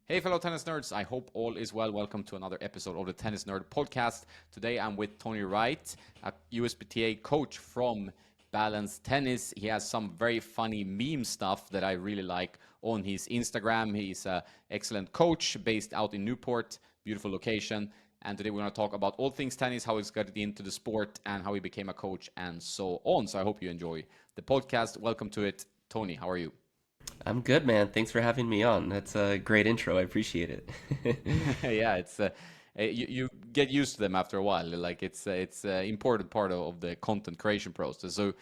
Hey, fellow tennis nerds. I hope all is well. Welcome to another episode of the Tennis Nerd Podcast. Today I'm with Tony Wright, a USPTA coach from Balance Tennis. He has some very funny meme stuff that I really like on his Instagram. He's an excellent coach based out in Newport, beautiful location. And today we're going to talk about all things tennis, how he's got into the sport, and how he became a coach, and so on. So I hope you enjoy the podcast. Welcome to it. Tony, how are you? I'm good, man. Thanks for having me on. That's a great intro. I appreciate it. Yeah, it's you get used to them after a while. Like it's an important part of the content creation process. So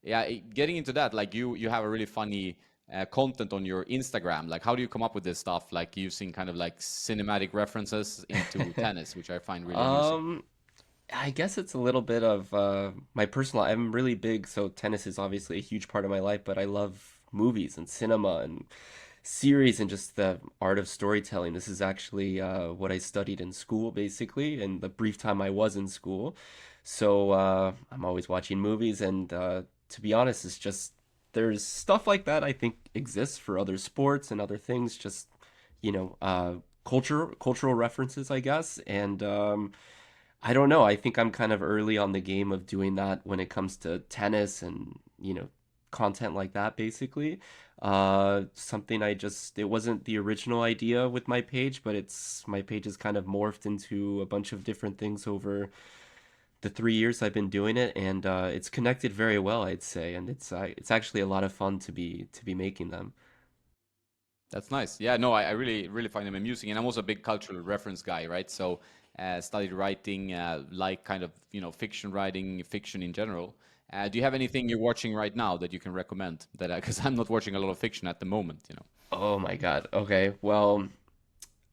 yeah, getting into that, like you have a really funny content on your Instagram. Like how do you come up with this stuff? Like using kind of like cinematic references into tennis, which I find really amusing. Um, I guess it's a little bit of my personal. I'm really big, so tennis is obviously a huge part of my life, but I love movies and cinema and series and just the art of storytelling. This is actually what I studied in school, basically, in the brief time I was in school. So I'm always watching movies, and to be honest, it's just there's stuff like that I think exists for other sports and other things, just cultural references, I guess. And I don't know. I think I'm kind of early on the game of doing that when it comes to tennis and, content like that, basically. Something it wasn't the original idea with my page, but my page has kind of morphed into a bunch of different things over the 3 years I've been doing it, and it's connected very well, I'd say, and it's actually a lot of fun to be making them. That's nice. Yeah, no, I really, really find them amusing. And I'm also a big cultural reference guy, right? So, studied writing, like kind of, fiction writing, fiction in general. Do you have anything you're watching right now that you can recommend? Because I'm not watching a lot of fiction at the moment. Oh my God. Okay. Well,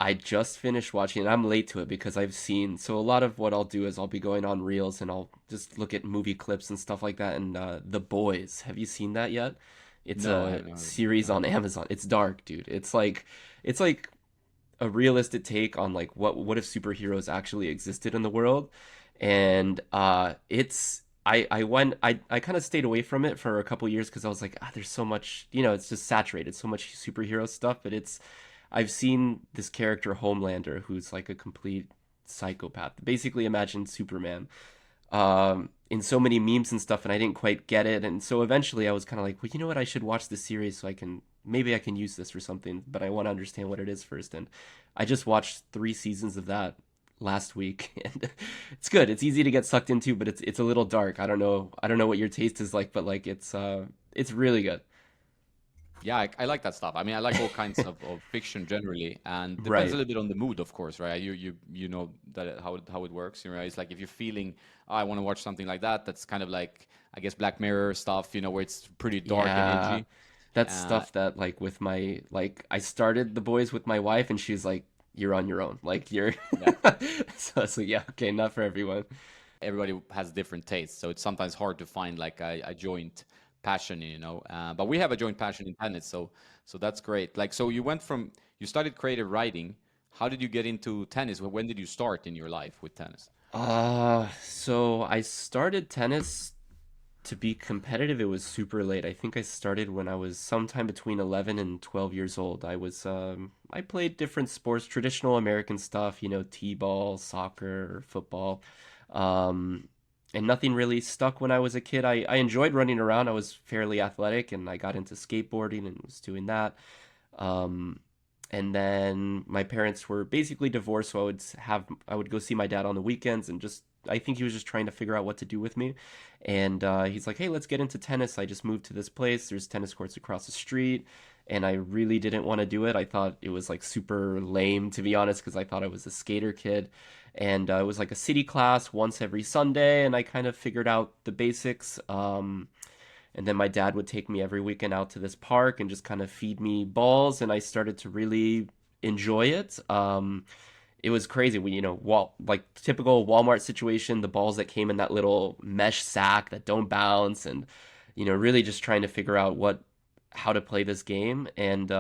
I just finished watching, and I'm late to it because I've seen. So a lot of what I'll do is I'll be going on Reels and I'll just look at movie clips and stuff like that. And The Boys, have you seen that yet? It's No, I a haven't series heard on of it. Amazon. It's dark, dude. It's like a realistic take on like what if superheroes actually existed in the world, and I kind of stayed away from it for a couple years because I was like, there's so much, it's just saturated, so much superhero stuff. But I've seen this character Homelander, who's like a complete psychopath. Basically, imagine Superman, in so many memes and stuff, and I didn't quite get it. And so eventually, I was kind of like, well, you know what? I should watch this series so maybe I can use this for something. But I want to understand what it is first. And I just watched 3 seasons of that last week, and it's good. It's easy to get sucked into, but it's a little dark. I don't know what your taste is like, but like it's really good. Yeah, I like that stuff. I mean, I like all kinds of fiction generally, and depends a Right. little bit on the mood, of course, right? You know that how it works, right? It's like if you're feeling, oh, I want to watch something like that. That's kind of like I guess Black Mirror stuff, where it's pretty dark and Yeah. edgy. That's Uh, stuff that I started The Boys with my wife, and she's like, "You're on your own. Like you're." yeah, So yeah, okay, not for everyone. everybody has different tastes, so it's sometimes hard to find like a joint passion. But we have a joint passion in tennis, so that's great. Like, so you studied creative writing. How did you get into tennis? When did you start in your life with tennis? So I started tennis to be competitive. It was super late. I think I started when I was sometime between 11 and 12 years old. I played different sports, traditional American stuff, t-ball, soccer, football. Um, and nothing really stuck when I was a kid. I enjoyed running around. I was fairly athletic, and I got into skateboarding and was doing that. Um, and then my parents were basically divorced, so I would go see my dad on the weekends, and just I think he was just trying to figure out what to do with me. And he's like, "Hey, let's get into tennis. I just moved to this place. There's tennis courts across the street." And I really didn't want to do it. I thought it was like super lame, to be honest, because I thought I was a skater kid. And it was like a city class once every Sunday, and I kind of figured out the basics. And then my dad would take me every weekend out to this park and just kind of feed me balls, and I started to really enjoy it. It was crazy. Like typical Walmart situation, the balls that came in that little mesh sack that don't bounce, and really just trying to figure out how to play this game. And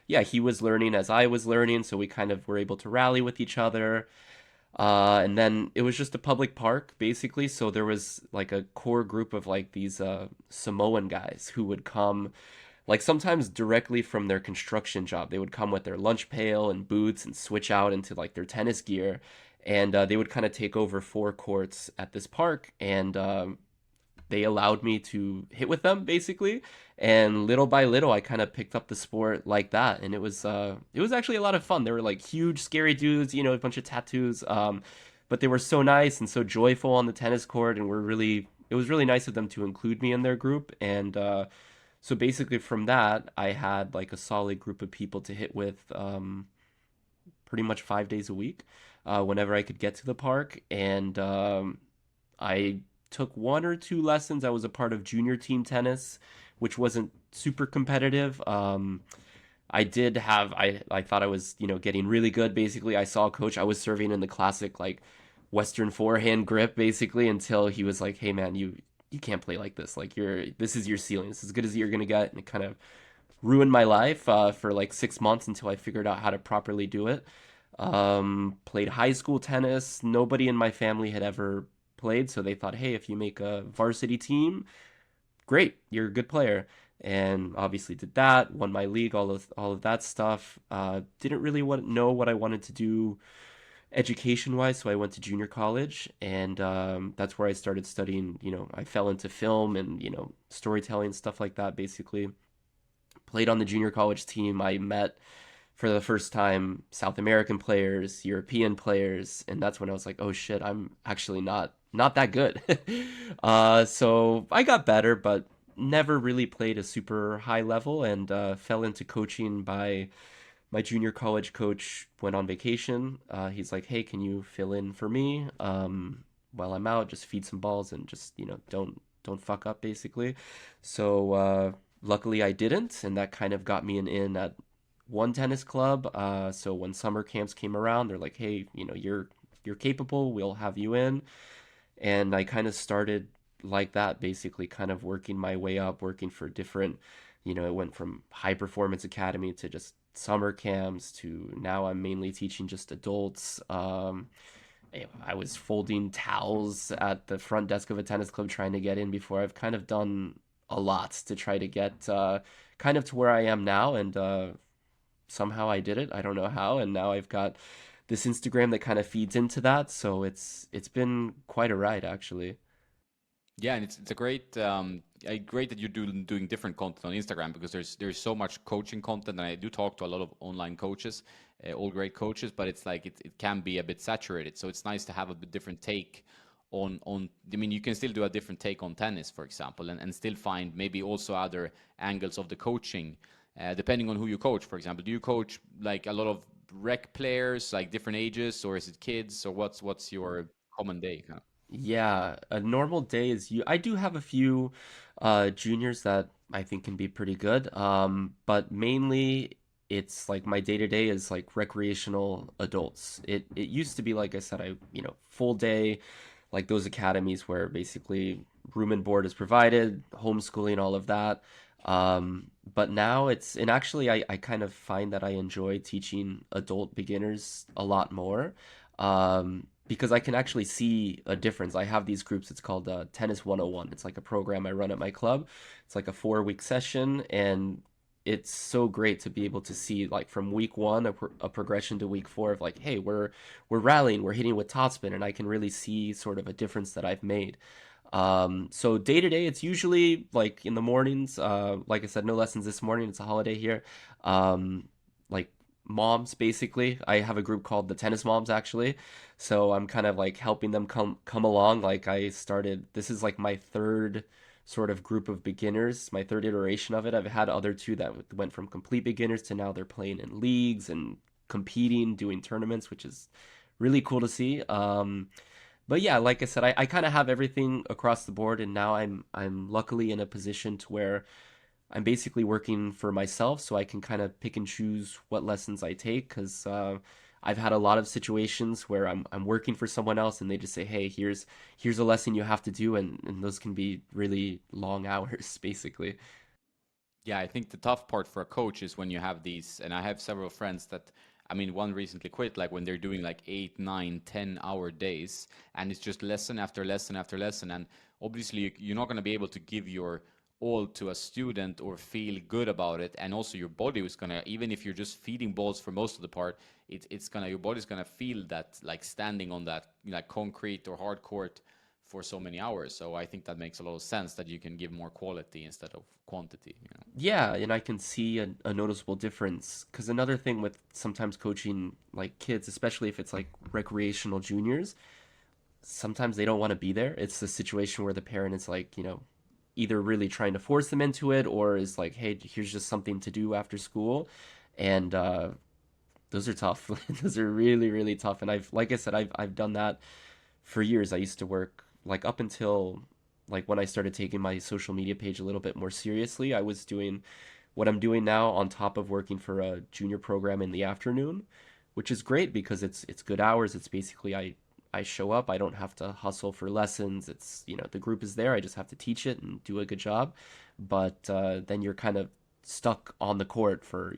yeah, he was learning as I was learning, so we kind of were able to rally with each other. And then it was just a public park, basically. So there was like a core group of like these Samoan guys who would come. like sometimes directly from their construction job. They would come with their lunch pail and boots and switch out into like their tennis gear, and they would kind of take over 4 courts at this park, and they allowed me to hit with them basically, and little by little I kind of picked up the sport like that, and it was actually a lot of fun. They were like huge scary dudes, you know, a bunch of tattoos, but they were so nice and so joyful on the tennis court, and were really it was really nice of them to include me in their group. And so basically from that I had like a solid group of people to hit with, pretty much 5 days a week, whenever I could get to the park. And I took 1 or 2 lessons. I was a part of junior team tennis, which wasn't super competitive. I thought I was, you know, getting really good. Basically, I saw a coach. I was serving in the classic like Western forehand grip basically, until he was like, "Hey man, you can't play like this. Like this is your ceiling. This is as good as you're gonna get." And it kind of ruined my life for like 6 months until I figured out how to properly do it. Played high school tennis. Nobody in my family had ever played, so they thought, hey, if you make a varsity team, great, you're a good player. And obviously did that, won my league, all of that stuff. Didn't really know what I wanted to do education wise, so I went to junior college, and that's where I started studying. You know, I fell into film and, you know, storytelling, stuff like that. Basically, played on the junior college team. I met for the first time South American players, European players, and that's when I was like, oh shit, I'm actually not that good. So I got better, but never really played a super high level, and fell into coaching by my junior college coach. Went on vacation. He's like, hey, can you fill in for me while I'm out? Just feed some balls and just, you know, don't fuck up basically. So luckily I didn't, and that kind of got me an in at one tennis club. So when summer camps came around, they're like, hey, you know, you're capable. We'll have you in. And I kind of started like that, basically, kind of working my way up, working for different, you know, it went from high performance academy to just summer camps to now I'm mainly teaching just adults. I was folding towels at the front desk of a tennis club trying to get in before. I've kind of done a lot to try to get kind of to where I am now, and somehow I did it. I don't know how, and now I've got this Instagram that kind of feeds into that. So it's been quite a ride actually. Yeah, and it's a great that you're doing different content on Instagram, because there's so much coaching content, and I do talk to a lot of online coaches, all great coaches, but it's like it can be a bit saturated. So it's nice to have a bit different take on. I mean, you can still do a different take on tennis, for example, and still find maybe also other angles of the coaching, depending on who you coach. For example, do you coach like a lot of rec players, like different ages, or is it kids, or what's your common day kind of? Yeah, a normal day is you. I do have a few juniors that I think can be pretty good. But mainly it's like my day to day is like recreational adults. It used to be, like I said, I, you know, full day, like those academies where basically room and board is provided, homeschooling, all of that. But now it's, and actually I kind of find that I enjoy teaching adult beginners a lot more. Because I can actually see a difference. I have these groups. It's called Tennis 101. It's like a program I run at my club. It's like a 4 week session, and it's so great to be able to see like from week one a progression to week four of like, hey, we're rallying, we're hitting with topspin, and I can really see sort of a difference that I've made. So day to day, it's usually like in the mornings. Like I said, no lessons this morning. It's a holiday here. Like moms, basically. I have a group called the Tennis Moms, actually. So I'm kind of like helping them come along. Like I started. This is like my third sort of group of beginners, my third iteration of it. I've had other two that went from complete beginners to now they're playing in leagues and competing, doing tournaments, which is really cool to see. But yeah, like I said, I kind of have everything across the board, and now I'm luckily in a position to where I'm basically working for myself, so I can kind of pick and choose what lessons I take. Because I've had a lot of situations where I'm working for someone else, and they just say, "Hey, here's a lesson you have to do," and those can be really long hours, basically. Yeah, I think the tough part for a coach is when you have these, and I have several friends that, I mean, one recently quit, like when they're doing like 8, 9, 10 hour days, and it's just lesson after lesson after lesson. And obviously, you're not going to be able to give your all to a student or feel good about it. And also your body is gonna, even if you're just feeding balls for most of the part, it's gonna, your body's gonna feel that, like standing on that like concrete or hard court for so many hours. So I think that makes a lot of sense that you can give more quality instead of quantity, you know. Yeah, and I can see a noticeable difference. Because another thing with sometimes coaching like kids, especially if it's like recreational juniors, sometimes they don't want to be there. It's the situation where the parent is like, either really trying to force them into it or is like, hey, here's just something to do after school. And those are tough. Those are really, really tough. And like I said, I've done that for years. I used to work like up until like when I started taking my social media page a little bit more seriously. I was doing what I'm doing now on top of working for a junior program in the afternoon, which is great because it's good hours. It's basically I show up, I don't have to hustle for lessons. It's, the group is there. I just have to teach it and do a good job. But then you're kind of stuck on the court for,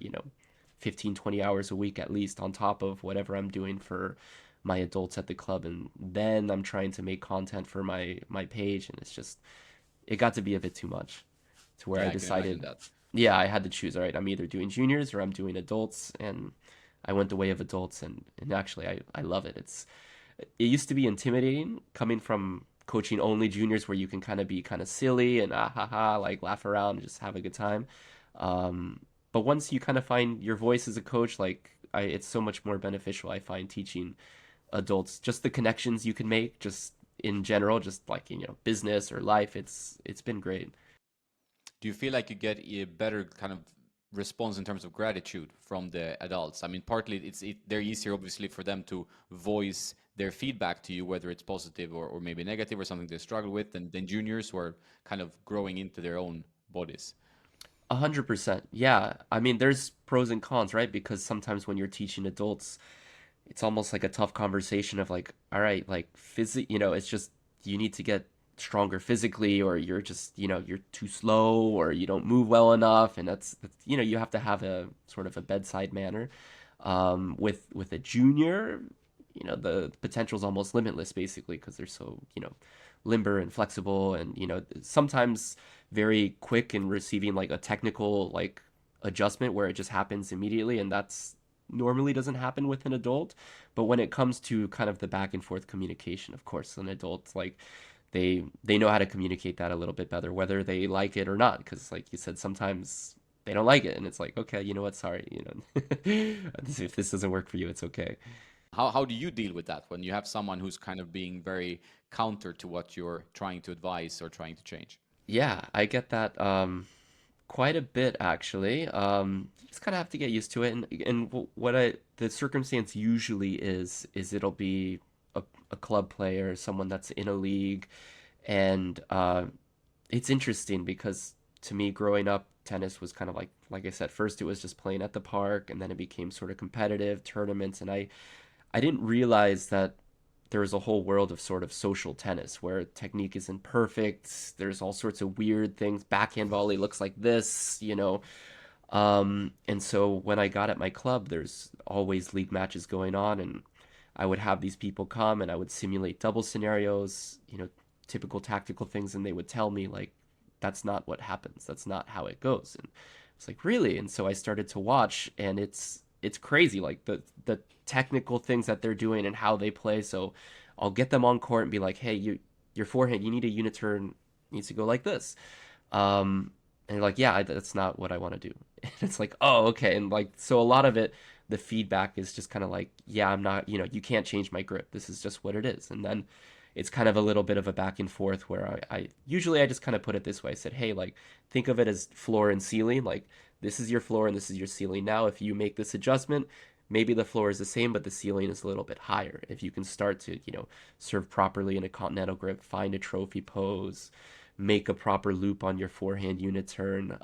15, 20 hours a week at least on top of whatever I'm doing for my adults at the club. And then I'm trying to make content for my page. And it got to be a bit too much to where I Yeah, I can imagine decided, that. yeah, I had to choose. All right, I'm either doing juniors or I'm doing adults. And I went the way of adults. And actually, I love it. It used to be intimidating coming from coaching only juniors where you can kind of be kind of silly and ah ha ha, like laugh around and just have a good time. But once you kind of find your voice as a coach, like it's so much more beneficial. I find teaching adults, just the connections you can make, just in general, just like business or life. It's been great. Do you feel like you get a better kind of response in terms of gratitude from the adults? I mean, partly they're easier, obviously, for them to voice their feedback to you, whether it's positive or maybe negative or something they struggle with, than juniors who are kind of growing into their own bodies. 100%. Yeah. I mean, there's pros and cons, right? Because sometimes when you're teaching adults, it's almost like a tough conversation of like, all right, like it's just you need to get stronger physically, or you're just, you're too slow, or you don't move well enough, and that's you have to have a sort of a bedside manner. With a junior, the potential is almost limitless, basically, because they're so limber and flexible, and sometimes very quick in receiving like a technical like adjustment where it just happens immediately, and that's normally doesn't happen with an adult. But when it comes to kind of the back and forth communication, of course, an adult, like they know how to communicate that a little bit better, whether they like it or not. Because like you said, sometimes they don't like it, and it's like, okay, you know what? Sorry, if this doesn't work for you, it's okay. How do you deal with that when you have someone who's kind of being very counter to what you're trying to advise or trying to change? Yeah, I get that quite a bit actually. You just kind of have to get used to it, and what I the circumstance usually is it'll be a club player, someone that's in a league, and it's interesting because to me, growing up, tennis was kind of like I said, first it was just playing at the park, and then it became sort of competitive tournaments, and I didn't realize that there was a whole world of sort of social tennis where technique isn't perfect. There's all sorts of weird things. Backhand volley looks like this. And so when I got at my club, there's always league matches going on, and I would have these people come and I would simulate double scenarios, typical tactical things, and they would tell me like, that's not what happens. That's not how it goes. And it's like, really? And so I started to watch, and it's crazy, like the technical things that they're doing and how they play. So I'll get them on court and be like, hey, your forehand, you need a unit turn, needs to go like this. And they're like, yeah, that's not what I want to do. And it's like, oh, okay. And like, so a lot of it, the feedback is just kind of like, yeah, I'm not, you can't change my grip. This is just what it is. And then it's kind of a little bit of a back and forth where I usually I just kind of put it this way. I said, hey, like, think of it as floor and ceiling. Like, this is your floor and this is your ceiling. Now, if you make this adjustment, maybe the floor is the same, but the ceiling is a little bit higher. If you can start to, serve properly in a continental grip, find a trophy pose, make a proper loop on your forehand unit turn.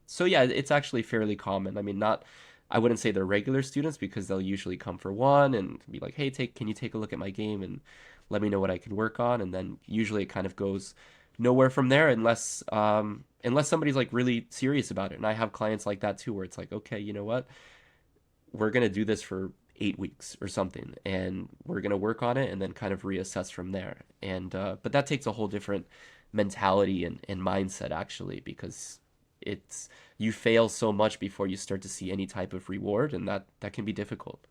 So yeah, it's actually fairly common. I mean, I wouldn't say they're regular students because they'll usually come for one and be like, hey, can you take a look at my game and let me know what I can work on? And then usually it kind of goes nowhere from there unless somebody's like really serious about it. And I have clients like that too, where it's like, okay, you know what? We're going to do this for 8 weeks or something, and we're going to work on it and then kind of reassess from there. And but that takes a whole different mentality and mindset actually, because it's you fail so much before you start to see any type of reward, and that can be difficult.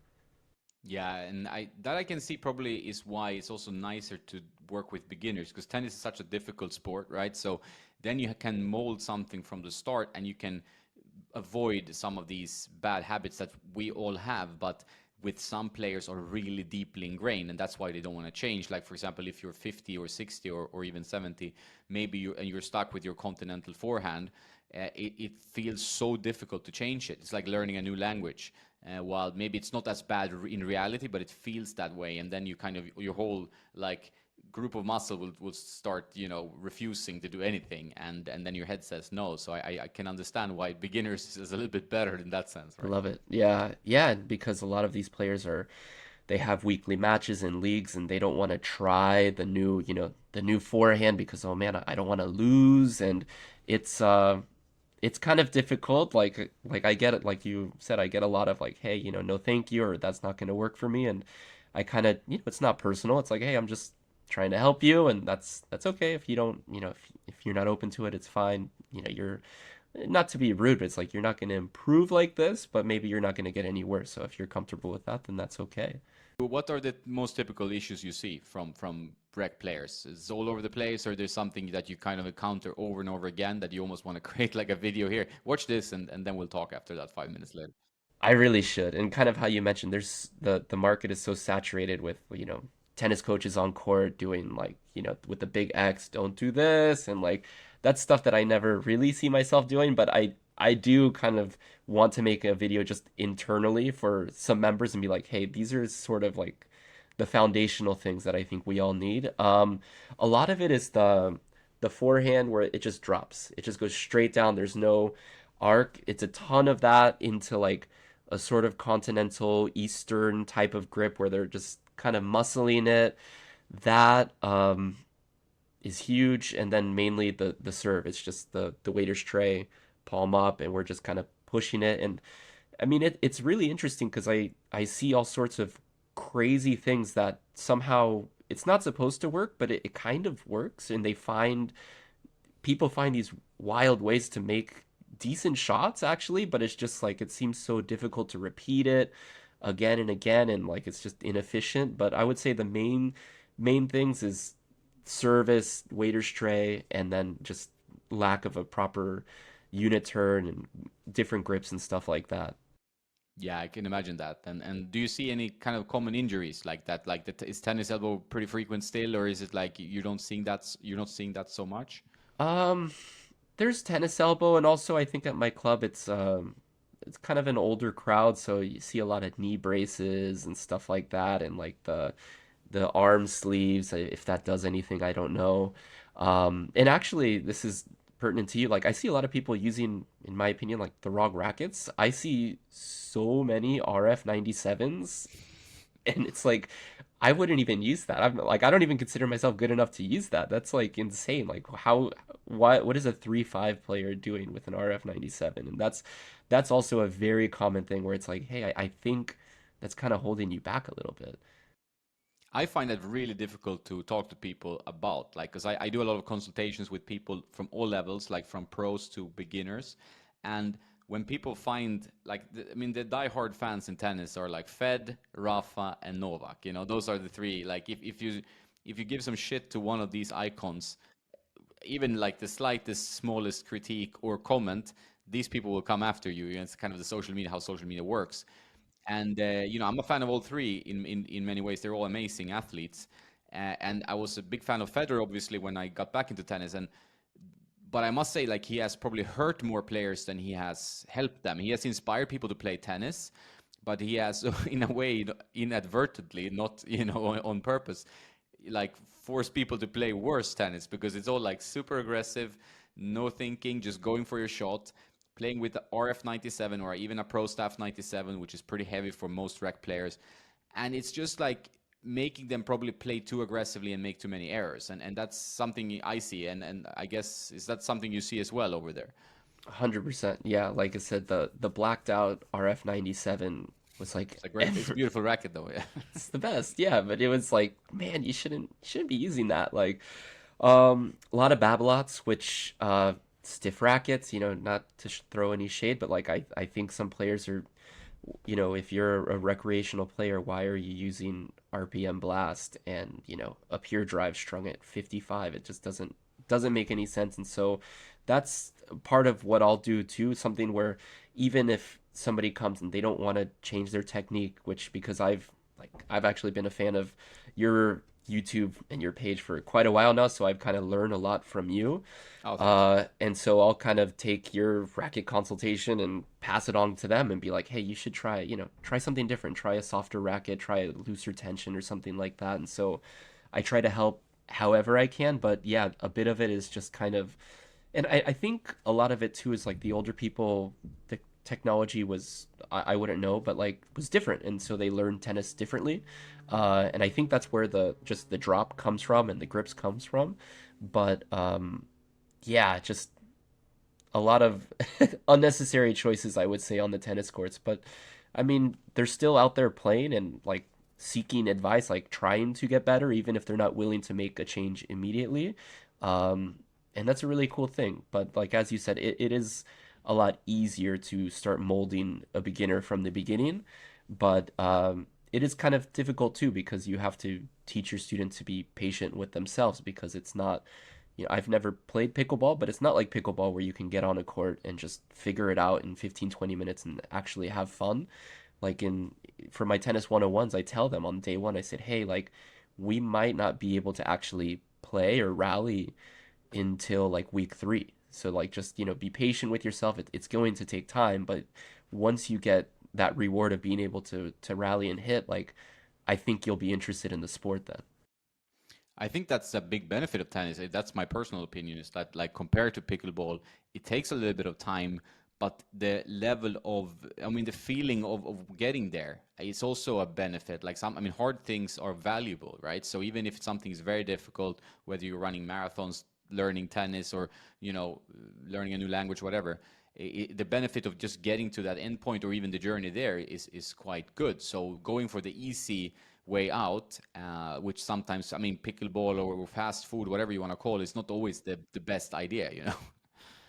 Yeah, and I can see probably is why it's also nicer to work with beginners because tennis is such a difficult sport, right? So then you can mold something from the start and you can avoid some of these bad habits that we all have, but with some players are really deeply ingrained and that's why they don't want to change. Like for example, if you're 50 or 60 or even 70, maybe you're stuck with your continental forehand, it feels so difficult to change it. It's like learning a new language. While maybe it's not as bad in reality, but it feels that way, and then you kind of your whole like group of muscle will start refusing to do anything, and then your head says no. So I can understand why beginners is a little bit better in that sense, I right? love it. Yeah, yeah, because a lot of these players are they have weekly matches in leagues and they don't want to try the new forehand because oh man, I don't want to lose, and it's it's kind of difficult. Like I get it, like you said, I get a lot of like, hey, no thank you, or that's not going to work for me, and I kind of, it's not personal. It's like, hey, I'm just trying to help you, and that's okay if you don't, if you're not open to it, it's fine. You're not to be rude, but it's like you're not going to improve like this, but maybe you're not going to get any worse. So if you're comfortable with that, then that's okay. What are the most typical issues you see from rec players? Is it all over the place, or there's something that you kind of encounter over and over again that you almost want to create like a video here? Watch this, and then we'll talk after that 5 minutes later. I really should. And kind of how you mentioned, there's the market is so saturated with, tennis coaches on court doing like, with the big X, don't do this, and like that's stuff that I never really see myself doing, but I do kind of want to make a video just internally for some members and be like, hey, these are sort of like the foundational things that I think we all need. A lot of it is the forehand where it just drops. It just goes straight down. There's no arc. It's a ton of that into like a sort of continental eastern type of grip where they're just kind of muscling it. That is huge, and then mainly the serve. It's just the waiter's tray, palm up, and we're just kind of pushing it. And I mean, it's really interesting because I see all sorts of crazy things that somehow it's not supposed to work, but it kind of works, and people find these wild ways to make decent shots actually, but it's just like it seems so difficult to repeat it again and again, and like it's just inefficient. But I would say the main things is service, waiter's tray, and then just lack of a proper unit turn and different grips and stuff like that. Yeah, I can imagine that. And do you see any kind of common injuries like that? Like, is tennis elbow pretty frequent still, or is it like you don't seeing that you're not seeing that so much? Um, there's tennis elbow, and also I think at my club it's kind of an older crowd, so you see a lot of knee braces and stuff like that, and like the arm sleeves. If that does anything, I don't know. And actually, this is pertinent to you. Like I see a lot of people using, in my opinion, like the wrong rackets. I see so many RF 97s, and it's like I wouldn't even use that. I'm like I don't even consider myself good enough to use that. That's like insane. Like how what is a 3-5 player doing with an RF 97? And that's also a very common thing where it's like, hey, I think that's kind of holding you back a little bit. I find that really difficult to talk to people about, like, because I do a lot of consultations with people from all levels, like from pros to beginners. And when people find, like, I mean, the diehard fans in tennis are like Fed, Rafa, and Novak. Those are the three. Like, if you give some shit to one of these icons, even like the slightest, smallest critique or comment, these people will come after you. It's kind of the social media, how social media works. And I'm a fan of all three in many ways. They're all amazing athletes, and I was a big fan of Federer, obviously, when I got back into tennis. And but I must say, like, he has probably hurt more players than he has helped them. He has inspired people to play tennis, but he has, in a way, inadvertently, not on purpose, like forced people to play worse tennis because it's all like super aggressive, no thinking, just going for your shot, playing with the RF 97 or even a Pro Staff 97, which is pretty heavy for most rec players. And it's just like making them probably play too aggressively and make too many errors. And that's something I see. And I guess, is that something you see as well over there? 100%. Yeah, like I said, the blacked out RF 97 was like It's a beautiful racket though. Yeah. it's the best. Yeah, but it was like, man, you shouldn't be using that. Like, A lot of Babolat's, which stiff rackets. Not to throw any shade, but like I think some players are, if you're a recreational player, why are you using RPM blast and a pure drive strung at 55? It just doesn't make any sense. And so that's part of what I'll do too. Something where even if somebody comes and they don't want to change their technique, which because I've actually been a fan of your YouTube and your page for quite a while now, so I've kind of learned a lot from you. Oh, thanks. And so I'll kind of take your racket consultation and pass it on to them and be like, hey, you should try something different. Try a softer racket, try a looser tension or something like that. And so I try to help however I can. But yeah, a bit of it is just kind of, and I think a lot of it too is like the older people, the technology was, I wouldn't know, but like was different. And so they learned tennis differently. And I think that's where just the drop comes from and the grips comes from. But yeah, just a lot of unnecessary choices, I would say, on the tennis courts. But I mean, they're still out there playing and like seeking advice, like trying to get better, even if they're not willing to make a change immediately. Um, and that's a really cool thing. But like as you said, it is a lot easier to start molding a beginner from the beginning. But it is kind of difficult too because you have to teach your students to be patient with themselves because it's not I've never played pickleball, but it's not like pickleball where you can get on a court and just figure it out in 15, 20 minutes and actually have fun. Like for my tennis 101s, I tell them on day one, I said, hey, like we might not be able to actually play or rally until like week 3. So like just, be patient with yourself. It's going to take time, but once you get that reward of being able to rally and hit, like I think you'll be interested in the sport then. I think that's a big benefit of tennis. That's my personal opinion is that like compared to pickleball, it takes a little bit of time, but the level of, I mean, the feeling of getting there is also a benefit. Like I mean, hard things are valuable, right? So even if something is very difficult, whether you're running marathons, learning tennis, or, you know, learning a new language, whatever, the benefit of just getting to that end point or even the journey there is quite good. So going for the easy way out, which sometimes, I mean, pickleball or fast food, whatever you want to call it, is not always the best idea, you know?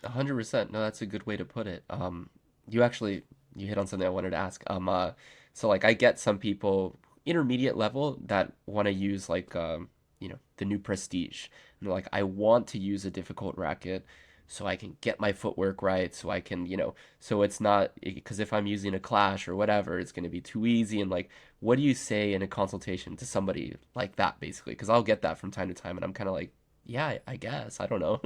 100%. No, that's a good way to put it. You actually you hit on something I wanted to ask. So like I get some people intermediate level that want to use like the new Prestige. And they're like, I want to use a difficult racket so I can get my footwork right, so I can, so it's not because if I'm using a Clash or whatever, it's going to be too easy. And like, what do you say in a consultation to somebody like that, basically? Because I'll get that from time to time, and I'm kind of like, yeah, I guess I don't know.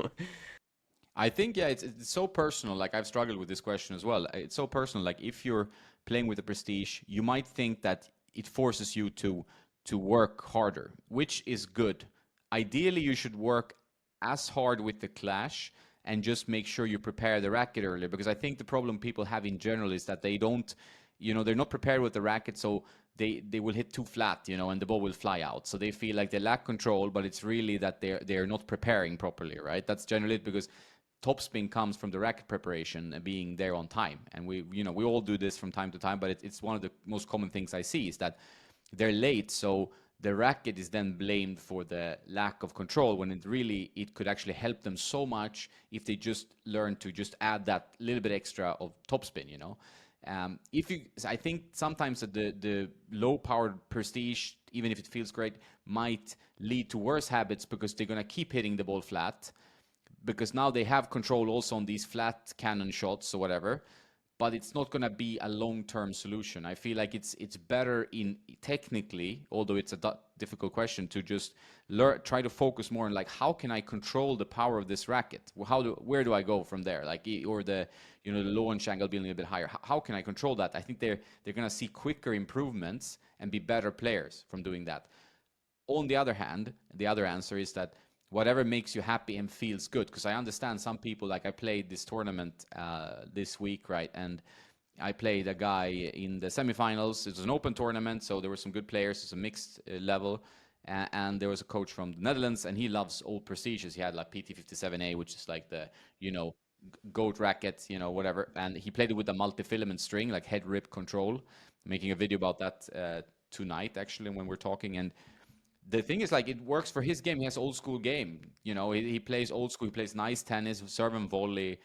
I think, yeah, it's so personal. Like I've struggled with this question as well. It's so personal. Like if you're playing with the prestige, you might think that it forces you to work harder, which is good. Ideally, you should work as hard with the clash and just make sure you prepare the racket earlier. Because I think the problem people have in general is that they don't, you know, they're not prepared with the racket, so they will hit too flat, you know, and the ball will fly out. So they feel like they lack control, but it's really that they're not preparing properly, right? That's generally it because topspin comes from the racket preparation and being there on time. And we, you know, we all do this from time to time, but it's one of the most common things I see is that they're late. So the racket is then blamed for the lack of control when it could actually help them so much if they just learn to just add that little bit extra of topspin, you know. If you, I think sometimes that the low powered prestige, even if it feels great, might lead to worse habits because they're gonna keep hitting the ball flat because now they have control also on these flat cannon shots or whatever, but it's not going to be a long-term solution. I feel like it's better in technically, although it's a difficult question, to just try to focus more on like how can I control the power of this racket? Where do I go from there? Like or the, you know, the launch angle being a little bit higher. How can I control that? I think they're going to see quicker improvements and be better players from doing that. On the other hand, the other answer is that whatever makes you happy and feels good. Because I understand some people, like I played this tournament this week, right? And I played a guy in the semifinals. It was an open tournament, so there were some good players. It's a mixed level. And there was a coach from the Netherlands, and he loves old prestiges. He had like PT57A, which is like the, you know, goat racket, you know, whatever. And he played it with a multi-filament string, like head rip control. Making a video about that tonight, actually, when we're talking. And the thing is, like, it works for his game. He has old school game. He plays old school. He plays nice tennis, serve and volley,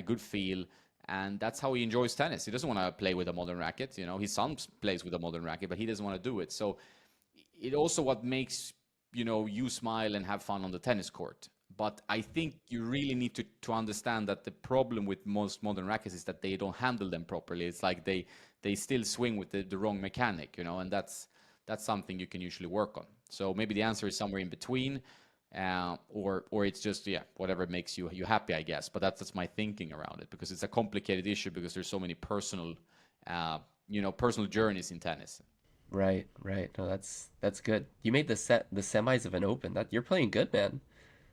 good feel, and that's how he enjoys tennis. He doesn't want to play with a modern racket. His son plays with a modern racket, but he doesn't want to do it. So it also what makes you smile and have fun on the tennis court. But I think you really need to understand that the problem with most modern rackets is that they don't handle them properly. It's like they still swing with the wrong mechanic, and that's something you can usually work on. So maybe the answer is somewhere in between, or it's just, yeah, whatever makes you happy, I guess. But that's my thinking around it, because it's a complicated issue, because there's so many personal journeys in tennis. Right, right. No, that's good. You made the semis of an open. That you're playing good, man.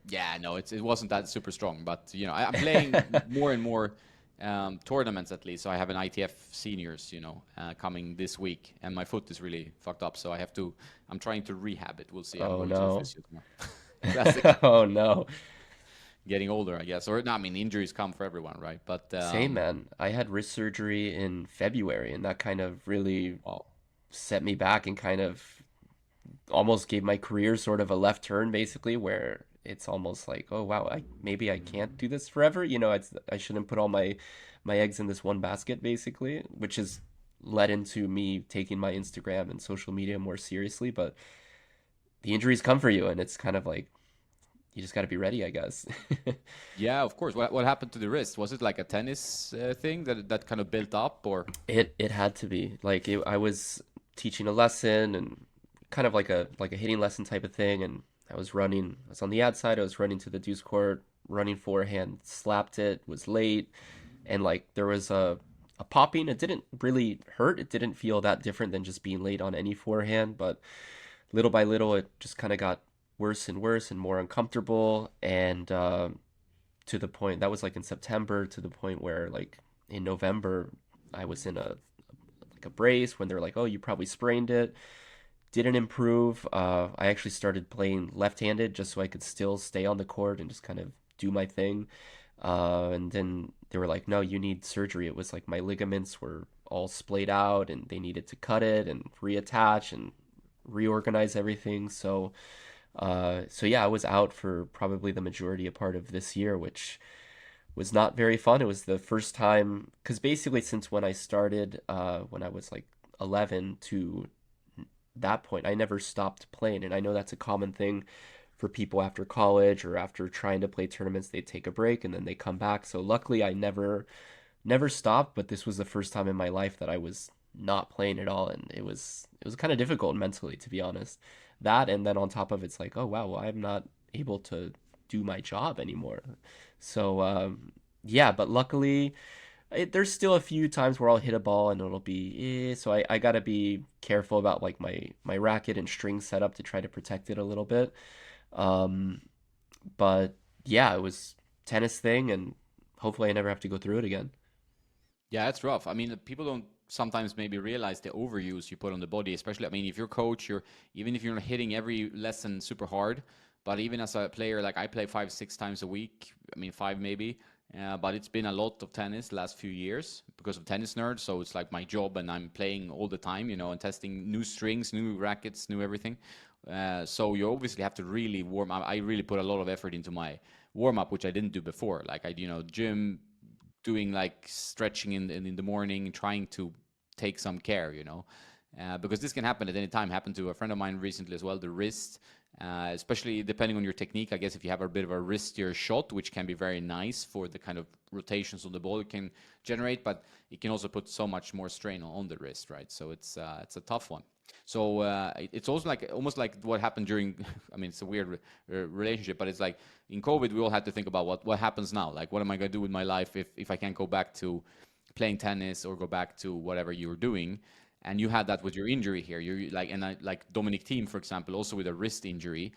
Yeah, no, it wasn't that super strong, but I'm playing more and more tournaments, at least. So I have an ITF Seniors, coming this week, and my foot is really fucked up, so I'm trying to rehab it. We'll see. I'm Oh going to the no. physio tomorrow. Classic. Oh no. Getting older, I guess, or no, I mean, injuries come for everyone, right? But Same, man. I had wrist surgery in February, and that kind of really well, set me back and kind of almost gave my career sort of a left turn, basically, where it's almost like, oh wow, maybe I can't do this forever. I shouldn't put all my eggs in this one basket, basically, which has led into me taking my Instagram and social media more seriously. But the injuries come for you, and it's kind of like you just got to be ready, I guess. yeah, of course. What happened to the wrist? Was it like a tennis thing that kind of built up, or? It had to be like I was teaching a lesson and kind of like a hitting lesson type of thing, and I was running. I was on the ad side. I was running to the deuce court, running forehand, slapped it, was late, and like there was a popping. It didn't really hurt. It didn't feel that different than just being late on any forehand, but little by little, it just kind of got worse and more uncomfortable, and to the point that was like in September, to the point where like in November I was in a brace when they're like, oh, you probably sprained it. Didn't improve. I actually started playing left-handed just so I could still stay on the court and just kind of do my thing. And then they were like, no, you need surgery. It was like my ligaments were all splayed out and they needed to cut it and reattach and reorganize everything. So yeah, I was out for probably the majority of part of this year, which was not very fun. It was the first time, because basically since when I started, when I was like 11 to that point, I never stopped playing. And I know that's a common thing for people after college or after trying to play tournaments. They take a break and then they come back. So luckily I never stopped, but this was the first time in my life that I was not playing at all, and it was kind of difficult mentally, to be honest. That, and then on top of it's like, oh wow, well, I'm not able to do my job anymore. So yeah, but luckily there's still a few times where I'll hit a ball and it'll be so I gotta be careful about like my racket and string setup to try to protect it a little bit. Um, but yeah, it was tennis thing, and hopefully I never have to go through it again. Yeah, it's rough. I mean, people don't sometimes maybe realize the overuse you put on the body, especially, I mean, if you're coach, even if you're not hitting every lesson super hard, but even as a player, like I play 5, 6 times a week, I mean, five maybe, but it's been a lot of tennis last few years because of Tennis Nerd. So it's like my job and I'm playing all the time, and testing new strings, new rackets, new everything. So you obviously have to really warm up. I really put a lot of effort into my warm up, which I didn't do before. Like gym, doing like stretching in the morning, trying to take some care, because this can happen at any time. Happened to a friend of mine recently as well, the wrist, especially depending on your technique. I guess if you have a bit of a wristier shot, which can be very nice for the kind of rotations on the ball it can generate, but it can also put so much more strain on the wrist, right? So it's a tough one. So it's also like almost like what happened during. I mean, it's a weird relationship, but it's like in COVID, we all had to think about what happens now. Like, what am I going to do with my life if I can't go back to playing tennis or go back to whatever you were doing? And you had that with your injury here. You're like, and like Dominic Thiem, for example, also with a wrist injury.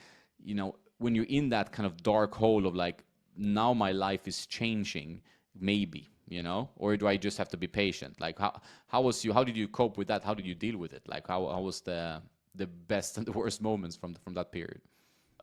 When you're in that kind of dark hole of like, now my life is changing, maybe. Or do I just have to be patient? Like, how did you cope with that? How did you deal with it? Like, how was the best and the worst moments from that period?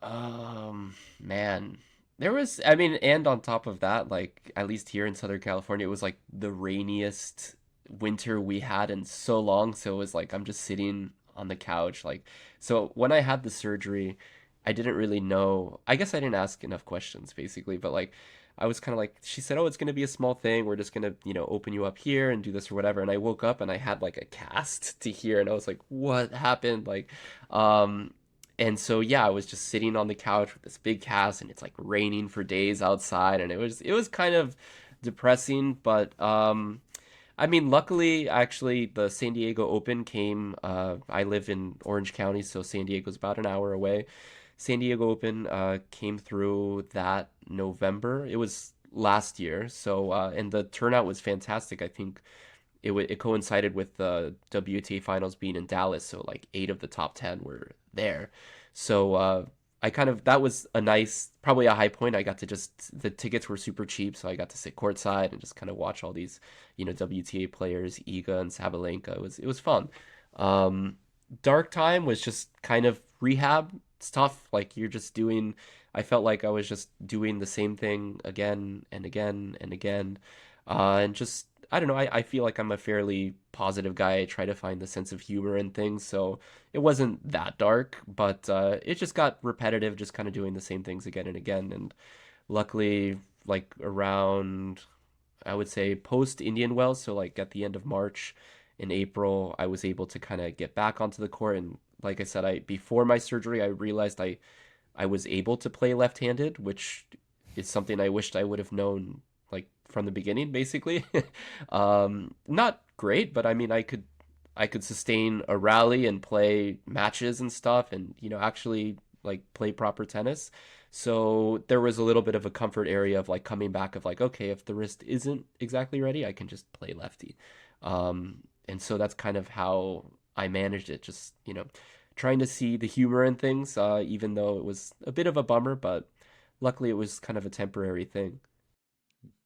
Man, there was, I mean, and on top of that, like at least here in Southern California, it was like the rainiest winter we had in so long. So it was like I'm just sitting on the couch. Like, so when I had the surgery, I didn't really know. I guess I didn't ask enough questions, basically. But like, I was kind of like, she said, "Oh, it's gonna be a small thing. We're just gonna, open you up here and do this or whatever." And I woke up and I had like a cast to here, and I was like, "What happened?" Like, um, and so yeah, I was just sitting on the couch with this big cast, and it's like raining for days outside, and it was kind of depressing. But I mean, luckily, actually, the San Diego Open came. I live in Orange County, so San Diego's about an hour away. San Diego Open came through that November. It was last year, so and the turnout was fantastic. I think it coincided with the WTA finals being in Dallas, so like 8 of the top 10 were there. So I kind of that was a nice, probably a high point. I got to just the tickets were super cheap, so I got to sit courtside and just kind of watch all these WTA players, Iga and Sabalenka. It was fun. Um, Dark time was just kind of rehab stuff. Like you're just doing. I felt like I was just doing the same thing again and again and again, and just I don't know. I feel like I'm a fairly positive guy. I try to find the sense of humor in things, so it wasn't that dark, but it just got repetitive, just kind of doing the same things again and again. And luckily, like around, I would say post Indian Wells, so like at the end of March in April, I was able to kind of get back onto the court. And like I said, I before my surgery, I realized I was able to play left-handed, which is something I wished I would have known like from the beginning, basically. Not great, but I mean, I could sustain a rally and play matches and stuff, and actually like play proper tennis. So there was a little bit of a comfort area of like coming back of like, okay, if the wrist isn't exactly ready, I can just play lefty. And so that's kind of how I managed it. Just trying to see the humor in things, even though it was a bit of a bummer, but luckily it was kind of a temporary thing.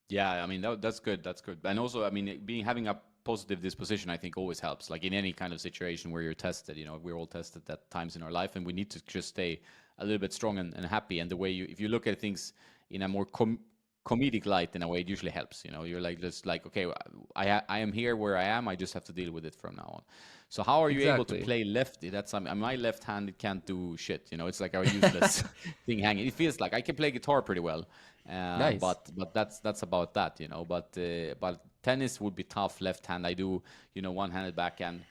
Yeah, I mean that's good. That's good. And also, I mean, being having a positive disposition, I think, always helps. Like in any kind of situation where you're tested, we're all tested at times in our life, and we need to just stay a little bit strong and happy. And the way if you look at things in a more comedic light, in a way, it usually helps. You're like just like, okay, I am here where I am. I just have to deal with it from now on. So how are you able to Exactly. play lefty? That's my left hand. It can't do shit. It's like a useless thing hanging. It feels like I can play guitar pretty well, Nice. but that's about that. But tennis would be tough. Left hand, I do one-handed backhand,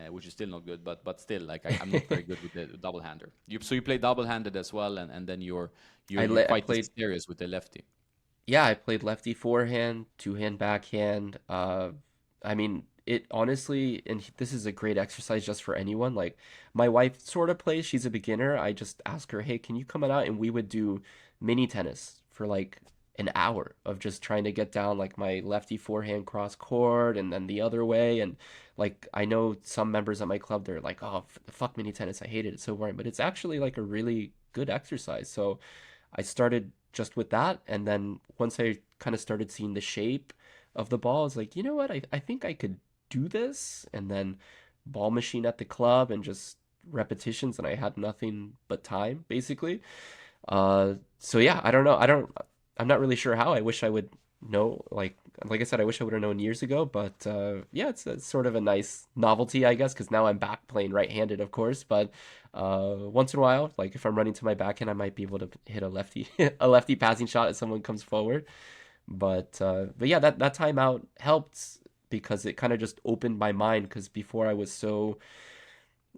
which is still not good. But still, like I'm not very good with the double hander. So you play double-handed as well, and then you're I quite played serious with the lefty. Yeah, I played lefty forehand, two-hand backhand. I mean, it honestly, and this is a great exercise just for anyone. Like, my wife sort of plays, she's a beginner. I just ask her, hey, can you come on out? And we would do mini tennis for like an hour of just trying to get down like my lefty forehand cross court and then the other way. And like, I know some members at my club, they're like, oh, fuck mini tennis. I hated it. It's so boring. But it's actually like a really good exercise. So, I started just with that, and then once I kind of started seeing the shape of the ball, I was like, you know what, I think I could do this. And then ball machine at the club and just repetitions, and I had nothing but time, basically. So yeah, I don't know. I'm not really sure how. I wish I would know. Like I said, I wish I would have known years ago. But yeah, it's sort of a nice novelty, I guess, because now I'm back playing right-handed, of course. But once in a while, like if I'm running to my backhand, I might be able to hit a lefty a lefty passing shot as someone comes forward. But yeah, that timeout helped because it kind of just opened my mind. Because before I was so,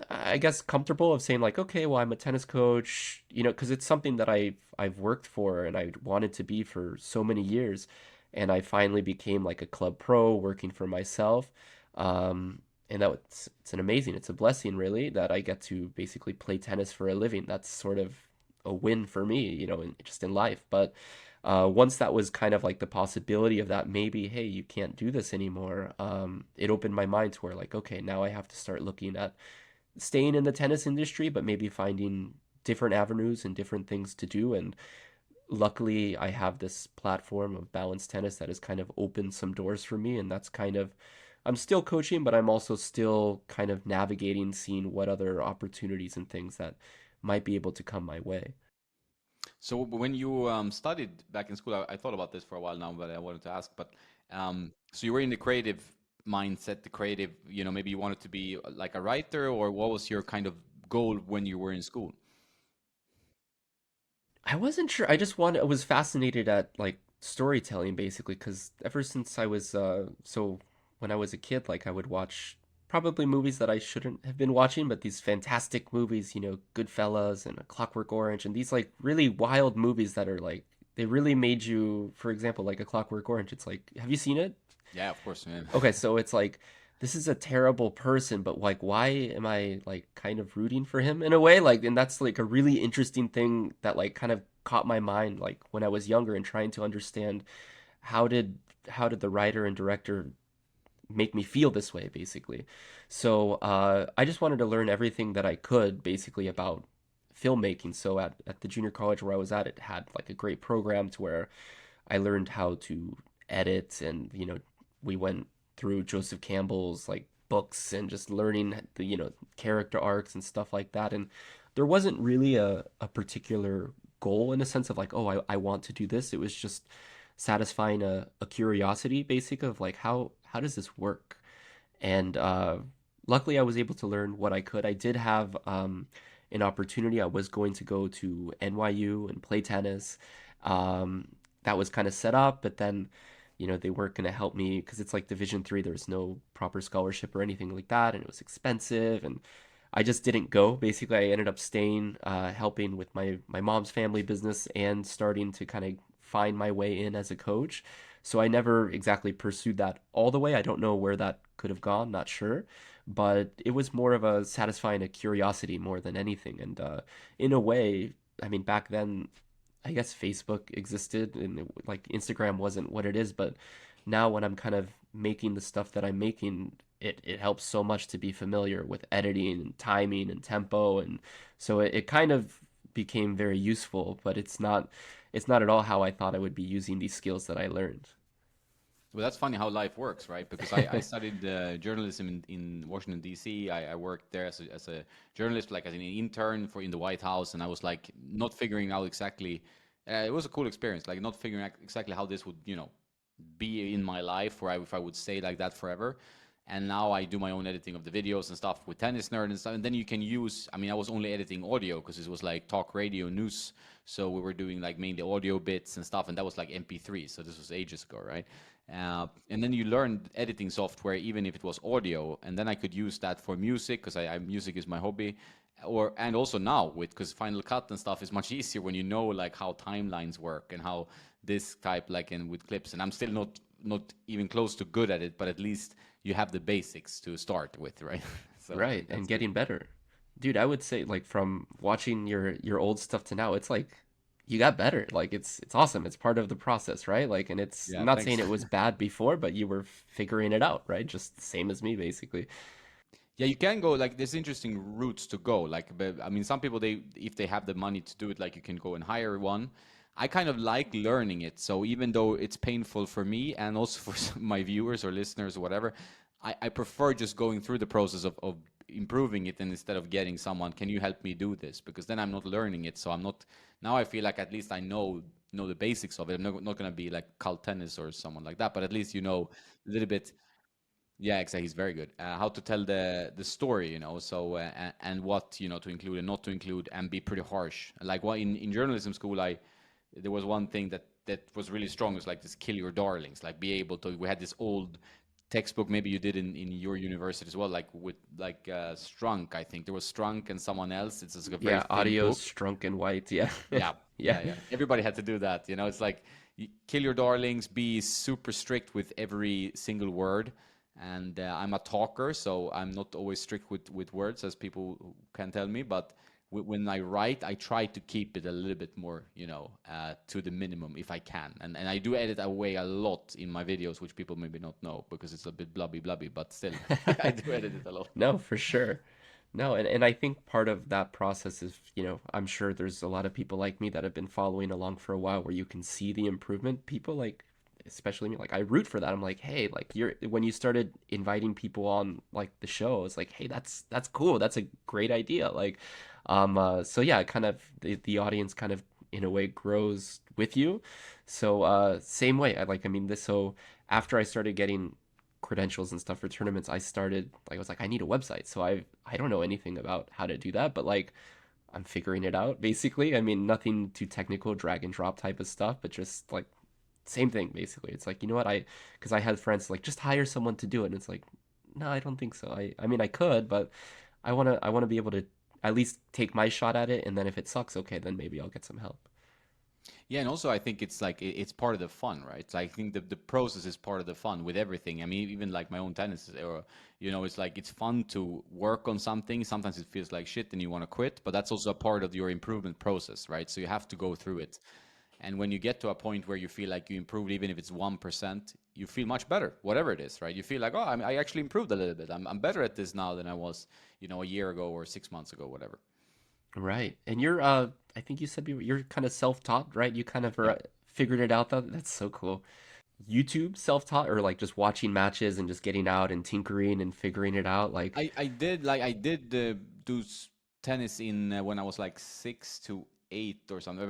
I guess, comfortable of saying like, okay, well, I'm a tennis coach, because it's something that I've worked for and I wanted to be for so many years, and I finally became like a club pro working for myself. And it's an amazing, it's a blessing really that I get to basically play tennis for a living. That's sort of a win for me, just in life. But once that was kind of like the possibility of that, maybe, hey, you can't do this anymore. It opened my mind to where like, okay, now I have to start looking at staying in the tennis industry, but maybe finding different avenues and different things to do. And luckily, I have this platform of balanced tennis that has kind of opened some doors for me. And that's kind of, I'm still coaching, but I'm also still kind of navigating, seeing what other opportunities and things that might be able to come my way. So when you studied back in school, I thought about this for a while now, but I wanted to ask. But so you were in the creative mindset, the creative, maybe you wanted to be like a writer, or what was your kind of goal when you were in school? I wasn't sure. I was fascinated at like storytelling basically because ever since I was so when I was a kid, like I would watch probably movies that I shouldn't have been watching, but these fantastic movies, Goodfellas and A Clockwork Orange, and these like really wild movies that are like they really made you, for example, like A Clockwork Orange. It's like, have you seen it? Yeah, of course, man. Okay, so it's like this is a terrible person, but like why am I like kind of rooting for him in a way? Like, and that's like a really interesting thing that like kind of caught my mind like when I was younger and trying to understand how did how did the writer and director make me feel this way basically. So I just wanted to learn everything that I could basically about filmmaking. So at the junior college where I was at, it had like a great program to where I learned how to edit, and we went through Joseph Campbell's like books and just learning the character arcs and stuff like that. And there wasn't really a particular goal in a sense of like, oh, I want to do this. It was just satisfying a curiosity basic of like how does this work? And luckily I was able to learn what I could. I did have an opportunity. I was going to go to NYU and play tennis. Um, that was kind of set up, but then they weren't going to help me because it's like Division 3. There was no proper scholarship or anything like that, and it was expensive, and I just didn't go. Basically, I ended up staying, helping with my mom's family business and starting to kind of find my way in as a coach. So I never exactly pursued that all the way. I don't know where that could have gone, not sure, but it was more of a satisfying a curiosity more than anything. And in a way, I mean, back then I guess Facebook existed and like Instagram wasn't what it is, but now when I'm kind of making the stuff that I'm making, it helps so much to be familiar with editing and timing and tempo, and so it kind of became very useful, but it's not at all how I thought I would be using these skills that I learned. Well, that's funny how life works, right? Because I studied journalism in Washington D.C. I worked there as a journalist, like as an intern for in the White House, and I was like not figuring out exactly. It was a cool experience, like not figuring out exactly how this would, be in my life, or if I would stay like that forever. And now I do my own editing of the videos and stuff with Tennis Nerd and stuff. And then you can use, I mean, I was only editing audio because it was like talk radio news. So we were doing like mainly audio bits and stuff. And that was like MP3. So this was ages ago, right? And then you learned editing software, even if it was audio. And then I could use that for music because music is my hobby. And also now because Final Cut and stuff is much easier when you know like how timelines work and how this type like and with clips. And I'm still not even close to good at it, but at least you have the basics to start with, right? So Right, and that's good. getting better. Dude, I would say like from watching your old stuff to now, it's like you got better. Like it's awesome. It's part of the process, right? Like, and it's Yeah, I'm not thanks. saying it was bad before, but you were figuring it out, right? Just same as me basically. Yeah, you can go like there's interesting routes to go. Like, but, I mean, some people if they have the money to do it, like you can go and hire one. I kind of like learning it. So even though it's painful for me and also for my viewers or listeners or whatever, I prefer just going through the process of improving it and instead of getting someone, can you help me do this? Because then I'm not learning it. So I'm not now I feel like at least I know the basics of it. I'm not gonna be like Carl Tennis or someone like that, but at least you know a little bit. Yeah, exactly. He's very good. How to tell the story, so and what to include and not to include, and be pretty harsh. Like what in journalism school, I there was one thing that was really strong. Is like this kill your darlings. Like be able to. We had this old textbook. Maybe you did in your university as well. Like with like Strunk, I think there was Strunk and someone else. It's just like a very Yeah, thin audio's book. strunk and white. Yeah. Yeah, Yeah. yeah, yeah. Everybody had to do that. It's like kill your darlings, be super strict with every single word. And I'm a talker, so I'm not always strict with words, as people can tell me. But when I write, I try to keep it a little bit more, to the minimum if I can. And I do edit away a lot in my videos, which people maybe not know because it's a bit blubby blubby. But still, I do edit it a lot. No, for sure. No, and I think part of that process is, I'm sure there's a lot of people like me that have been following along for a while where you can see the improvement. People like, especially me, like I root for that. I'm like, hey, like when you started inviting people on like the show, it's like, hey, that's cool. That's a great idea. Like, so yeah, kind of the audience kind of in a way grows with you. So same way. I mean this. So after I started getting credentials and stuff for tournaments, I was like, I need a website. So I don't know anything about how to do that, but like I'm figuring it out basically. I mean, nothing too technical, drag and drop type of stuff, but just like same thing basically. It's like, you know what, because I had friends like just hire someone to do it, and it's like, no, I don't think so. I mean, I could, but I want to be able to at least take my shot at it, and then if it sucks, okay, then maybe I'll get some help. Yeah, and also I think it's like it's part of the fun, right? So I think the process is part of the fun with everything. I mean, even like my own tennis, or it's like it's fun to work on something. Sometimes it feels like shit and you want to quit, but that's also a part of your improvement process, right? So you have to go through it. And when you get to a point where you feel like you improved, even if it's 1%, you feel much better, whatever it is, right? You feel like, oh, I actually improved a little bit. I'm better at this now than I was, a year ago or 6 months ago, whatever. Right. And you're I think you said you're kind of self-taught, right? You kind of Yeah. figured it out though. That's so cool. YouTube self-taught, or like just watching matches and just getting out and tinkering and figuring it out like I did do tennis in when I was like 6 to 8 or something,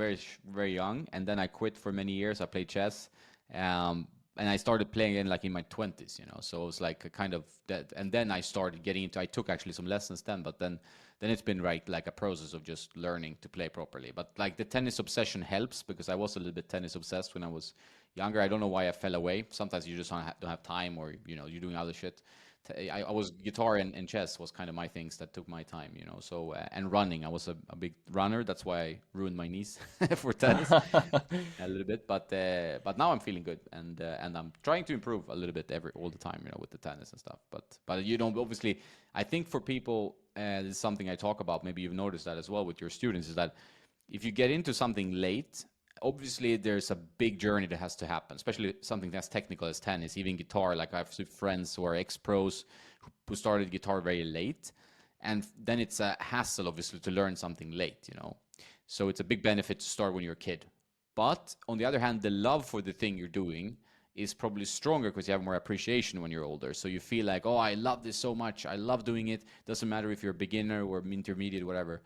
very young, and then I quit for many years. I played chess, and I started playing in like in my 20s, So it was like a kind of that, and then I started getting into. I took actually some lessons then, but then it's been right like a process of just learning to play properly. But like the tennis obsession helps because I was a little bit tennis obsessed when I was younger. I don't know why I fell away. Sometimes you just don't have time, or you're doing other shit. I was guitar and chess was kind of my things that took my time, So and running, I was a big runner. That's why I ruined my knees for tennis a little bit. But now I'm feeling good, and I'm trying to improve a little bit all the time, with the tennis and stuff. But obviously, I think for people, this is something I talk about. Maybe you've noticed that as well with your students, is that if you get into something late, obviously there's a big journey that has to happen, especially something that's technical as tennis, even guitar. Like I have some friends who are ex-pros who started guitar very late, and then it's a hassle, obviously, to learn something late. So it's a big benefit to start when you're a kid. But on the other hand, the love for the thing you're doing is probably stronger because you have more appreciation when you're older. So you feel like, oh, I love this so much. I love doing it. Doesn't matter if you're a beginner or intermediate, whatever.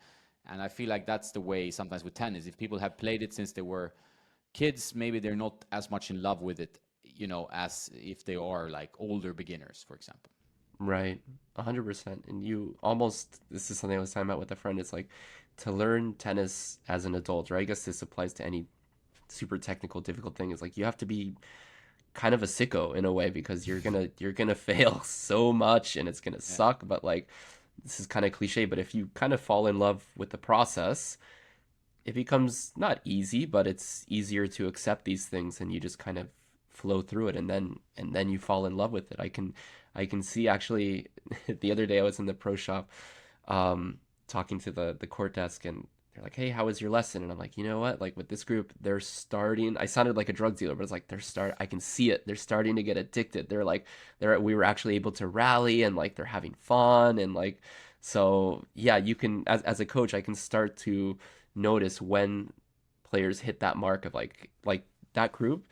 And I feel like that's the way sometimes with tennis. If people have played it since they were kids, maybe they're not as much in love with it, as if they are like older beginners, for example. Right. 100%. And you almost, this is something I was talking about with a friend. It's like to learn tennis as an adult, right? I guess this applies to any super technical, difficult thing. It's like you have to be kind of a sicko in a way, because you're gonna fail so much and it's gonna Yeah. suck. But like, this is kind of cliche, but if you kind of fall in love with the process, it becomes not easy, but it's easier to accept these things, and you just kind of flow through it, and then you fall in love with it. I can see actually the other day I was in the pro shop, talking to the court desk, and they're like, "Hey, how was your lesson?" And I'm like, "You know what? Like with this group, they're starting." I sounded like a drug dealer, but it's like I can see it. They're starting to get addicted. They're like, we were actually able to rally, and like they're having fun, and like, so yeah, you can, as a coach, I can start to notice when players hit that mark of like that group.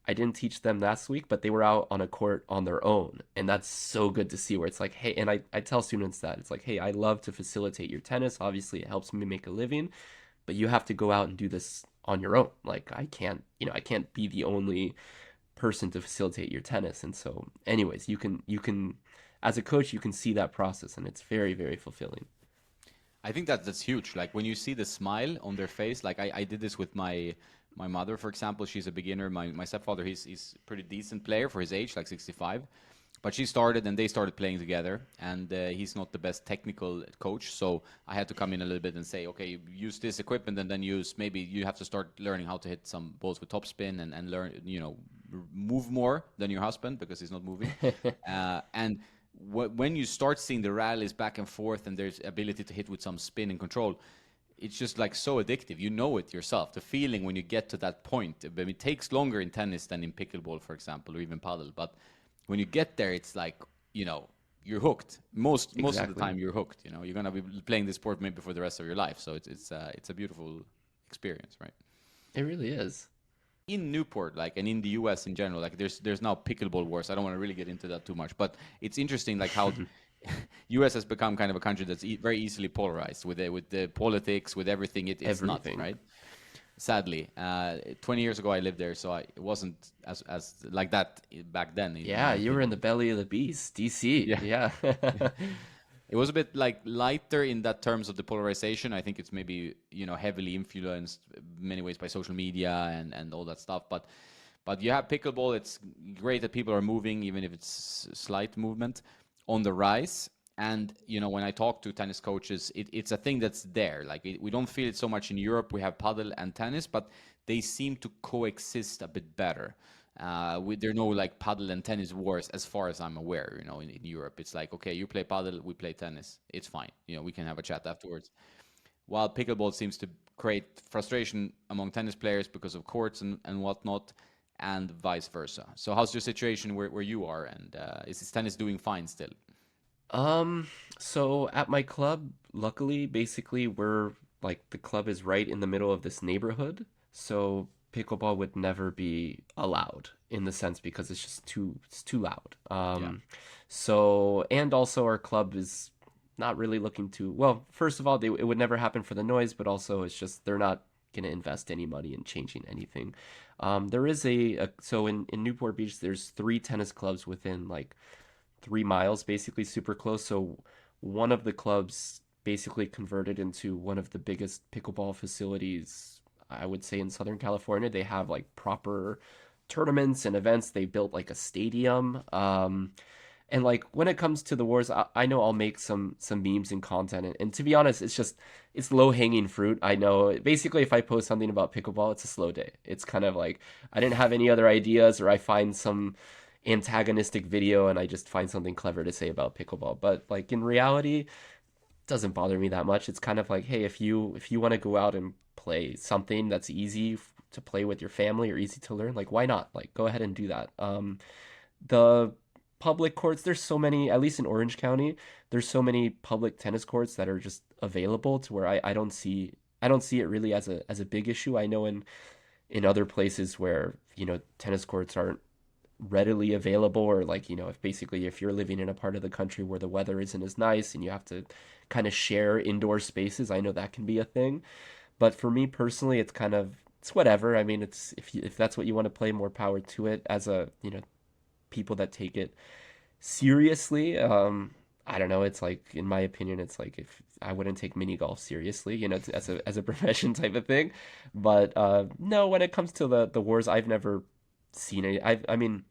I didn't teach them last week, but they were out on a court on their own. And that's so good to see, where it's like, hey, and I tell students that it's like, hey, I love to facilitate your tennis. Obviously, it helps me make a living, but you have to go out and do this on your own. Like I can't be the only person to facilitate your tennis. And so anyways, you can as a coach, you can see that process, and it's very, very fulfilling. I think that's huge. Like when you see the smile on their face, like I did this with my mother, for example. She's a beginner. My stepfather, he's a pretty decent player for his age, like 65. But she started and they started playing together, and he's not the best technical coach, so I had to come in a little bit and say, okay, use this equipment, and then maybe you have to start learning how to hit some balls with topspin, and learn, move more than your husband because he's not moving. And when you start seeing the rallies back and forth, and there's ability to hit with some spin and control, it's just like so addictive. You know it yourself. The feeling when you get to that point. I mean, it takes longer in tennis than in pickleball, for example, or even paddle. But when you get there, it's like, you're hooked. Most of the Exactly. time, you're hooked. You're gonna be playing this sport maybe for the rest of your life. So it's a beautiful experience, right? It really is. In Newport, like, and in the US in general, like there's now pickleball wars. I don't want to really get into that too much, but it's interesting like how US has become kind of a country that's very easily polarized with the politics, with everything. It's nuts, Everything. right? sadly. 20 years ago, I lived there, so it wasn't as like that back then, in Yeah, my you were in opinion. the belly of the beast, DC. Yeah. Yeah. It was a bit like lighter in that terms of the polarization. I think it's maybe, heavily influenced many ways by social media and all that stuff. But you have pickleball. It's great that people are moving, even if it's slight movement on the rise. And when I talk to tennis coaches, it's a thing that's there. Like we don't feel it so much in Europe. We have paddle and tennis, but they seem to coexist a bit better. There are no like paddle and tennis wars, as far as I'm aware. In Europe, it's like, okay, you play paddle, we play tennis. It's fine. We can have a chat afterwards. While pickleball seems to create frustration among tennis players because of courts and whatnot, and vice versa. So, how's your situation where you are? And is tennis doing fine still? Um, so at my club, luckily, basically, we're like the club is right in the middle of this neighborhood, so pickleball would never be allowed in the sense because it's too loud. Yeah. So and also our club is not really looking to, well, first of all, it would never happen for the noise, but also it's just they're not going to invest any money in changing anything. There is so in Newport Beach, there's three tennis clubs within like 3 miles, basically super close. So one of the clubs basically converted into one of the biggest pickleball facilities, I would say, in Southern California. They have like proper tournaments and events. They built like a stadium. And like when it comes to the wars, I know I'll make some memes and content. And to be honest, it's low hanging fruit. I know basically if I post something about pickleball, it's a slow day. It's kind of like I didn't have any other ideas, or I find some antagonistic video and I just find something clever to say about pickleball. But like in reality, it doesn't bother me that much. It's kind of like, hey, if you want to go out and play something that's easy to play with your family or easy to learn, like why not? Like go ahead and do that. The public courts, there's so many, at least in Orange County, there's so many public tennis courts that are just available to where I don't see it really as a big issue. I know in other places where, tennis courts aren't readily available, or like, if you're living in a part of the country where the weather isn't as nice and you have to kind of share indoor spaces, I know that can be a thing. But for me personally, it's whatever. I mean, it's if that's what you want to play, more power to it. As a, people that take it seriously, I don't know, it's like, in my opinion, it's like if I wouldn't take mini golf seriously, as a profession type of thing. But no, when it comes to the wars, I've never seen it. I mean,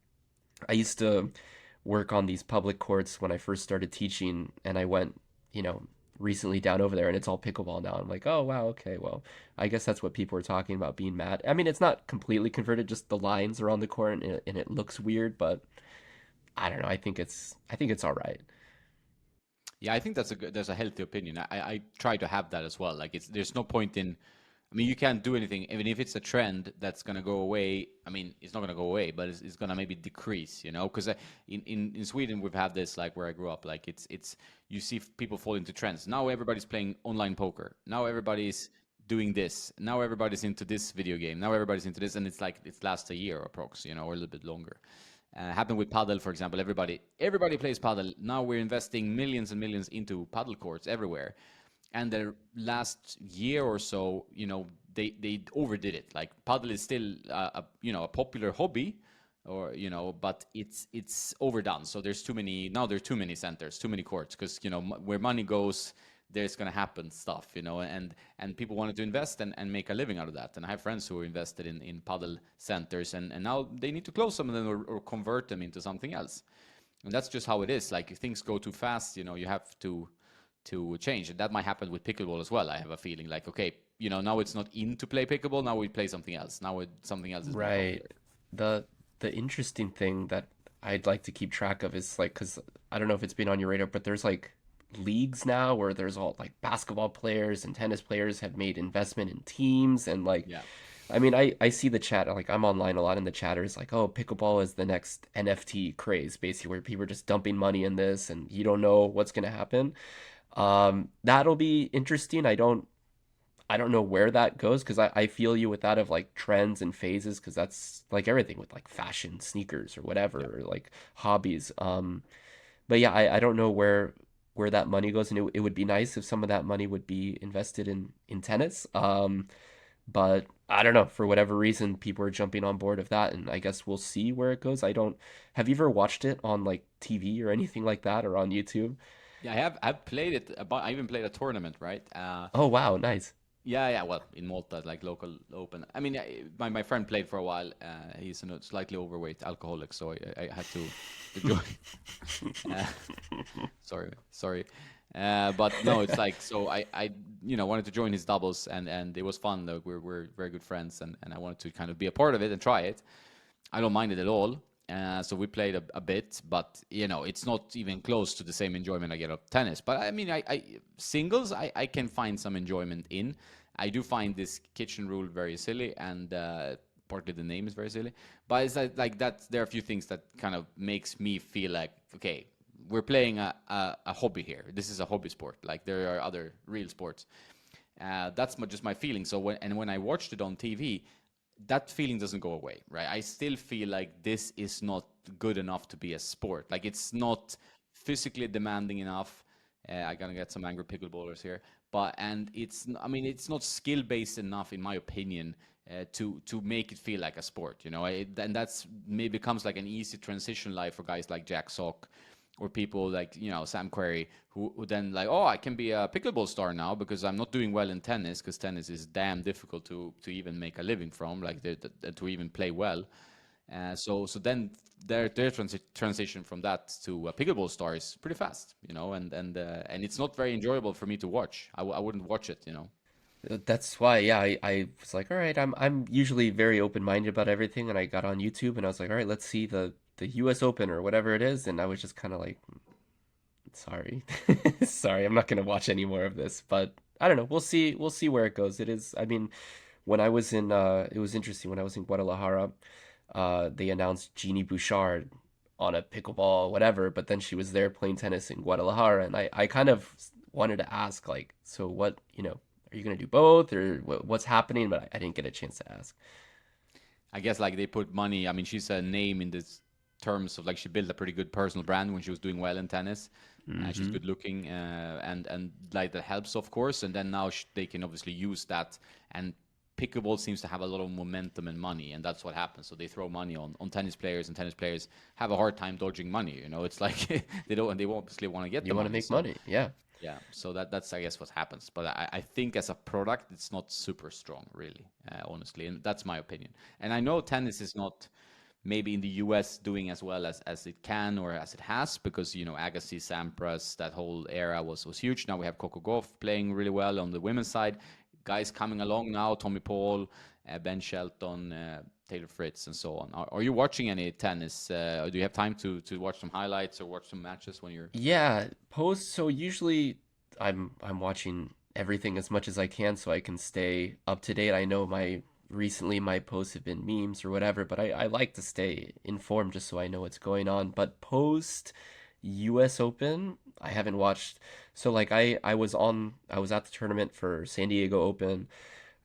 I used to work on these public courts when I first started teaching, and I went, you know, recently down over there, and it's all pickleball now. I'm like, oh wow, okay, well, I guess that's what people are talking about being mad. I mean, it's not completely converted; just the lines are on the court, and it looks weird, but I don't know. I think it's all right. Yeah, I think there's a healthy opinion. I try to have that as well. Like there's no point in, I mean, you can't do anything, even if it's a trend that's gonna go away. I mean, it's not gonna go away, but it's gonna maybe decrease, Because in Sweden we've had this, like where I grew up, like it's you see people fall into trends. Now everybody's playing online poker. Now everybody's doing this. Now everybody's into this video game. Now everybody's into this, and it's like it lasts a year approx, or a little bit longer. Happened with paddle, for example. Everybody plays paddle. Now we're investing millions and millions into paddle courts everywhere. And the last year or so, they overdid it. Like paddle is still a popular hobby, or but it's overdone. So there's too many centers, too many courts, because where money goes, there's going to happen stuff, and people wanted to invest and make a living out of that. And I have friends who are invested in paddle centers, and now they need to close some of them, or convert them into something else. And that's just how it is. Like if things go too fast, you have to change. And that might happen with pickleball as well. I have a feeling like, okay, now it's not in to play pickleball. Now we play something else. Something else is more Right. popular. The interesting thing that I'd like to keep track of is like, because I don't know if it's been on your radar, but there's like leagues now where there's all like basketball players and tennis players have made investment in teams, and like, Yeah. I mean, I see the chat, like I'm online a lot, and the chatters like, oh, pickleball is the next NFT craze, basically, where people are just dumping money in this and you don't know what's gonna happen. That'll be interesting. I don't know where that goes, because I feel you with that, of like trends and phases, because that's like everything with like fashion, sneakers, or whatever, Yeah. or like hobbies. But yeah, I don't know where that money goes, and it would be nice if some of that money would be invested in tennis. But I don't know, for whatever reason, people are jumping on board of that, and I guess we'll see where it goes. I don't, have you ever watched it on like TV or anything like that or on YouTube? Yeah, I've played it. But I even played a tournament, right? Oh, wow, nice. Yeah, yeah. Well, in Malta, like local open. I mean, my friend played for a while. He's a slightly overweight alcoholic, so I had to join. Uh, sorry. But no, it's like so. I wanted to join his doubles, and it was fun. Though we're very good friends, and I wanted to kind of be a part of it and try it. I don't mind it at all. So we played a bit, but it's not even close to the same enjoyment I get of tennis. But I mean, I singles I can find some enjoyment in. I do find this kitchen rule very silly, and partly the name is very silly. But it's like that. There are a few things that kind of makes me feel like, okay, we're playing a hobby here. This is a hobby sport. Like there are other real sports. That's just my feeling. So when I watched it on TV, that feeling doesn't go away, right? I still feel like this is not good enough to be a sport. Like it's not physically demanding enough. I gotta get some angry pickleballers here, but and I mean, it's not skill based enough, in my opinion, to make it feel like a sport. And that's maybe becomes like an easy transition life for guys like Jack Sock or people like Sam Querrey who then like, oh, I can be a pickleball star now because I'm not doing well in tennis, because tennis is damn difficult to even make a living from, like to even play well. So then their transition from that to a pickleball star is pretty fast, and it's not very enjoyable for me to watch. I wouldn't watch it. That's why, yeah, I was like, all right, I'm usually very open-minded about everything, and I got on YouTube and I was like, all right, let's see the US Open or whatever it is, and I was just kind of like, sorry. Sorry, I'm not gonna watch any more of this, but I don't know. We'll see where it goes. It is, I mean, when I was in it was interesting when I was in Guadalajara, they announced Jeannie Bouchard on a pickleball, whatever, but then she was there playing tennis in Guadalajara, and I kind of wanted to ask, like, so what, are you gonna do both, or what's happening? But I didn't get a chance to ask. I guess like they put money. I mean, she's a name in this terms of like she built a pretty good personal brand when she was doing well in tennis. She's Hmm. good looking, and like that helps, of course. And then now they can obviously use that. And pickleball seems to have a lot of momentum and money, and that's what happens. So they throw money on tennis players, and tennis players have a hard time dodging money. It's like they obviously want to get You the want to money. make So money, yeah. yeah, so that's I guess what happens. But I think as a product, it's not super strong, really, honestly, and that's my opinion. And I know tennis is not maybe in the US doing as well as it can or as it has, because Agassi, Sampras, that whole era was huge. Now we have Coco Gauff playing really well on the women's side. Guys coming along now, Tommy Paul, Ben Shelton, Taylor Fritz, and so on. Are you watching any tennis? Or do you have time to watch some highlights or watch some matches when you're? Yeah, post. So usually I'm watching everything as much as I can so I can stay up to date. I know my posts have been memes or whatever, but I like to stay informed just so I know what's going on. But post US Open, I haven't watched. So like I was at the tournament for San Diego Open.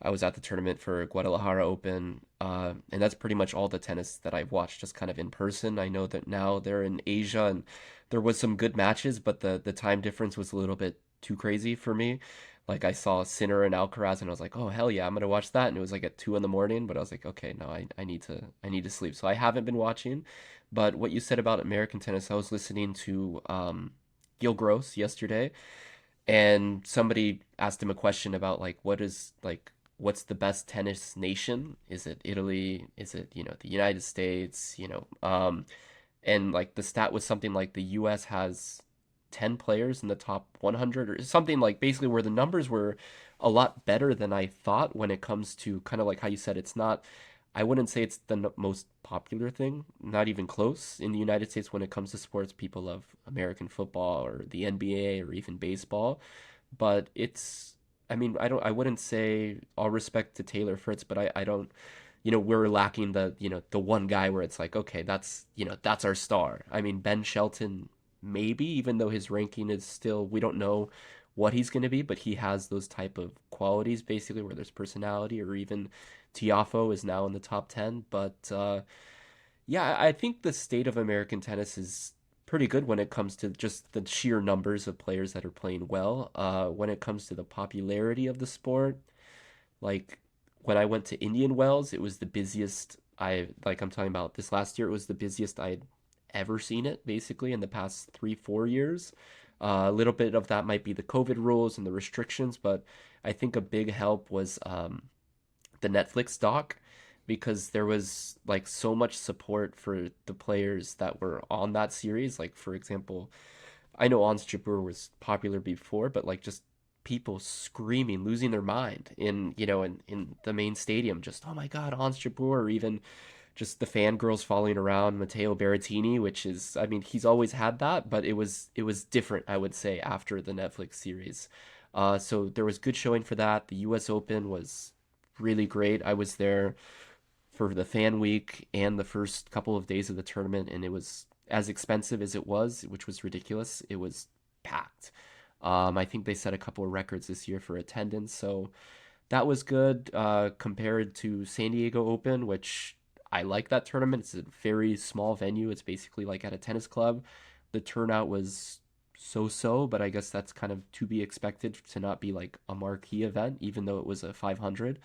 I was at the tournament for Guadalajara Open, and that's pretty much all the tennis that I've watched, just kind of in person. I know that now they're in Asia, and there was some good matches, but the time difference was a little bit too crazy for me. Like I saw Sinner and Alcaraz, and I was like, oh hell yeah, I'm gonna watch that. And it was like at 2 in the morning, but I was like, okay, no, I need to sleep. So I haven't been watching. But what you said about American tennis, I was listening to Gil Gross yesterday, and somebody asked him a question about like what's the best tennis nation? Is it Italy? Is it, the United States? And like the stat was something like the US has 10 players in the top 100 or something, like basically where the numbers were a lot better than I thought when it comes to kind of like how you said it's not, I wouldn't say it's the most popular thing, not even close in the United States when it comes to sports. People love American football or the NBA or even baseball, but I mean, I wouldn't say, all respect to Taylor Fritz, but I don't, we're lacking the one guy where it's like, okay, that's our star. I mean, Ben Shelton, maybe, even though his ranking is still, we don't know what he's going to be, but he has those type of qualities basically where there's personality, or even Tiafo is now in the top 10. But yeah, I think the state of American tennis is pretty good when it comes to just the sheer numbers of players that are playing well. When it comes to the popularity of the sport, like when I went to Indian Wells, it was the busiest I'm talking about this last year, it was the busiest I'd ever seen it, basically, in the past 3, 4 years. A little bit of that might be the COVID rules and the restrictions, but I think a big help was the Netflix doc, because there was like so much support for the players that were on that series. Like, for example, I know Ons Jabeur was popular before, but like just people screaming, losing their mind in, in the main stadium, just, oh my God, Ons Jabeur, or even just the fangirls following around Matteo Berrettini, which is, I mean, he's always had that, but it was different, I would say, after the Netflix series. So there was good showing for that. The U.S. Open was really great. I was there for the fan week and the first couple of days of the tournament, and it was as expensive as it was, which was ridiculous. It was packed. I think they set a couple of records this year for attendance, so that was good compared to San Diego Open, which I like that tournament. It's a very small venue. It's basically like at a tennis club. The turnout was so-so, but I guess that's kind of to be expected to not be like a marquee event, even though it was a 500.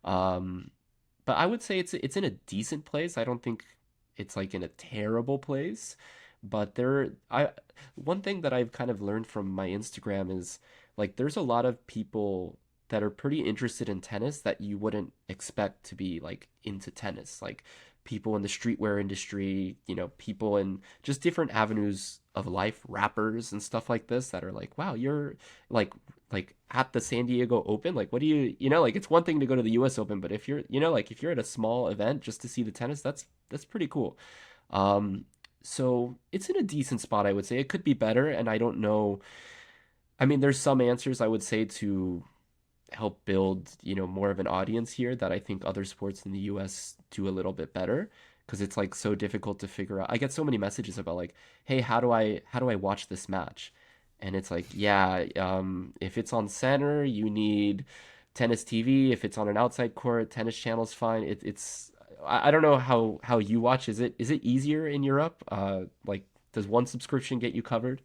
Um, but I would say it's in a decent place. I don't think it's like in a terrible place. But one thing that I've kind of learned from my Instagram is like there's a lot of people that are pretty interested in tennis that you wouldn't expect to be like into tennis. Like people in the streetwear industry, people in just different avenues of life, rappers and stuff like this that are like, wow, you're like like at the San Diego Open, like what do like it's one thing to go to the US Open, but if you're, like if you're at a small event just to see the tennis, that's pretty cool. Um so it's in a decent spot, I would say. It could be better, and I don't know. I mean, there's some answers I would say to help build, more of an audience here that I think other sports in the US do a little bit better, because it's like so difficult to figure out. I get so many messages about like, "Hey, how do I watch this match?" And it's like, yeah, if it's on center, you need tennis TV. If it's on an outside court, tennis channel's fine. I don't know how you watch. Is it easier in Europe? Like, does one subscription get you covered?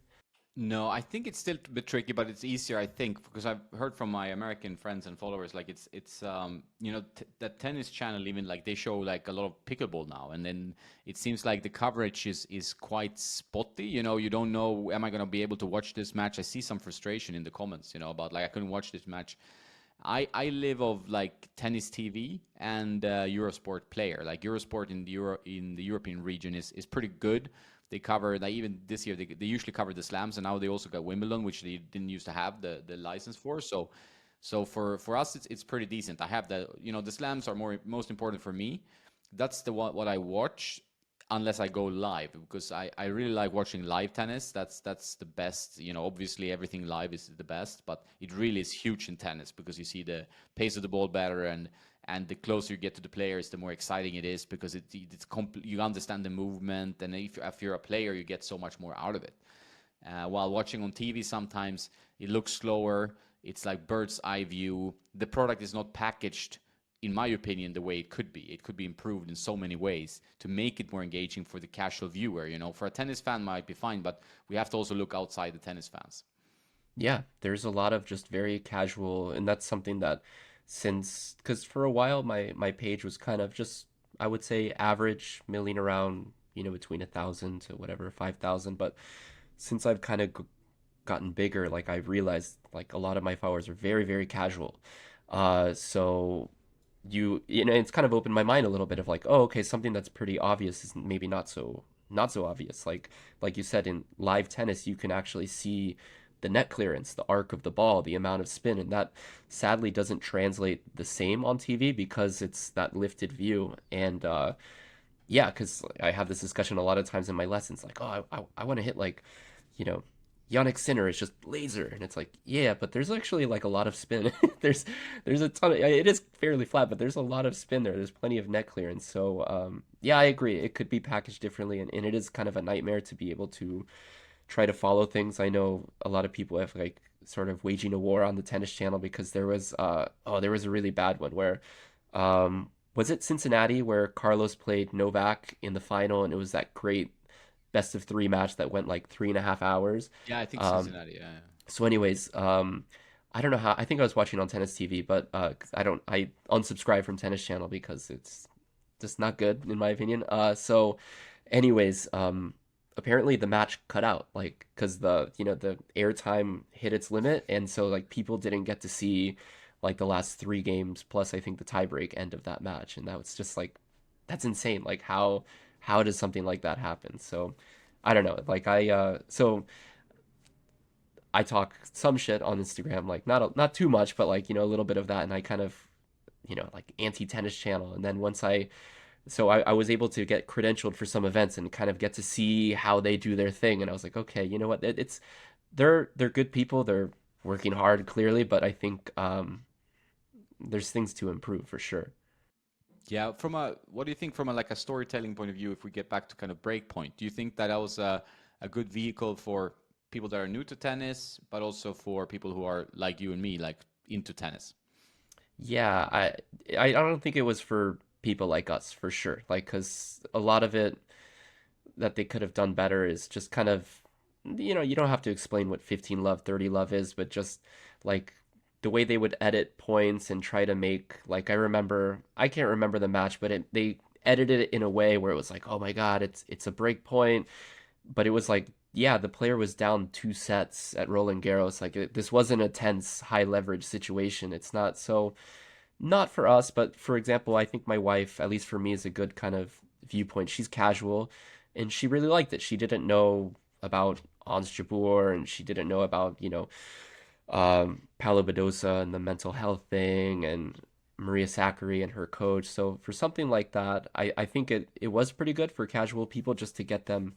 No, I think it's still a bit tricky, but it's easier, I think, because I've heard from my American friends and followers, like it's t that tennis channel, even like they show like a lot of pickleball now, and then it seems like the coverage is quite spotty. You don't know, am I gonna be able to watch this match? I see some frustration in the comments, about like I couldn't watch this match. I live of like tennis TV and Eurosport Player. Like Eurosport in the European region is pretty good. They cover like even this year they usually cover the slams, and now they also got Wimbledon, which they didn't used to have the license for. So for us it's pretty decent. I have the slams are most important for me. That's the what I watch unless I go live, because I really like watching live tennis. That's the best. Obviously everything live is the best, but it really is huge in tennis because you see the pace of the ball better, and the closer you get to the players, the more exciting it is because you understand the movement, and if you're a player, you get so much more out of it. While watching on TV, sometimes it looks slower. It's like bird's eye view. The product is not packaged, in my opinion, the way it could be. It could be improved in so many ways to make it more engaging for the casual viewer. For a tennis fan might be fine, but we have to also look outside the tennis fans. Yeah, there's a lot of just very casual, and that's something that since because for a while my page was kind of just, I would say, average, milling around, between 1,000 to whatever 5,000. But since I've kind of gotten bigger, like I've realized like a lot of my followers are very, very casual. So it's kind of opened my mind a little bit of like, oh, okay, something that's pretty obvious is maybe not so obvious. Like you said, in live tennis, you can actually see the net clearance, the arc of the ball, the amount of spin, and that sadly doesn't translate the same on TV because it's that lifted view. And yeah, because I have this discussion a lot of times in my lessons, like, oh, I want to hit like, you know, Yannick Sinner is just laser, and it's like, yeah, but there's actually like a lot of spin. There's a ton of, it is fairly flat, but there's a lot of spin there. There's plenty of net clearance. So yeah, I agree. It could be packaged differently, and it is kind of a nightmare to be able to try to follow things. I know a lot of people have like sort of waging a war on the tennis channel because there was a really bad one where was it Cincinnati where Carlos played Novak in the final, and it was that great best of three match that went like 3.5 hours. Yeah, I think Um, Cincinnati. Yeah. so anyways, I don't know how. I think I was watching on Tennis TV, but 'cause I unsubscribed from Tennis Channel because it's just not good in my opinion. Anyways, apparently the match cut out, like, because the airtime hit its limit, and so like people didn't get to see like the last three games plus I think the tiebreak end of that match, and that was just like that's insane. Like how does something like that happen? So I don't know. I talk some shit on Instagram, like not too much, but like a little bit of that, and I kind of like anti tennis channel, and then I was able to get credentialed for some events and kind of get to see how they do their thing, and I was like, okay, you know what, they're good people, they're working hard clearly, but I think there's things to improve for sure. Yeah, from a what do you think from a like a storytelling point of view, if we get back to kind of Breakpoint, do you think that was a good vehicle for people that are new to tennis, but also for people who are like you and me, like into tennis? Yeah, I don't think it was for people like us for sure, like because a lot of it that they could have done better is just kind of, you don't have to explain what 15 love, 30 love is, but just like the way they would edit points and try to make, like, I can't remember the match, but they edited it in a way where it was like, oh my God, it's a break point, but it was like, yeah, the player was down two sets at Roland Garros. Like this wasn't a tense, high leverage situation. It's not so, not for us, but for example, I think my wife, at least for me, is a good kind of viewpoint. She's casual, and she really liked it. She didn't know about Ons Jabeur, and she didn't know about Paulo Badosa and the mental health thing, and Maria Sakkari and her coach. So for something like that, I think it was pretty good for casual people just to get them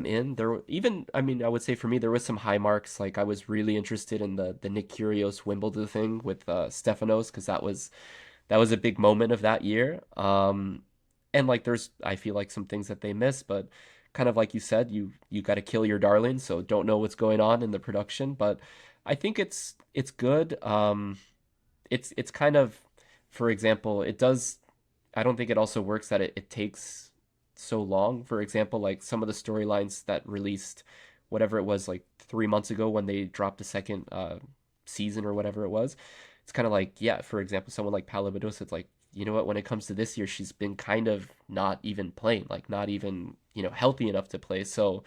in. There were even, I mean, I would say for me there was some high marks. Like I was really interested in the Nick Kyrgios Wimbledon thing with Stefanos, because that was a big moment of that year. And like there's I feel like some things that they miss, but kind of like you said, you got to kill your darling, so don't know what's going on in the production, but I think it's good. It's kind of, for example, it does. I don't think it also works that it takes so long. For example, like some of the storylines that released, whatever it was, like 3 months ago when they dropped the second season or whatever it was. It's kind of like, yeah, for example, someone like Paula Badosa, it's like, you know what, when it comes to this year, she's been kind of not even playing, like not even, healthy enough to play. So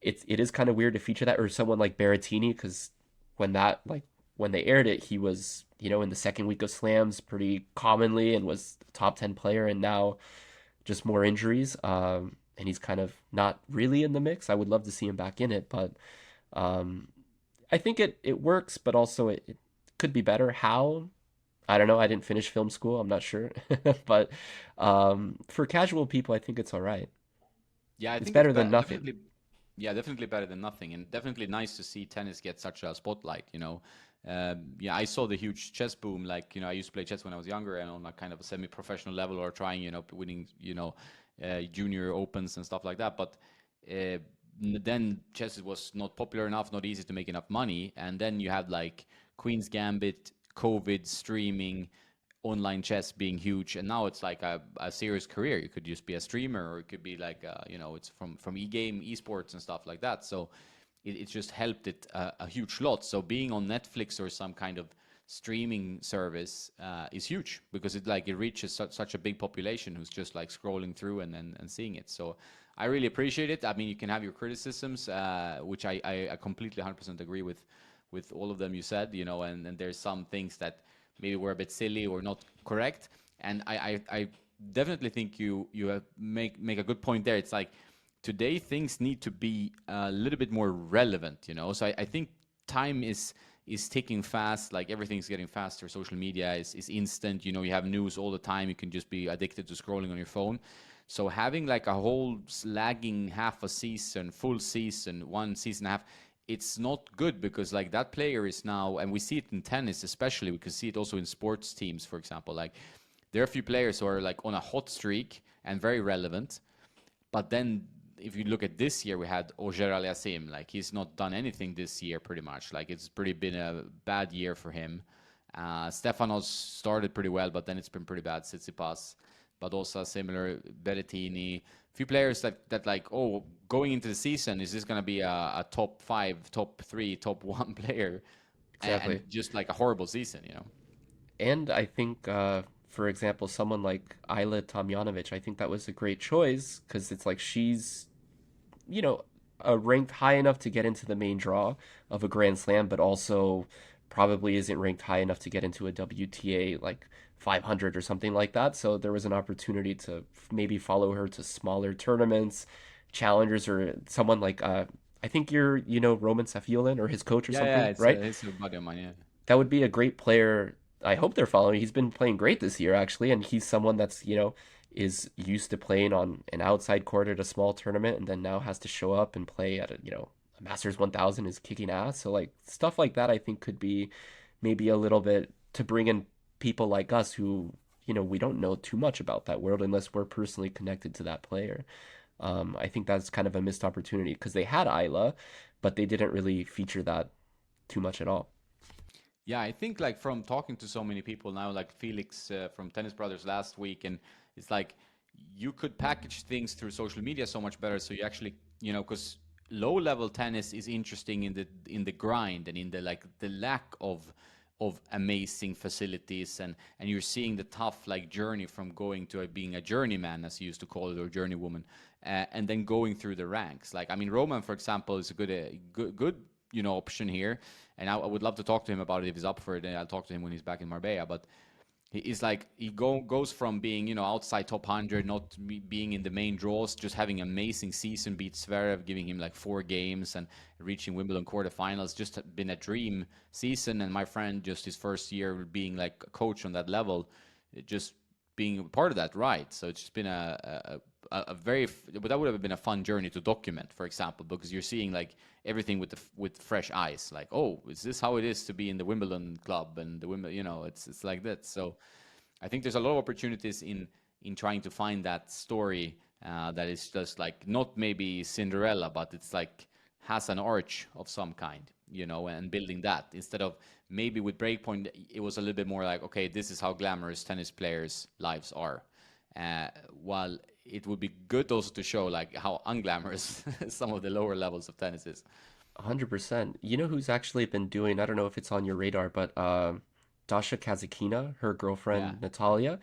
it is kind of weird to feature that, or someone like Berrettini, because when that like when they aired it, he was in the second week of slams pretty commonly and was a top 10 player, and now just more injuries, and he's kind of not really in the mix. I would love to see him back in it, but um, I think it works, but also it could be better. How? I don't know. I didn't finish film school. I'm not sure, but for casual people, I think it's all right. Yeah, I It's think it's better than nothing. definitely, yeah, definitely better than nothing, and definitely nice to see tennis get such a spotlight. Yeah, I saw the huge chess boom. Like, I used to play chess when I was younger, and on a kind of a semi-professional level, or trying, winning, junior opens and stuff like that. But uh, then chess was not popular enough, not easy to make enough money, and then you had like Queen's Gambit, COVID, streaming, online chess being huge, and now it's like a serious career. You could just be a streamer, or it could be like it's from e-game esports and stuff like that. So it's just helped it a huge lot. So being on Netflix or some kind of streaming service is huge, because it reaches such a big population who's just like scrolling through and seeing it. So I really appreciate it. I mean, you can have your criticisms, which I completely 100% agree with all of them you said, and there's some things that maybe were a bit silly or not correct. And I definitely think you make a good point there. It's like today things need to be a little bit more relevant. So I think time is ticking fast. Like everything's getting faster. Social media is instant. You have news all the time. You can just be addicted to scrolling on your phone. So having like a whole lagging half a season, full season, one season and a half, it's not good, because like that player is now, and we see it in tennis especially, we can see it also in sports teams, for example. Like there are a few players who are like on a hot streak and very relevant, but then if you look at this year, we had Oger Aliassime. Like he's not done anything this year, pretty much. Like it's pretty been a bad year for him. Stefanos started pretty well, but then it's been pretty bad. Tsitsipas, but also similar. Berrettini. Few players that like, oh, going into the season, is this going to be a top five, top three, top one player? and Exactly. just like a horrible season, you know. And I think, for example, someone like Ayla Tomljanovic, I think that was a great choice because it's like she's, you know, ranked high enough to get into the main draw of a Grand Slam, but also probably isn't ranked high enough to get into a WTA like 500 or something like that. So there was an opportunity to maybe follow her to smaller tournaments, challengers, or someone like I think you know Roman Safiulin or his coach or Yeah, something, right? it's a buddy of mine. Yeah. That would be a great player. I hope they're following. He's been playing great this year, actually, and he's someone that's, is used to playing on an outside court at a small tournament and then now has to show up and play at a Masters 1000 is kicking ass. So, like, stuff like that, I think could be maybe a little bit to bring in people like us who, we don't know too much about that world unless we're personally connected to that player. I think that's kind of a missed opportunity because they had Isla, but they didn't really feature that too much at all. Yeah, I think like from talking to so many people now, like Felix from Tennis Brothers last week, and it's like you could package things through social media so much better. So you actually, because low level tennis is interesting in the grind and in the like the lack of amazing facilities, and you're seeing the tough like journey from going to being a journeyman, as you used to call it, or journeywoman, and then going through the ranks. Like I mean, Roman, for example, is a good option here, and I would love to talk to him about it if he's up for it. And I'll talk to him when he's back in Marbella. But he's like goes from being outside top 100, not being in the main draws, just having an amazing season, beat Zverev, giving him like 4 games and reaching Wimbledon quarterfinals. Just been a dream season. And my friend, just his first year being like a coach on that level, just being a part of that, right? So it's just been a very, but that would have been a fun journey to document, for example, because you're seeing like everything with fresh eyes. Like, oh, is this how it is to be in the Wimbledon club and the Wimbledon? It's like that. So I think there's a lot of opportunities in trying to find that story that is just like not maybe Cinderella, but it's like has an arch of some kind, and building that instead of maybe with Breakpoint, it was a little bit more like, okay, this is how glamorous tennis players' lives are. While it would be good also to show like how unglamorous some of the lower levels of tennis is. 100%. You know who's actually been doing, I don't know if it's on your radar, but Dasha Kazakina, her Yeah. girlfriend Natalia,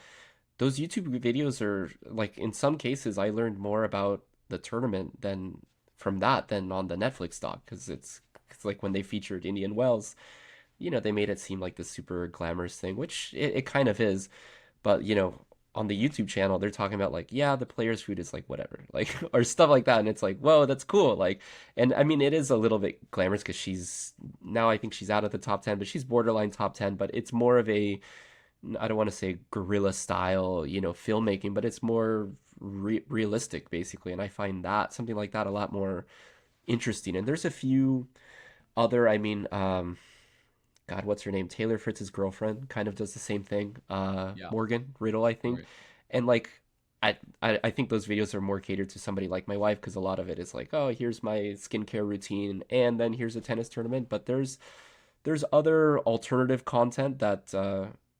those YouTube videos are like in some cases I learned more about the tournament than from that than on the Netflix doc because it's like when they featured Indian Wells, they made it seem like this super glamorous thing, which it kind of is. But, on the YouTube channel, they're talking about like, yeah, the player's food is like whatever, like, or stuff like that. And it's like, whoa, that's cool. Like, and I mean, it is a little bit glamorous because she's now, I think she's out of the top 10, but she's borderline top 10. But it's more of a, I don't want to say guerrilla style, filmmaking, but it's more realistic basically. And I find that something like that a lot more interesting. And there's a few other, I mean, God, what's her name? Taylor Fritz's girlfriend kind of does the same thing. Yeah. Morgan Riddle, I think. Right. And like, I think those videos are more catered to somebody like my wife because a lot of it is like, oh, here's my skincare routine, and then here's a tennis tournament. But there's other alternative content that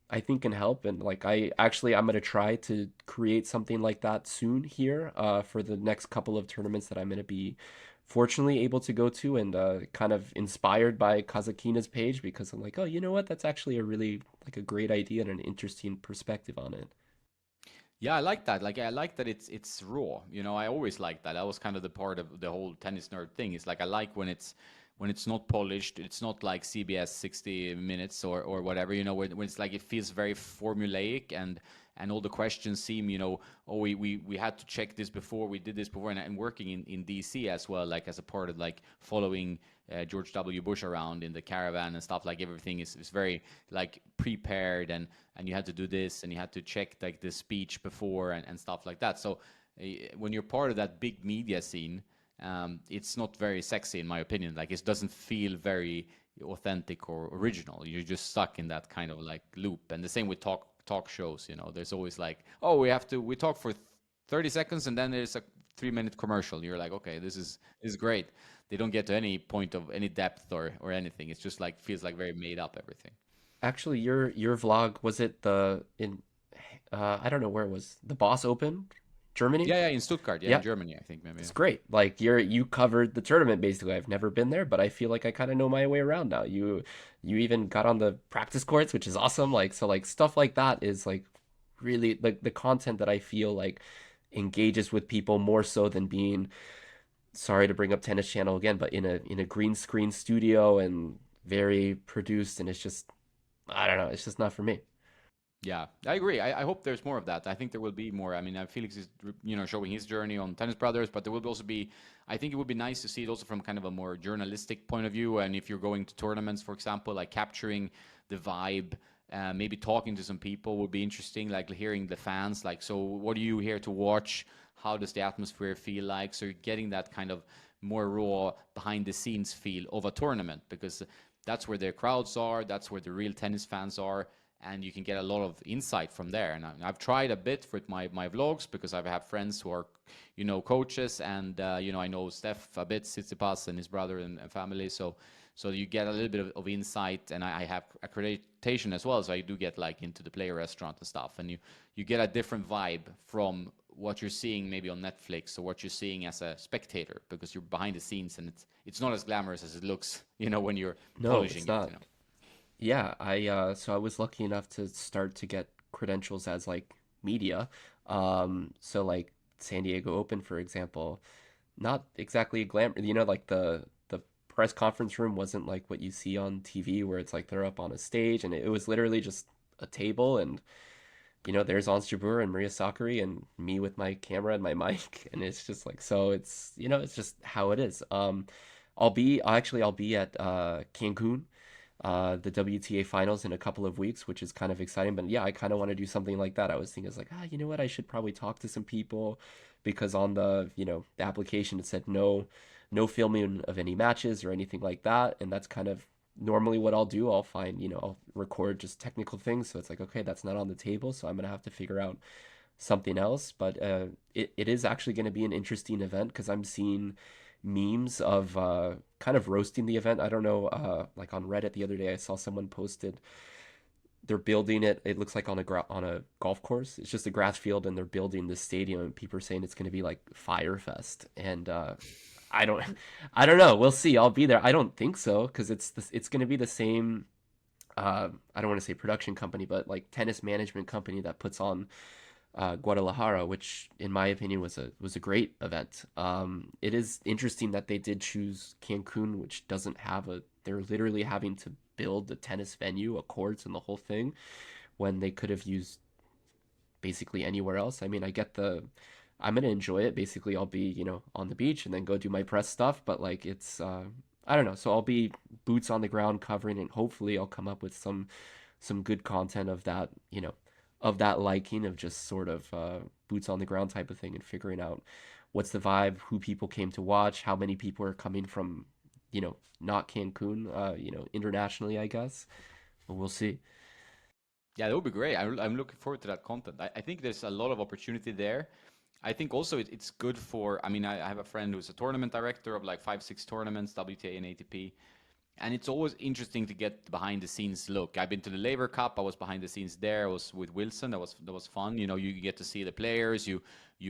I think can help. And like, I'm gonna try to create something like that soon here for the next couple of tournaments that I'm gonna be fortunately able to go to and kind of inspired by Kazakina's page because I'm like, oh, you know what? That's actually a really like a great idea and an interesting perspective on it. Yeah, I like that. Like I like that it's raw. I always like that. That was kind of the part of the whole tennis nerd thing. It's like I like when it's not polished. It's not like CBS 60 minutes or whatever. When it's like it feels very formulaic and all the questions seem, oh, we had to check this before, we did this before, and working in DC as well, like as a part of like following George W. Bush around in the caravan and stuff. Like everything is very like prepared, and you had to do this and you had to check like the speech before and stuff like that. So when you're part of that big media scene, it's not very sexy in my opinion. Like it doesn't feel very authentic or original. You're just stuck in that kind of like loop. And the same with talk shows. There's always like, oh, we talk for 30 seconds and then there's a 3-minute commercial. You're like, okay, this is great. They don't get to any point of any depth or anything. It's just like feels like very made up everything. Actually, your vlog was it the in I don't know where it was the Boss Open Germany. Yeah, in Stuttgart, yeah, in Yeah, Germany, I think maybe. it's Yeah. great. Like you covered the tournament basically. I've never been there, but I feel like I kind of know my way around now. You even got on the practice courts, which is awesome. Like so like stuff like that is like really like the content that I feel like engages with people more so than being, sorry to bring up Tennis Channel again, but in a green screen studio and very produced, and it's just I don't know, it's just not for me. Yeah, I agree. I hope there's more of that. I think there will be more. I mean, Felix is, showing his journey on Tennis Brothers, but there will also be, I think it would be nice to see it also from kind of a more journalistic point of view. And if you're going to tournaments, for example, like capturing the vibe, maybe talking to some people would be interesting, like hearing the fans, like, so what are you here to watch? How does the atmosphere feel like? So you're getting that kind of more raw behind the scenes feel of a tournament because that's where their crowds are, that's where the real tennis fans are, and you can get a lot of insight from there. And I've tried a bit with my vlogs because I have friends who are, coaches, and I know Steph a bit, Tsitsipas and his brother and family. So you get a little bit of insight, and I have accreditation as well, so I do get like into the player restaurant and stuff, and you get a different vibe from what you're seeing maybe on Netflix or what you're seeing as a spectator because you're behind the scenes and it's not as glamorous as it looks, when you're No, polishing it's it, not. Yeah, I I was lucky enough to start to get credentials as like media. So like San Diego Open, for example, not exactly a glam, like the press conference room wasn't like what you see on TV where it's like they're up on a stage and it was literally just a table and there's Ons Jabeur and Maria Sakkari and me with my camera and my mic and it's just like so it's it's just how it is. I'll be at Cancun, the WTA finals in a couple of weeks, which is kind of exciting. But yeah, I kind of want to do something like that. I was thinking, it's like, you know what? I should probably talk to some people because on the, the application it said no filming of any matches or anything like that. And that's kind of normally what I'll do. I'll find, I'll record just technical things. So it's like, okay, that's not on the table. So I'm going to have to figure out something else. But it is actually going to be an interesting event because I'm seeing memes of kind of roasting the event. I don't know, like on Reddit the other day, I saw someone posted they're building it. It looks like on a golf course. It's just a grass field, and they're building this stadium. And people are saying it's going to be like Fire Fest, and I don't, I don't know. We'll see. I'll be there. I don't think so because it's going to be the same. I don't want to say production company, but like tennis management company that puts on Guadalajara, which in my opinion was a great event. It is interesting that they did choose Cancun, which doesn't have a. They're literally having to build a tennis venue, a courts, and the whole thing when they could have used basically anywhere else. I mean, I get the. I'm gonna enjoy it. Basically, I'll be on the beach and then go do my press stuff. But like it's I don't know. So I'll be boots on the ground covering, and hopefully I'll come up with some good content of that of that liking of just sort of boots on the ground type of thing and figuring out what's the vibe, who people came to watch, how many people are coming from, not Cancun, internationally, I guess. But we'll see. Yeah, that would be great. I'm looking forward to that content. I think there's a lot of opportunity there. I think also it's good for, I mean, I have a friend who's a tournament director of like 5, 6 tournaments, WTA and ATP. And it's always interesting to get the behind the scenes look. I've been to the Laver Cup. I was behind the scenes there. I was with Wilson. That was fun. You get to see the players. You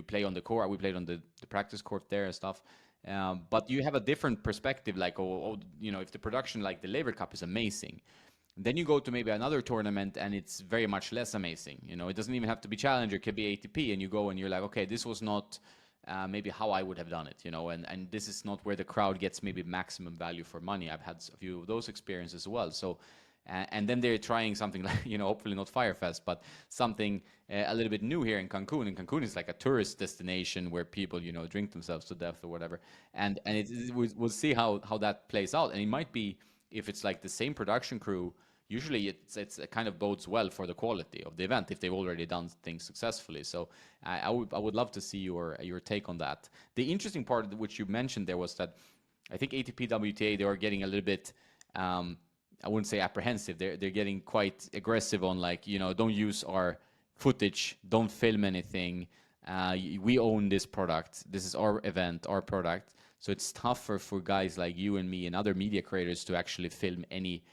play on the court. We played on the practice court there and stuff. But you have a different perspective. Like, if the production like the Laver Cup is amazing, then you go to maybe another tournament and it's very much less amazing. It doesn't even have to be Challenger, it could be ATP, and you go and you're like, okay, this was not maybe how I would have done it, and this is not where the crowd gets maybe maximum value for money. I've had a few of those experiences as well. So, and then they're trying something like, hopefully not Firefest, but something a little bit new here in Cancun. And Cancun is like a tourist destination where people, drink themselves to death or whatever. And we'll see how that plays out. And it might be, if it's like the same production crew, usually it kind of bodes well for the quality of the event if they've already done things successfully. So I would love to see your take on that. The interesting part which you mentioned there was that I think ATP WTA, they are getting a little bit I wouldn't say apprehensive. They're getting quite aggressive on like, don't use our footage, don't film anything. We own this product. This is our event, our product. So it's tougher for guys like you and me and other media creators to actually film any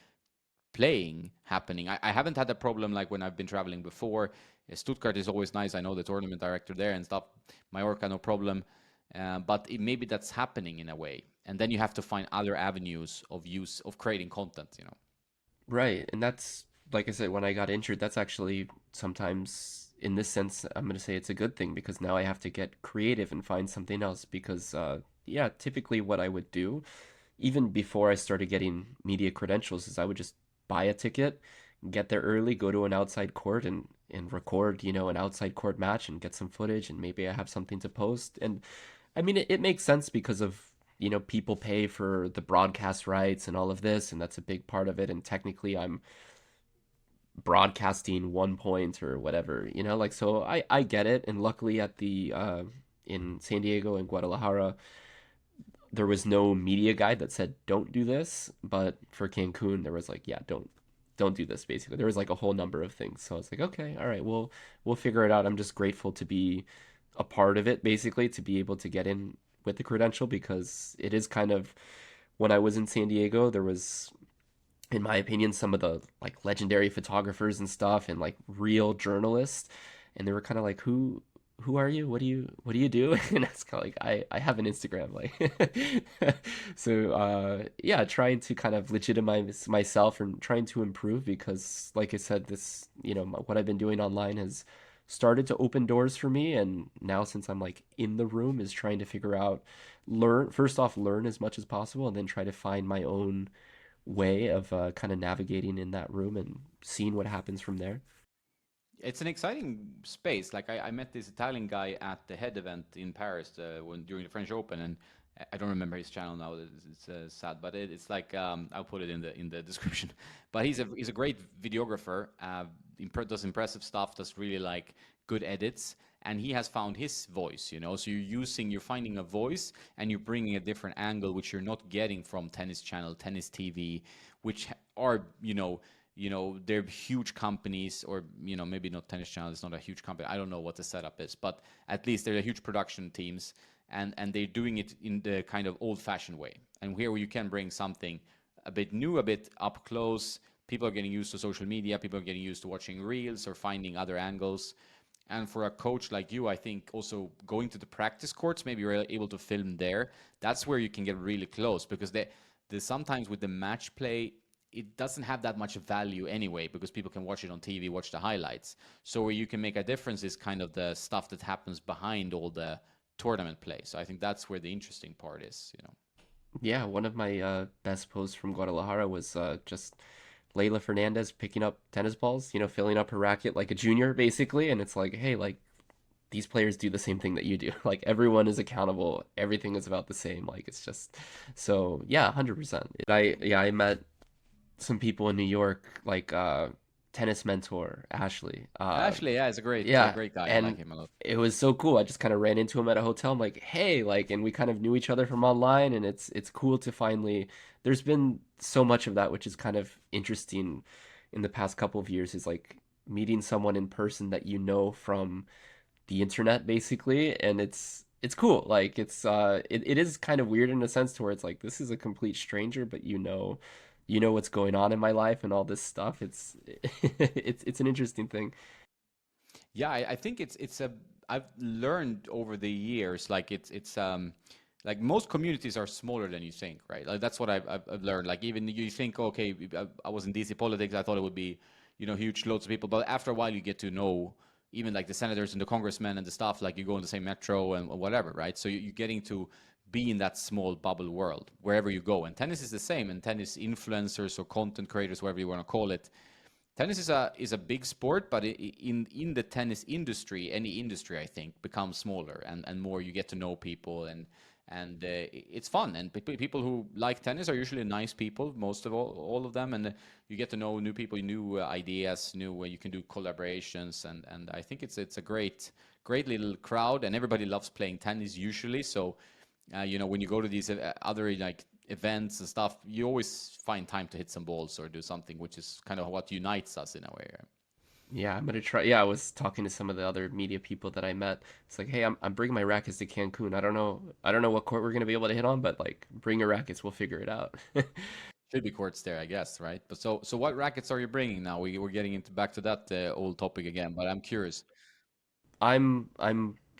playing happening. I haven't had a problem like when I've been traveling before. Stuttgart is always nice. I know the tournament director there and stuff. Mallorca, no problem. But maybe that's happening in a way. And then you have to find other avenues of use of creating content, you know. Right. And that's, like I said, when I got injured, that's actually sometimes, in this sense, I'm going to say it's a good thing because now I have to get creative and find something else. Because, yeah, typically what I would do, even before I started getting media credentials, is I would just buy a ticket, get there early, go to an outside court and record, an outside court match and get some footage, and maybe I have something to post. And I mean, it makes sense because of, people pay for the broadcast rights and all of this, and that's a big part of it. And technically, I'm broadcasting 1 point or whatever, like, so I get it. And luckily at the, in San Diego and Guadalajara, there was no media guide that said don't do this, but for Cancun there was like, yeah, don't do this. Basically there was like a whole number of things, so I was like, okay, all right, we'll figure it out. I'm just grateful to be a part of it, basically to be able to get in with the credential, because it is kind of, when I was in San Diego, there was, in my opinion, some of the like legendary photographers and stuff and like real journalists, and they were kind of like, who are you? What do you do? And it's kind of like, I have an Instagram, like, so yeah, trying to kind of legitimize myself and trying to improve, because like I said, this, what I've been doing online has started to open doors for me. And now, since I'm like in the room, is trying to figure out, learn as much as possible, and then try to find my own way of kind of navigating in that room and seeing what happens from there. It's an exciting space. Like I met this Italian guy at the head event in Paris during the French Open, and I don't remember his channel now. It's sad, but it's like I'll put it in the description. But he's a great videographer. Does impressive stuff. Does really like good edits, and he has found his voice. So you're finding a voice, and you're bringing a different angle, which you're not getting from Tennis Channel, Tennis TV, which are they're huge companies, or maybe not. Tennis Channel is not a huge company. I don't know what the setup is, but at least they're a huge production teams, and they're doing it in the kind of old-fashioned way. And here you can bring something a bit new, a bit up close. People are getting used to social media. People are getting used to watching reels or finding other angles. And for a coach like you, I think also going to the practice courts, maybe you're able to film there. That's where you can get really close, because the sometimes with the match play, it doesn't have that much value anyway, because people can watch it on TV, watch the highlights. So where you can make a difference is kind of the stuff that happens behind all the tournament play. So I think that's where the interesting part is. Yeah, one of my best posts from Guadalajara was just Leila Fernandez picking up tennis balls, filling up her racket like a junior, basically. And it's like, hey, like, these players do the same thing that you do. Like, everyone is accountable. Everything is about the same. Like, it's just, so yeah, 100%. I met some people in New York, like tennis mentor Ashley. Ashley, yeah, is a Yeah, great guy. I like and him a lot. it was so cool. I just kind of ran into him at a hotel. I'm like, hey, like, and we kind of knew each other from online, and it's cool to finally. There's been so much of that, which is kind of interesting in the past couple of years, is like meeting someone in person that from the internet, basically, and it's cool. Like, it is kind of weird in a sense, to where it's like, this is a complete stranger, but you know what's going on in my life and all this stuff. It's it's an interesting thing. Yeah, I think it's a. I've learned over the years, like it's like most communities are smaller than you think, right? Like that's what I've learned. Like even you think, okay, I was in DC politics, I thought it would be, huge loads of people, but after a while you get to know even like the senators and the congressmen and the stuff. Like you go in the same metro and whatever, right? So you're getting to be in that small bubble world wherever you go. And tennis is the same. And tennis influencers or content creators, whatever you want to call it, tennis is a big sport, but in the tennis industry, any industry, I think, becomes smaller and more. You get to know people, and it's fun. And people who like tennis are usually nice people, most of all of them, and you get to know new people, new ideas, new way you can do collaborations, and I think it's a great little crowd, and everybody loves playing tennis usually. So when you go to these other like events and stuff, you always find time to hit some balls or do something, which is kind of what unites us in a way. Right? Yeah, I'm gonna try. Yeah, I was talking to some of the other media people that I met. It's like, hey, I'm bringing my rackets to Cancun. I don't know what court we're gonna be able to hit on, but like, bring your rackets, we'll figure it out. Should be courts there, I guess, right? But so what rackets are you bringing now? We're getting into back to that old topic again, but I'm curious. I'm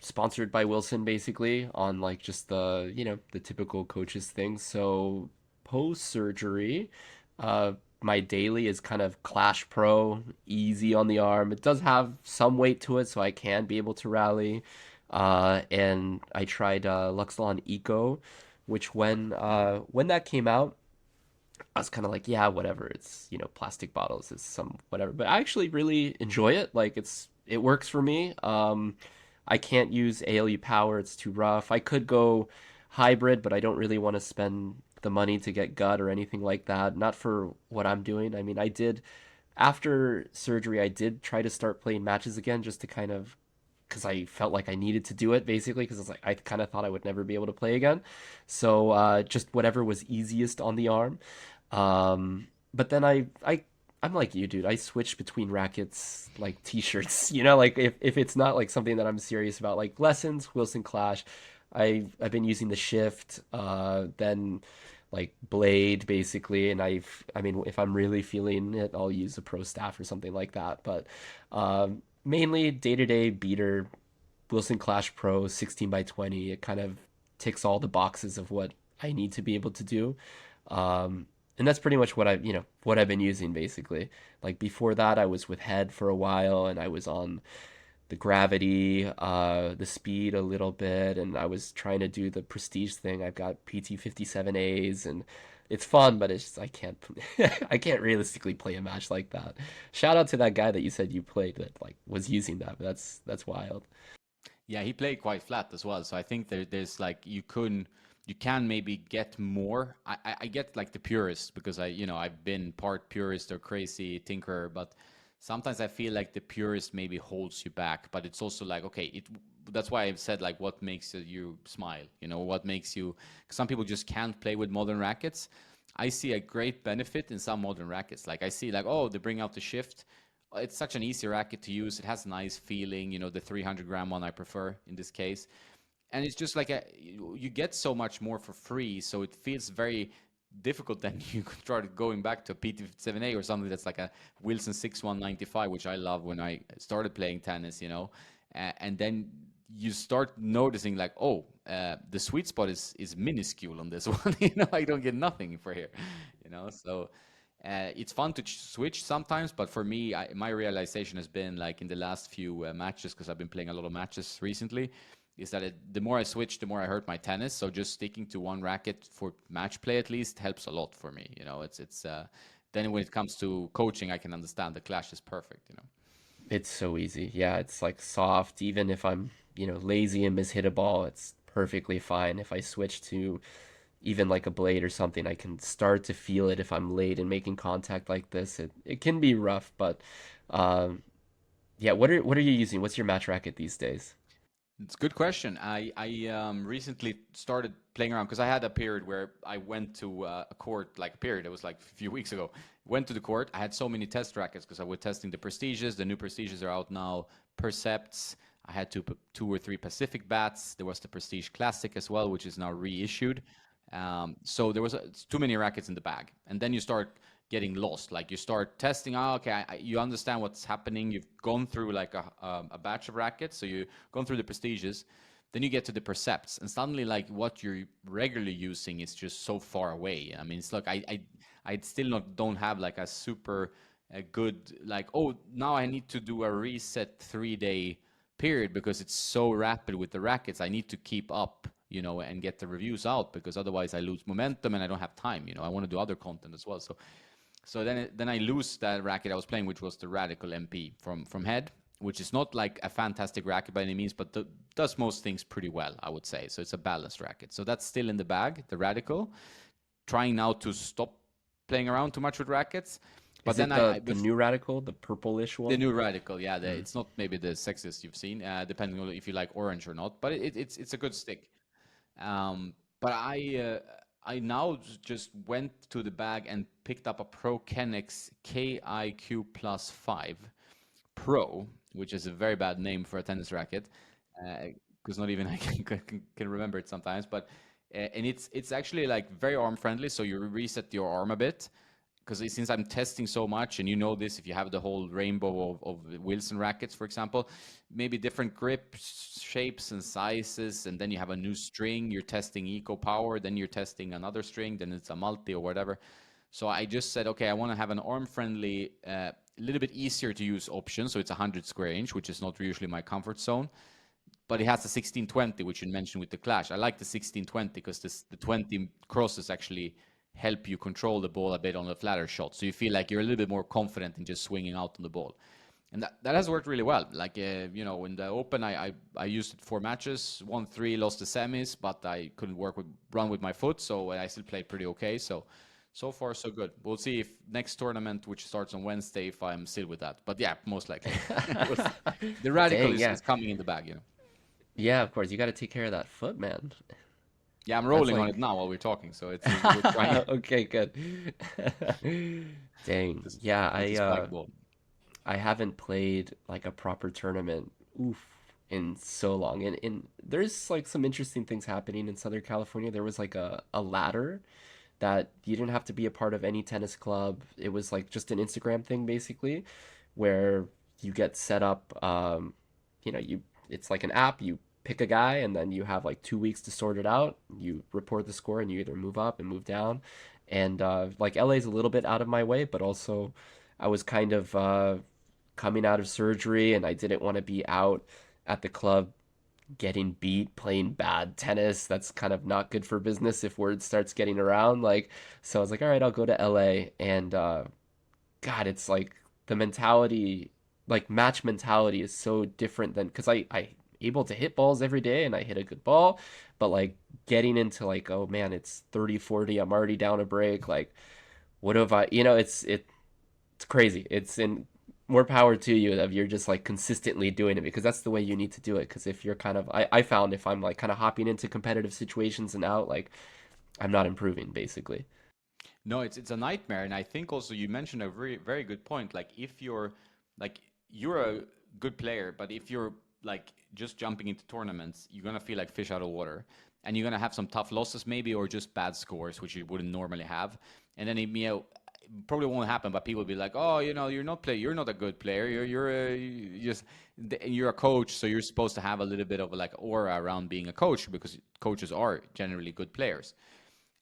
sponsored by Wilson basically on like just the, the typical coaches thing. So post surgery, my daily is kind of Clash Pro, easy on the arm. It does have some weight to it, so I can be able to rally. And I tried Luxilon Eco, which when that came out, I was kind of like, yeah, whatever. It's, plastic bottles is some whatever. But I actually really enjoy it. Like it works for me. I can't use ALU power. It's too rough. I could go hybrid, but I don't really want to spend the money to get gut or anything like that. Not for what I'm doing. I mean, I did after surgery, I did try to start playing matches again just to kind of because I felt like I needed to do it basically because it's like I kind of thought I would never be able to play again. So just whatever was easiest on the arm. But then I'm like you, dude. I switch between rackets like t-shirts. Like if it's not like something that I'm serious about, like lessons, Wilson Clash. I've been using the shift, then like blade basically, and I mean if I'm really feeling it, I'll use a pro staff or something like that. But mainly day to day beater, Wilson Clash Pro 16 by 20. It kind of ticks all the boxes of what I need to be able to do. And that's pretty much what I've been using basically. Like before that, I was with Head for a while, and I was on the gravity, the speed a little bit, and I was trying to do the prestige thing. I've got PT 57As, and it's fun, but it's just, I can't I can't realistically play a match like that. Shout out to that guy that you said you played that like was using that, but that's wild. Yeah, he played quite flat as well. So I think there's like you can maybe get more. I get like the purist because I've been part purist or crazy tinkerer, but sometimes I feel like the purist maybe holds you back. But it's also like okay, that's why I've said like what makes you smile. What makes you? 'Cause some people just can't play with modern rackets. I see a great benefit in some modern rackets. Like I see like oh they bring out the shift. It's such an easy racket to use. It has a nice feeling. The 300-gram one I prefer in this case. And it's just like you get so much more for free. So it feels very difficult then you could start going back to a PT7A or something that's like a Wilson 6195, which I love when I started playing tennis. And then you start noticing like, oh, the sweet spot is minuscule on this one. I don't get nothing for here. So it's fun to switch sometimes, but for me, my realization has been like in the last few matches, because I've been playing a lot of matches recently, is that the more I switch, the more I hurt my tennis. So just sticking to one racket for match play at least helps a lot for me. It's then when it comes to coaching, I can understand the clash is perfect. It's so easy. Yeah, it's like soft. Even if I'm, lazy and mishit a ball, it's perfectly fine. If I switch to even like a blade or something, I can start to feel it if I'm late and making contact like this. It can be rough, but um, yeah. What are you using? What's your match racket these days? It's a good question. I recently started playing around because I had a period where I went to a court, like a period. It was like a few weeks ago. Went to the court. I had so many test rackets because I was testing the Prestiges. The new Prestiges are out now. Percepts. I had two or three Pacific bats. There was the Prestige Classic as well, which is now reissued. So there was too many rackets in the bag, and then you start getting lost. Like you start testing. Oh, okay, you understand what's happening. You've gone through like a batch of rackets, so you've gone through the prestiges. Then you get to the percepts, and suddenly like what you're regularly using is just so far away. I mean, it's like I still not don't have like a super good like oh now I need to do a reset 3 day period because it's so rapid with the rackets. I need to keep up, and get the reviews out because otherwise I lose momentum and I don't have time. I want to do other content as well. So then I lose that racket I was playing, which was the Radical MP from Head, which is not like a fantastic racket by any means, but does most things pretty well, I would say. So it's a balanced racket. So that's still in the bag, the Radical. Trying now to stop playing around too much with rackets. But Is then it the new Radical, the purplish the one? new Radical, yeah, Mm. it's not maybe the sexiest you've seen, depending on if you like orange or not, but it's a good stick. But I now just went to the bag and picked up a Pro Kennex KIQ Plus 5 Pro, which is a very bad name for a tennis racket, because not even I can remember it sometimes. But And it's actually like very arm friendly, so you reset your arm a bit. Because since I'm testing so much, and you know this, if you have the whole rainbow of Wilson rackets, for example, maybe different grip shapes and sizes, and then you have a new string, you're testing eco power, then you're testing another string, then it's a multi or whatever. So I just said, okay, I want to have an arm-friendly, a little bit easier to use option. So it's 100 square inch, which is not usually my comfort zone. But it has the 1620, which you mentioned with the Clash. I like the 1620 because the 20 crosses actually help you control the ball a bit on the flatter shot. So you feel like you're a little bit more confident in just swinging out on the ball. And that has worked really well. Like, you know, in the Open, I used it 4 matches, won 3, lost the semis, but I couldn't run with my foot, so I still played pretty okay. So far, so good. We'll see if next tournament, which starts on Wednesday, if I'm still with that. But yeah, most likely. The radical Dang, yeah. is coming in the bag, you know. Yeah, of course. You got to take care of that foot, man. Yeah, I'm That's rolling on it like now while we're talking, so we're trying okay, good. Dang. this Yeah, with the spike ball. I haven't played like a proper tournament, oof, in so long. And there's like some interesting things happening in Southern California. There was like a ladder that you didn't have to be a part of any tennis club. It was like just an Instagram thing basically, where you get set up. You it's like an app. You pick a guy, and then you have like 2 weeks to sort it out. You report the score, and you either move up and move down. And like LA is a little bit out of my way, but also I was kind of coming out of surgery, and I didn't want to be out at the club getting beat playing bad tennis. That's kind of not good for business if word starts getting around. Like, so I was like, all right, I'll go to LA. And God, it's like the mentality, like match mentality is so different than because I able to hit balls every day and I hit a good ball, but like getting into like, oh man, it's 30-40, I'm already down a break. Like, what have I, it's crazy. It's in more power to you if you're just like consistently doing it because that's the way you need to do it. Because if you're kind of, I found if I'm like kind of hopping into competitive situations and out, like I'm not improving basically. No, it's a nightmare, and I think also you mentioned a very very good point. Like if like you're a good player, but if you're like just jumping into tournaments, you're gonna feel like fish out of water, and you're gonna have some tough losses maybe, or just bad scores, which you wouldn't normally have. And then probably won't happen, but people will be like, oh, you're not a good player. You're a coach, so you're supposed to have a little bit of like aura around being a coach because coaches are generally good players.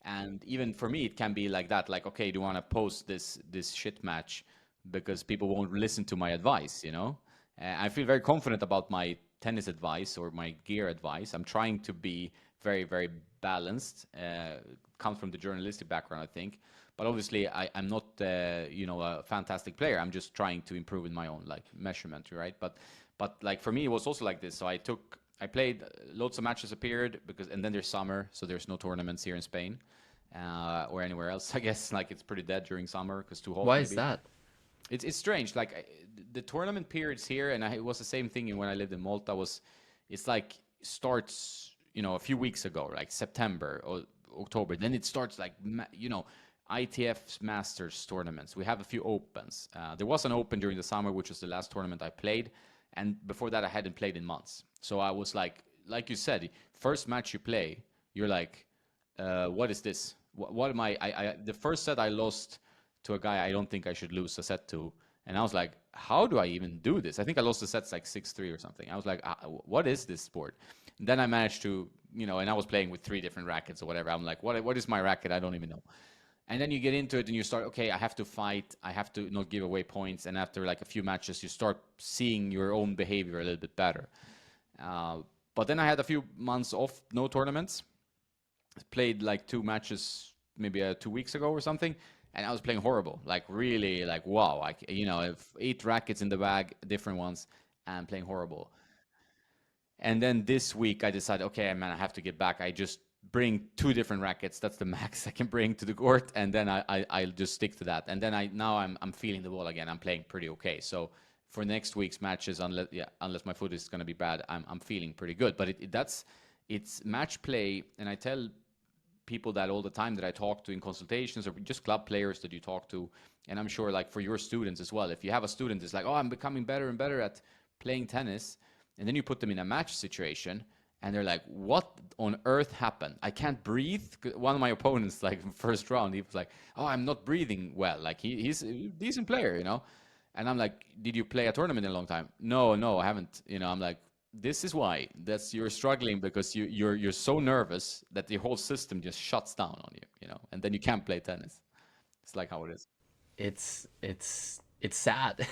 And even for me, it can be like that. Like, okay, do you want to post this shit match because people won't listen to my advice? You know, I feel very confident about my tennis advice or my gear advice. I'm trying to be very very balanced. Comes from the journalistic background, I think. But obviously, I'm not a fantastic player. I'm just trying to improve in my own like measurement, right? But like for me, it was also like this. So I played loads of matches a period and then there's summer, so there's no tournaments here in Spain or anywhere else. I guess like it's pretty dead during summer because too hot Why is maybe. that? It's strange. Like the tournament periods here, and it was the same thing when I lived in Malta. It's like starts a few weeks ago, like September or October. Then it starts like ITF Masters tournaments. We have a few opens. There was an open during the summer, which was the last tournament I played, and before that I hadn't played in months. So I was like you said, first match you play, you're like, what is this? What am I? The first set I lost to a guy I don't think I should lose a set to, and I was like, how do I even do this? I think I lost the sets like 6-3 or something. I was like, what is this sport? And then I managed to, and I was playing with 3 different rackets or whatever. I'm like, what is my racket? I don't even know. And then you get into it and you start, okay, I have to fight. I have to not give away points. And after like a few matches, you start seeing your own behavior a little bit better. But then I had a few months off, no tournaments. Played like 2 matches maybe 2 weeks ago or something. And I was playing horrible, like really like, wow. Like, I have 8 rackets in the bag, different ones, and playing horrible. And then this week I decided, okay, man, I have to get back. I just bring 2 different rackets. That's the max I can bring to the court, and then I'll just stick to that. And then I'm feeling the ball again. I'm playing pretty okay. So for next week's matches, unless my foot is gonna be bad, I'm feeling pretty good. But it's match play, and I tell people that all the time that I talk to in consultations or just club players that you talk to, and I'm sure like for your students as well. If you have a student that's like, oh, I'm becoming better and better at playing tennis, and then you put them in a match situation, and they're like, "What on earth happened? I can't breathe." 'Cause one of my opponents, like first round, he was like, "Oh, I'm not breathing well." Like he's a decent player, you know. And I'm like, "Did you play a tournament in a long time?" "No, no, I haven't." You know, I'm like, "This is why. That's you're struggling because you're so nervous that the whole system just shuts down on you, you know, and then you can't play tennis." It's like how it is. It's sad.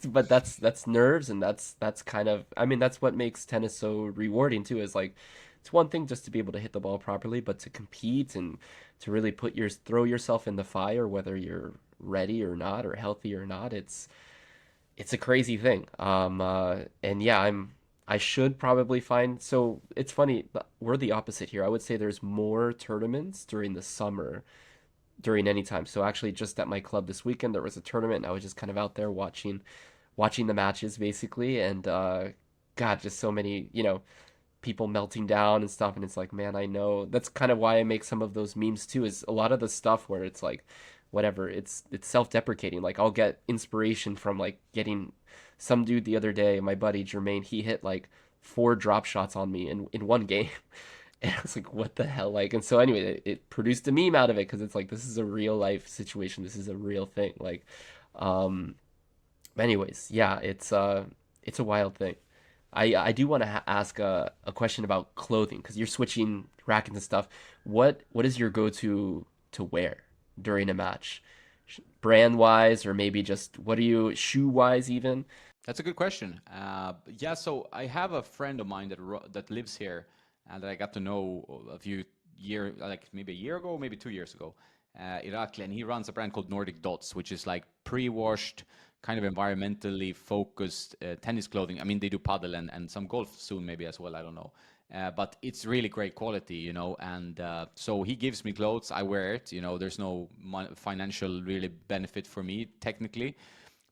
But that's nerves, and that's kind of, I mean, that's what makes tennis so rewarding too, is like it's one thing just to be able to hit the ball properly, but to compete and to really throw yourself in the fire, whether you're ready or not, or healthy or not, it's a crazy thing. And yeah, I should probably find, so it's funny, we're the opposite here. I would say there's more tournaments during the summer during any time. So actually, just at my club this weekend, there was a tournament, and I was just kind of out there watching the matches basically, and God, just so many, people melting down and stuff. And it's like, man, I know that's kind of why I make some of those memes too. Is a lot of the stuff where it's like, whatever, it's self-deprecating. Like I'll get inspiration from like getting some dude the other day, my buddy Jermaine. He hit like four drop shots on me in one game. And I was like, what the hell? Like, and so anyway, it produced a meme out of it, because it's like, this is a real life situation. This is a real thing. Like, um, anyways, yeah, it's a wild thing. I do want to ask a question about clothing, because you're switching rackets and stuff. What is your go-to to wear during a match, brand wise, or maybe just what are you shoe wise even? That's a good question. Yeah, so I have a friend of mine that lives here, and that I got to know a few like maybe a year ago, maybe 2 years ago, Irakli, and he runs a brand called Nordic Dots, which is like pre-washed, kind of environmentally focused tennis clothing. I mean, they do paddle and some golf soon, maybe as well. I don't know. But it's really great quality, you know, and so he gives me clothes, I wear it, you know, there's no financial really benefit for me technically,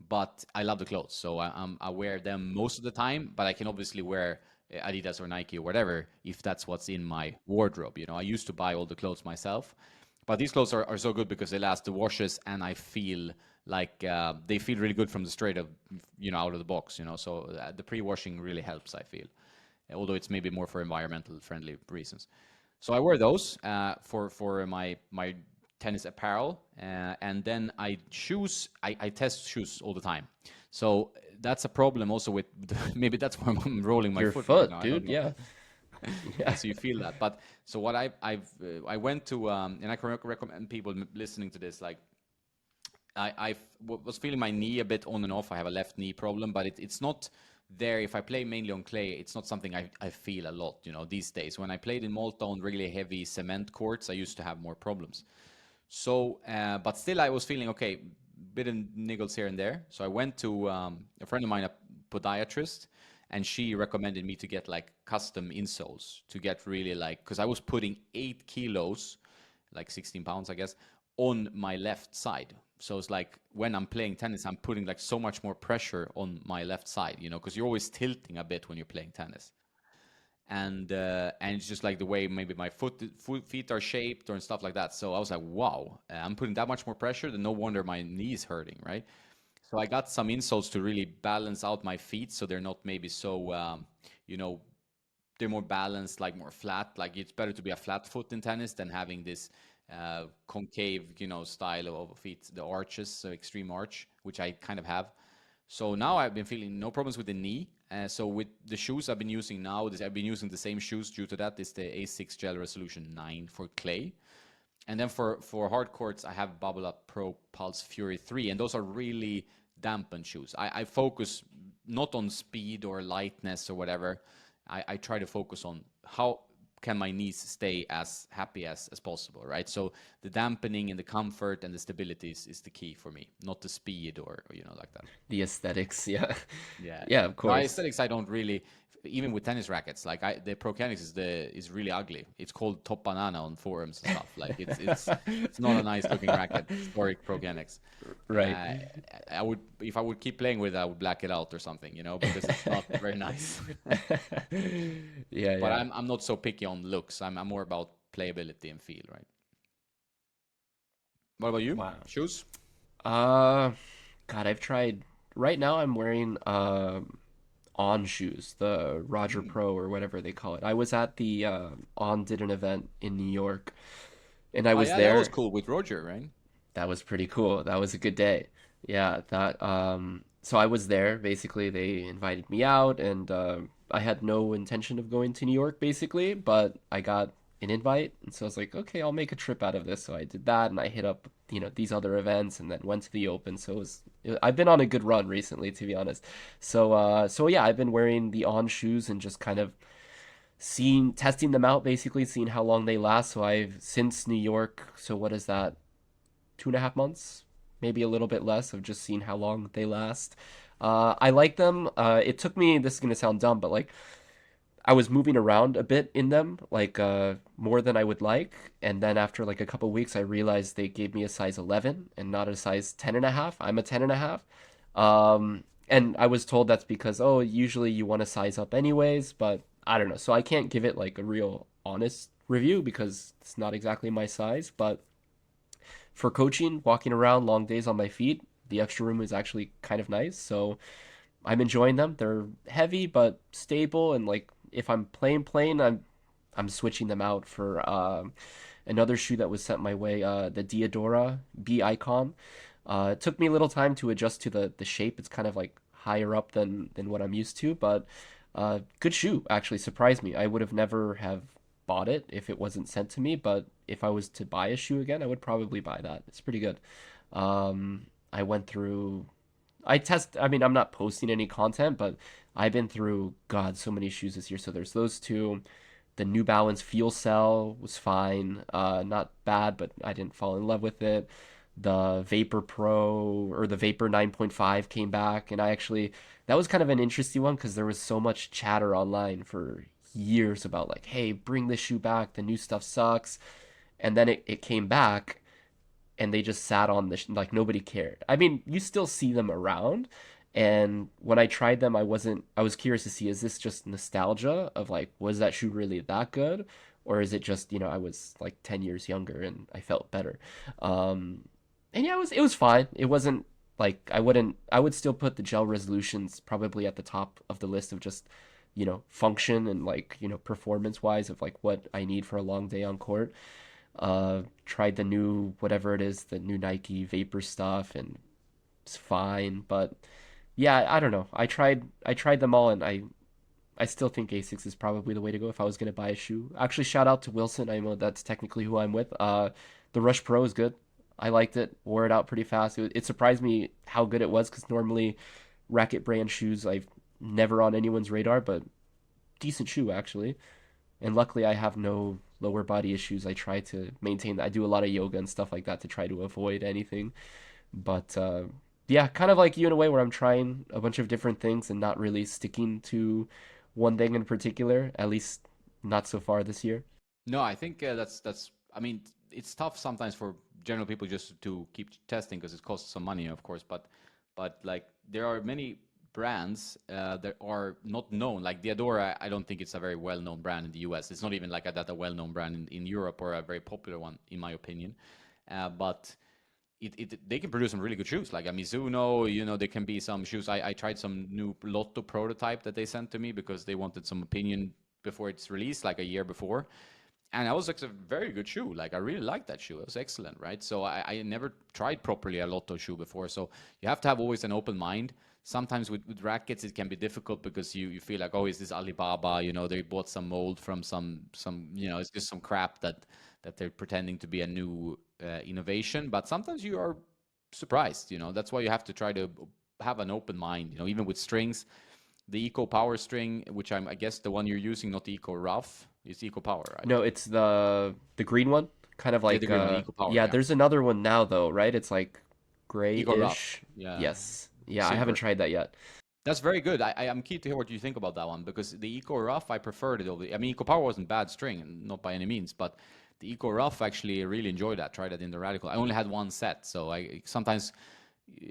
but I love the clothes, so I wear them most of the time. But I can obviously wear Adidas or Nike or whatever if that's what's in my wardrobe. You know, I used to buy all the clothes myself, but these clothes are so good because they last the washes, and I feel like they feel really good from the straight of, you know, out of the box. You know, so the pre-washing really helps, I feel, although it's maybe more for environmental friendly reasons. So I wear those for my tennis apparel, and then I test shoes all the time. So that's a problem also with maybe that's why I'm rolling my Your foot right foot, now. I don't dude. know. Yeah. Yeah, Yeah. so you feel that. But so what I went to and I can recommend people listening to this, like was feeling my knee a bit on and off. I have a left knee problem, but it's not there. If I play mainly on clay, it's not something I feel a lot, you know, these days. When I played in Malta on really heavy cement courts, I used to have more problems. So, but still, I was feeling okay, bit of niggles here and there. So I went to a friend of mine, a podiatrist, and she recommended me to get like custom insoles to get really like, because I was putting 8 kilos, like 16 pounds, I guess, on my left side. So it's like when I'm playing tennis, I'm putting like so much more pressure on my left side, you know, because you're always tilting a bit when you're playing tennis. And it's just like the way maybe my feet are shaped or and stuff like that. So I was like, wow, I'm putting that much more pressure. Then no wonder my knees hurting, right? So I got some insoles to really balance out my feet, so they're not maybe so, you know, they're more balanced, like more flat. Like it's better to be a flat foot in tennis than having this concave, you know, style of feet, the arches, so extreme arch, which I kind of have. So now I've been feeling no problems with the knee. So with the shoes I've been using now, I've been using the same shoes due to that. It's the A6 Gel Resolution 9 for clay. And then for hard courts, I have Bubble Up Pro Pulse Fury 3, and those are really dampened shoes. I focus not on speed or lightness or whatever. I try to focus on how can my knees stay as happy as possible, right? So the dampening and the comfort and the stability is the key for me, not the speed or you know, like that. The aesthetics. Yeah. Yeah, Yeah, yeah. of No, course. aesthetics I don't really, even with tennis rackets, like the Procanics is really ugly. It's called top banana on forums and stuff. Like it's not a nice looking racket. Historic Procanics. Right. Uh, I would, if I would keep playing with it, I would black it out or something, you know, because it's not very nice. Yeah, But yeah. I'm not so picky on looks. I'm more about playability and feel, right? What about you? Wow. Shoes? Uh, God, I've tried. Right now, I'm wearing On shoes, the Roger Mm. Pro or whatever they call it. I was at the On did an event in New York, and I Oh was yeah, that was there. cool with Roger, right? That was pretty cool. That was a good day. Yeah, that so I was there. Basically, they invited me out, and I had no intention of going to New York, basically, but I got an invite, and so I was like, okay, I'll make a trip out of this. So I did that, and I hit up, these other events, and then went to the Open. So I've been on a good run recently, to be honest. So yeah, I've been wearing the On shoes and just kind of testing them out, basically, seeing how long they last. So I've since New York. So what is that? 2.5 months, maybe a little bit less, of just seeing how long they last. I like them. It took me. This is gonna sound dumb, but like I was moving around a bit in them, like more than I would like. And then after like a couple weeks, I realized they gave me a size 11 and not a size 10 and a half. I'm a 10 and a half. And I was told that's because, oh, usually you want to size up anyways, but I don't know. So I can't give it like a real honest review because it's not exactly my size. But for coaching, walking around long days on my feet, the extra room is actually kind of nice. So I'm enjoying them. They're heavy but stable, and like if I'm playing, I'm switching them out for another shoe that was sent my way, the Diadora B Icon. It took me a little time to adjust to the shape. It's kind of like higher up than what I'm used to, but good shoe actually surprised me. I would have never have bought it if it wasn't sent to me, but if I was to buy a shoe again, I would probably buy that. It's pretty good. I went through I mean, I'm not posting any content, but I've been through, God, so many shoes this year. So there's those two. The New Balance Fuel Cell was fine. Not bad, but I didn't fall in love with it. The Vapor Pro or the Vapor 9.5 came back, and that was kind of an interesting one because there was so much chatter online for years about like, hey, bring this shoe back. The new stuff sucks. And then it came back, and they just sat on like nobody cared. I mean, you still see them around, and when I tried them, I was curious to see, is this just nostalgia of like, was that shoe really that good, or is it just, I was like 10 years younger and I felt better. Um and yeah, it was fine. It wasn't like I would still put the gel resolutions probably at the top of the list of just, function and like, performance wise of like what I need for a long day on court. Tried the new whatever it is, the new Nike Vapor stuff, and it's fine. But yeah, I don't know. I tried them all, and I still think Asics is probably the way to go if I was gonna buy a shoe. Actually, shout out to Wilson. I know that's technically who I'm with. The Rush Pro is good. I liked it. Wore it out pretty fast. It surprised me how good it was because normally racket brand shoes I've never on anyone's radar, but decent shoe actually. And luckily, I have no lower body issues. I try to maintain that. I do a lot of yoga and stuff like that to try to avoid anything. But yeah, kind of like you in a way where I'm trying a bunch of different things and not really sticking to one thing in particular, at least not so far this year. No, I think that's. I mean, it's tough sometimes for general people just to keep testing because it costs some money, of course. But like there are many brands that are not known. Like Diadora, I don't think it's a very well-known brand in the US. It's not even like that a well-known brand in Europe or a very popular one, in my opinion. But they can produce some really good shoes, like a Mizuno. There can be some shoes. I tried some new Lotto prototype that they sent to me because they wanted some opinion before it's released, like a year before. And that was like a very good shoe. Like I really liked that shoe. It was excellent, right? So I never tried properly a Lotto shoe before. So you have to have always an open mind. Sometimes with rackets it can be difficult because you feel like, oh, is this Alibaba? They bought some mold from some it's just some crap that they're pretending to be a new innovation. But sometimes you are surprised. That's why you have to try to have an open mind. Even with strings, the Eco Power string, which I guess the one you're using, not the Eco Rough, is Eco Power, right? No, it's the green one, kind of Yeah, the like green one, Eco Power, yeah. yeah. There's another one now though, right? It's like Eco Rough, grayish. yeah. Yes, yeah. I haven't Silver. tried that yet. That's very good. I am keen to hear what you think about that one because the Eco Rough, I preferred it over. I mean, Eco Power wasn't bad string, not by any means, but the Eco Rough actually really enjoyed that. Tried that in the Radical. I only had one set, so I sometimes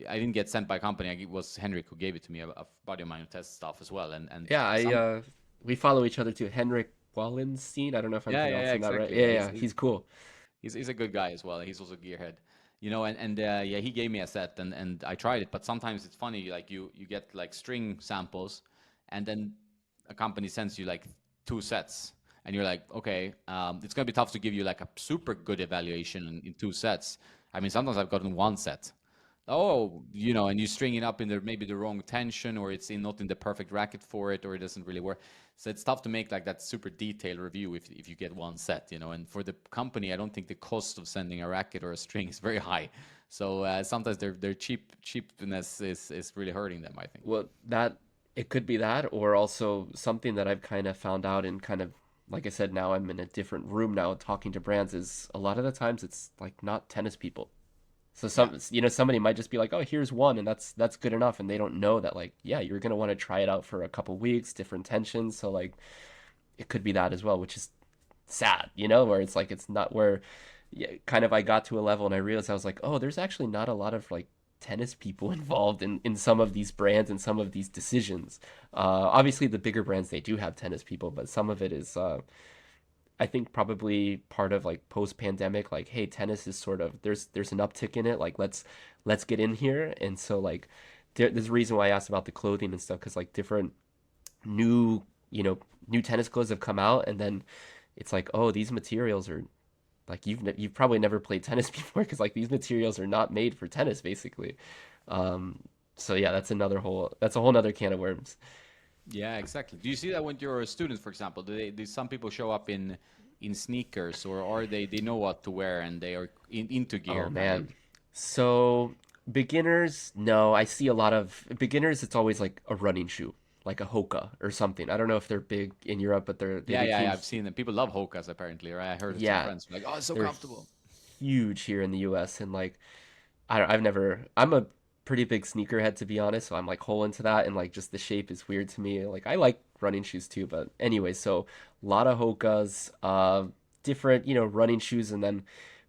I didn't get sent by company. It was Henrik who gave it to me, a buddy of mine who tests stuff as well, and Yeah, I some. we follow each other too. Henrik Wallenstein. I don't know if I'm Yeah, pronouncing that right. exactly. Yeah, Yeah, yeah, he's cool. he's a good guy as well. He's also gearhead, and yeah, he gave me a set and I tried it. But sometimes it's funny, like you get like string samples, and then a company sends you like 2 sets, and you're like, okay, it's gonna be tough to give you like a super good evaluation in 2 sets. I mean, sometimes I've gotten 1 set. Oh, and you string it up in maybe the wrong tension, or it's not in the perfect racket for it, or it doesn't really work. So it's tough to make like that super detailed review if you get 1 set. And for the company, I don't think the cost of sending a racket or a string is very high. So sometimes their cheapness is really hurting them, I think. Well, that it could be that, or also something that I've kind of found out and kind of, like I said, now I'm in a different room now talking to brands, is a lot of the times it's like not tennis people. So Yeah. somebody might just be like, "Oh, here's one," and that's good enough, and they don't know that, like, yeah, you're gonna want to try it out for a couple weeks, different tensions. So like, it could be that as well, which is sad, where it's like it's not where, yeah, kind of I got to a level and I realized I was like, oh, there's actually not a lot of like tennis people involved in some of these brands and some of these decisions. Obviously, the bigger brands they do have tennis people, but some of it is I think probably part of like post pandemic, like, hey, tennis is sort of there's an uptick in it. Like let's get in here, and so like there's a reason why I asked about the clothing and stuff because like different new new tennis clothes have come out, and then it's like, oh, these materials are like you've probably never played tennis before because like these materials are not made for tennis basically. Um, so yeah, that's a whole nother can of worms. Yeah, exactly. Do you see that when you're a student, for example? Do some people show up in sneakers, or are they know what to wear and they are into Oh gear kind of? man. So beginners, no, I see a lot of beginners. It's always like a running shoe, like a Hoka or something. I don't know if they're big in Europe, but they Yeah, yeah, became yeah. I've seen them. People love Hokas apparently, right? I heard some yeah, friends like, "Oh, it's so they're comfortable." huge here in the US, and like I'm a pretty big sneakerhead to be honest, so I'm like whole into that, and like just the shape is weird to me. Like I like running shoes too, but anyway, so a lot of Hokas, different, running shoes, and then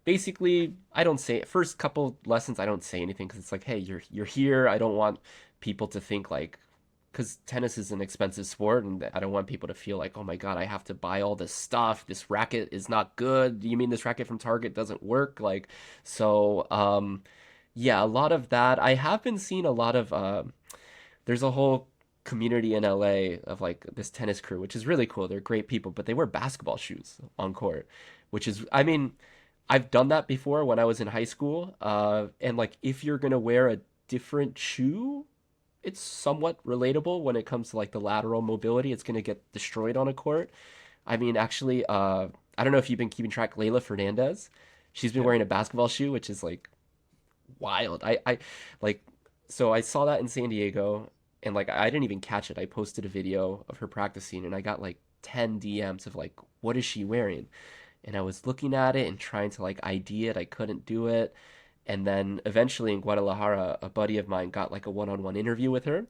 basically I don't say first couple lessons I don't say anything because it's like, hey, you're here. I don't want people to think like because tennis is an expensive sport, and I don't want people to feel like, oh my God, I have to buy all this stuff. This racket is not good. You mean this racket from Target doesn't work? Like, so, yeah, a lot of that. I have been seeing a lot of, there's a whole community in LA of like this tennis crew, which is really cool. They're great people, but they wear basketball shoes on court, which is, I mean, I've done that before when I was in high school. And like, if you're gonna wear a different shoe, it's somewhat relatable when it comes to like the lateral mobility. It's gonna get destroyed on a court. I mean, actually, I don't know if you've been keeping track. Layla Fernandez, she's been Yep. wearing a basketball shoe, which is like wild. I like, so I saw that in San Diego, and like I didn't even catch it. I posted a video of her practicing, and I got like 10 DMs of like, what is she wearing? And I was looking at it and trying to like ID it. I couldn't do it. And then eventually in Guadalajara, a buddy of mine got like a one-on-one interview with her.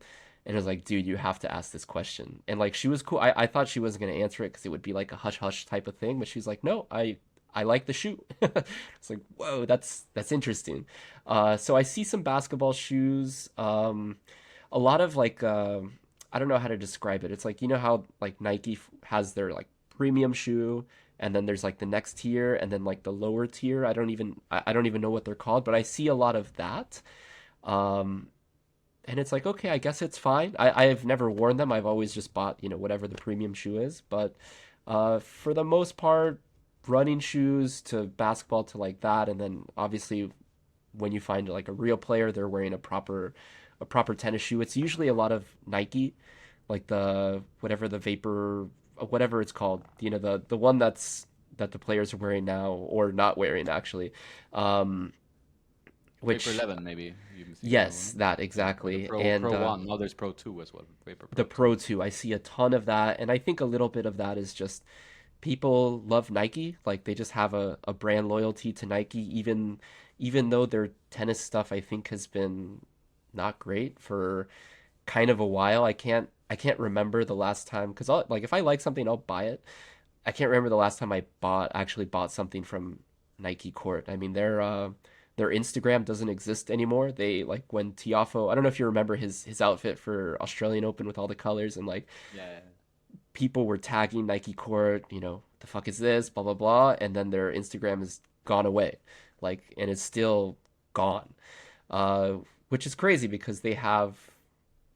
And I was like, dude, you have to ask this question. And like, she was cool. I thought she wasn't going to answer it because it would be like a hush hush type of thing. But she's like, no, I like the shoe. It's like, whoa, that's interesting. So I see some basketball shoes. A lot of like, I don't know how to describe it. It's like, you know how like Nike has their like premium shoe, and then there's like the next tier, and then like the lower tier. I don't even know what they're called, but I see a lot of that. Um, and it's like, okay, I guess it's fine. I've never worn them. I've always just bought, whatever the premium shoe is. But for the most part, running shoes to basketball to like that, and then obviously when you find like a real player, they're wearing a proper tennis shoe. It's usually a lot of Nike, like the whatever the Vapor, whatever it's called. The one that the players are wearing now or not wearing actually. Um, Vapor which 11, maybe you can think of that yes, one. that Yeah, or the exactly, Pro and 1. Now there's Pro 2 as well. Vapor the Pro 2. Pro 2. I see a ton of that, and I think a little bit of that is just people love Nike. Like they just have a brand loyalty to Nike, even though their tennis stuff I think has been not great for kind of a while. I can't remember the last time because like if I like something, I'll buy it. I can't remember the last time I actually bought something from Nike Court. I mean, their Instagram doesn't exist anymore. They like when Tiafo, I don't know if you remember his outfit for Australian Open with all the colors, and like Yeah. people were tagging Nike Court, the fuck is this, blah blah blah, and then their Instagram has gone away, like, and it's still gone, uh, which is crazy because they have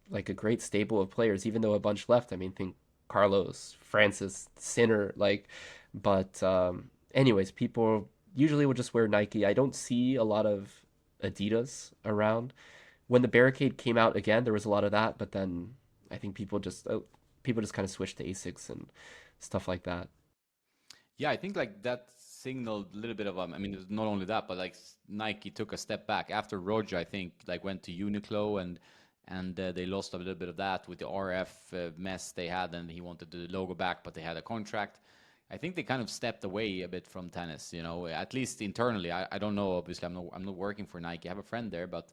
like a great stable of players, even though a bunch left. I mean, think Carlos, Francis, Sinner, like, but anyways, people usually will just wear Nike. I don't see a lot of Adidas around. When the Barricade came out again, there was a lot of that, but then I think people just kind of switched to Asics and stuff like that. Yeah, I think like that signaled a little bit of I mean, it's not only that, but like Nike took a step back after Roger. I think like went to Uniqlo and they lost a little bit of that with the RF mess they had, and he wanted the logo back, but they had a contract. I think they kind of stepped away a bit from tennis, you know, at least internally. I don't know. Obviously, I'm not working for Nike. I have a friend there, but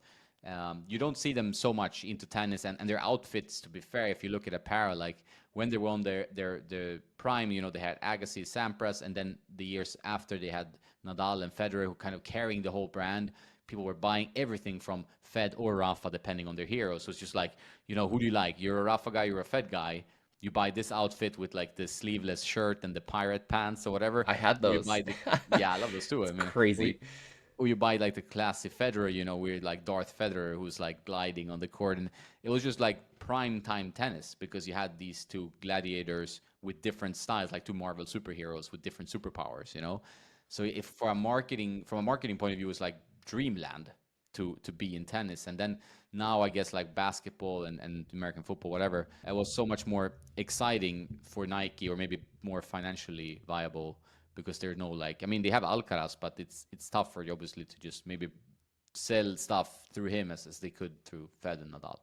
you don't see them so much into tennis and their outfits. To be fair, if you look at apparel, like when they were on their prime, you know, they had Agassi, Sampras, and then the years after they had Nadal and Federer, who kind of carrying the whole brand. People were buying everything from Fed or Rafa, depending on their hero. So it's just like, you know, who do you like? You're a Rafa guy, you're a Fed guy. You buy this outfit with like the sleeveless shirt and the pirate pants or whatever. I had Or you those. buy the, yeah, I love those too. It's I mean, crazy. or you buy like the classy Federer, you know, weird like Darth Federer who's like gliding on the court, and it was just like prime time tennis because you had these two gladiators with different styles, like two Marvel superheroes with different superpowers, you know. So if for a marketing from a marketing point of view, it's like dreamland to be in tennis, and then now I guess like basketball and American football, whatever, it was so much more exciting for Nike, or maybe more financially viable because there's no like I mean they have Alcaraz, but it's tougher obviously to just maybe sell stuff through him as they could through Fed and Nadal.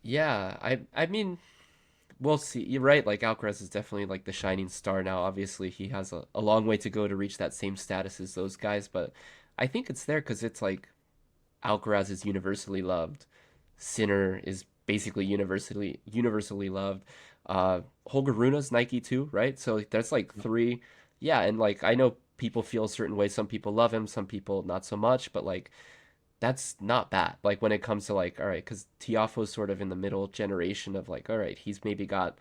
Yeah, I mean, we'll see. You're right. Like Alcaraz is definitely like the shining star now. Obviously, he has a long way to go to reach that same status as those guys, but I think it's there because it's like Alcaraz is universally loved. Sinner is basically universally loved. Holger Rune's Nike too, right? So like, that's like three. Yeah, and like I know people feel a certain way. Some people love him, some people not so much. But like that's not bad. Like when it comes to like, all right, because Tiafoe's sort of in the middle generation of like, all right, he's maybe got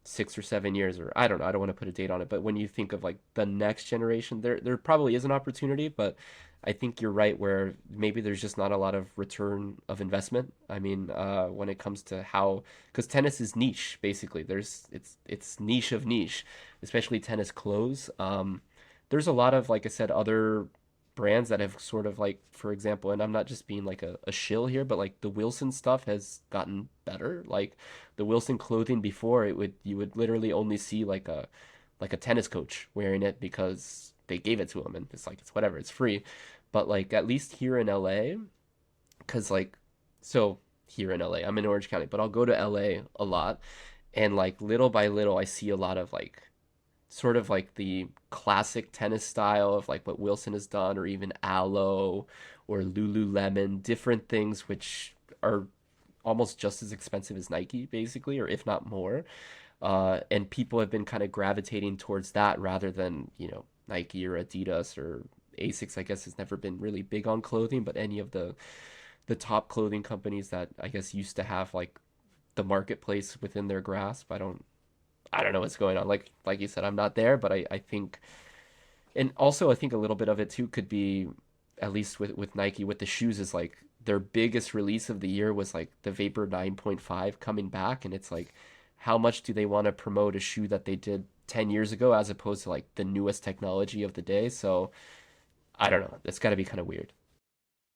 6 or 7 years, or I don't know, I don't want to put a date on it, but when you think of like the next generation, there probably is an opportunity, but I think you're right where maybe there's just not a lot of return of investment. I mean, when it comes to how, because tennis is niche basically. It's niche of niche, especially tennis clothes. There's a lot of, like I said, other brands that have sort of like, for example, and I'm not just being like a shill here, but like the Wilson stuff has gotten better. Like the Wilson clothing before, it would you would literally only see like a tennis coach wearing it because they gave it to him, and it's like it's whatever, it's free. But like at least here in LA, because like so here in LA, I'm in Orange County, but I'll go to LA a lot, and like little by little, I see a lot of like sort of like the classic tennis style of like what Wilson has done, or even Aloe or Lululemon, different things which are almost just as expensive as Nike, basically, or if not more. And people have been kind of gravitating towards that rather than, Nike or Adidas or Asics, I guess, has never been really big on clothing, but any of the top clothing companies that I guess used to have like the marketplace within their grasp. I don't know what's going on. Like you said, I'm not there, but I think, and also I think a little bit of it too could be, at least with Nike with the shoes, is like their biggest release of the year was like the Vapor 9.5 coming back, and it's like how much do they want to promote a shoe that they did 10 years ago as opposed to like the newest technology of the day? So I don't know. It's got to be kind of weird.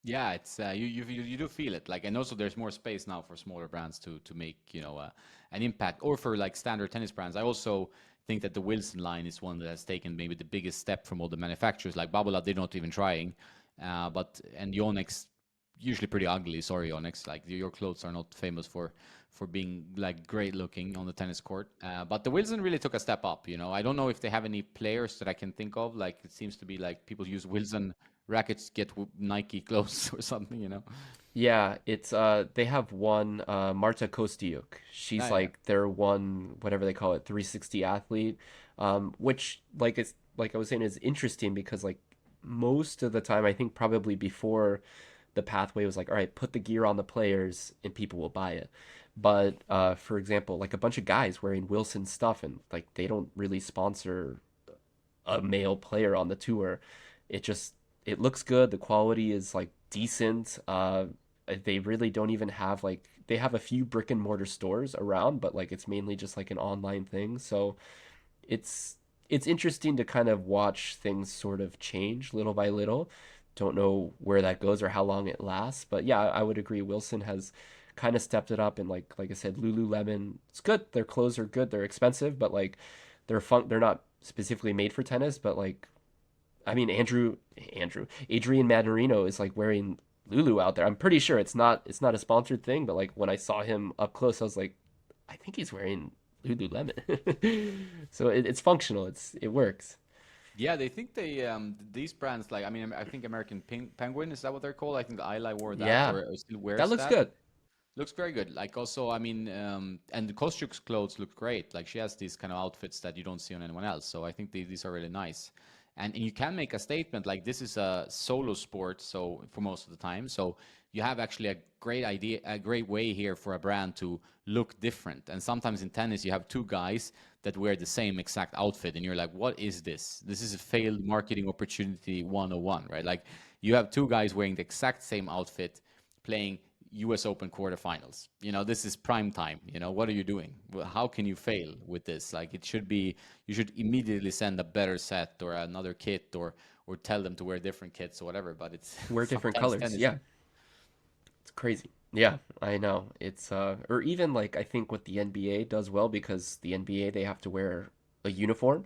Yeah, it's you do feel it. Like, and also there's more space now for smaller brands to make an impact, or for like standard tennis brands. I also think that the Wilson line is one that has taken maybe the biggest step from all the manufacturers. Like Babolat, they're not even trying, but and Yonex usually pretty ugly. Sorry, Yonex. Like your clothes are not famous for being like great looking on the tennis court. But the Wilson really took a step up. You know, I don't know if they have any players that I can think of. Like it seems to be like people use Wilson rackets get Nike clothes or something, you know? Yeah, it's they have one Marta Kostyuk. Yeah, She's yeah, like their one, whatever they call it, 360 athlete, which like it's like I was saying is interesting because like most of the time I think probably before the pathway was like, all right, put the gear on the players and people will buy it. But for example, like a bunch of guys wearing Wilson stuff, and like they don't really sponsor a male player on the tour. It just it looks good. The quality is like decent. They really don't even have like they have a few brick and mortar stores around, but like it's mainly just like an online thing. So it's it's interesting to kind of watch things sort of change little by little. Don't know where that goes or how long it lasts, but yeah, I would agree. Wilson has kind of stepped it up, and like I said, Lululemon, it's good. Their clothes are good. They're expensive, but like they're not specifically made for tennis, but like I mean Adrian Manarino is like wearing Lulu out there. I'm pretty sure it's not a sponsored thing, but like when I saw him up close, I was like, I think he's wearing Lululemon. So it's functional. It works. Yeah, they think these brands like I mean I think American Penguin, is that what they're called? I think Isla wore that Yeah, or still that wears looks that. good. Looks very good. Like also, I mean, and the Kostyuk's clothes look great. Like she has these kind of outfits that you don't see on anyone else. So I think these are really nice. And you can make a statement like this is a solo sport. So for most of the time, so you have actually a great idea, a great way here for a brand to look different. And sometimes in tennis, you have two guys that wear the same exact outfit, and you're like, what is this? This is a failed marketing opportunity 101, right? Like you have two guys wearing the exact same outfit playing US Open quarterfinals. This is prime time. What are you doing? How can you fail with this? Like it should be, you should immediately send a better set or another kit or tell them to wear different kits or whatever. But it's Wear different sometimes colors. tennis. Yeah, it's crazy. Yeah, I know. It's or even like I think what the NBA does well because the NBA they have to wear a uniform.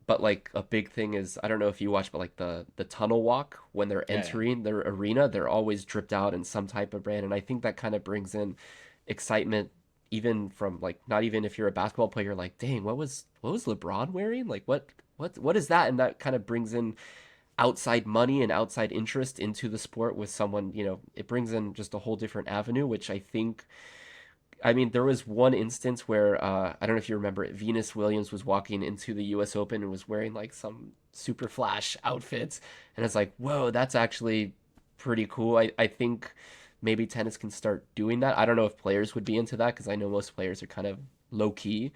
But like a big thing is I don't know if you watch, but like the tunnel walk when they're Yeah, yeah. entering their arena, they're always dripped out in some type of brand, and I think that kind of brings in excitement even from like not even if you're a basketball player, like dang, what was LeBron wearing? Like what is that? And that kind of brings in outside money and outside interest into the sport with someone, it brings in just a whole different avenue, which I think I mean, there was one instance where I don't know if you remember it. Venus Williams was walking into the U.S. Open and was wearing like some super flash outfits, and it's like, whoa, that's actually pretty cool. I think maybe tennis can start doing that. I don't know if players would be into that because I know most players are kind of low key,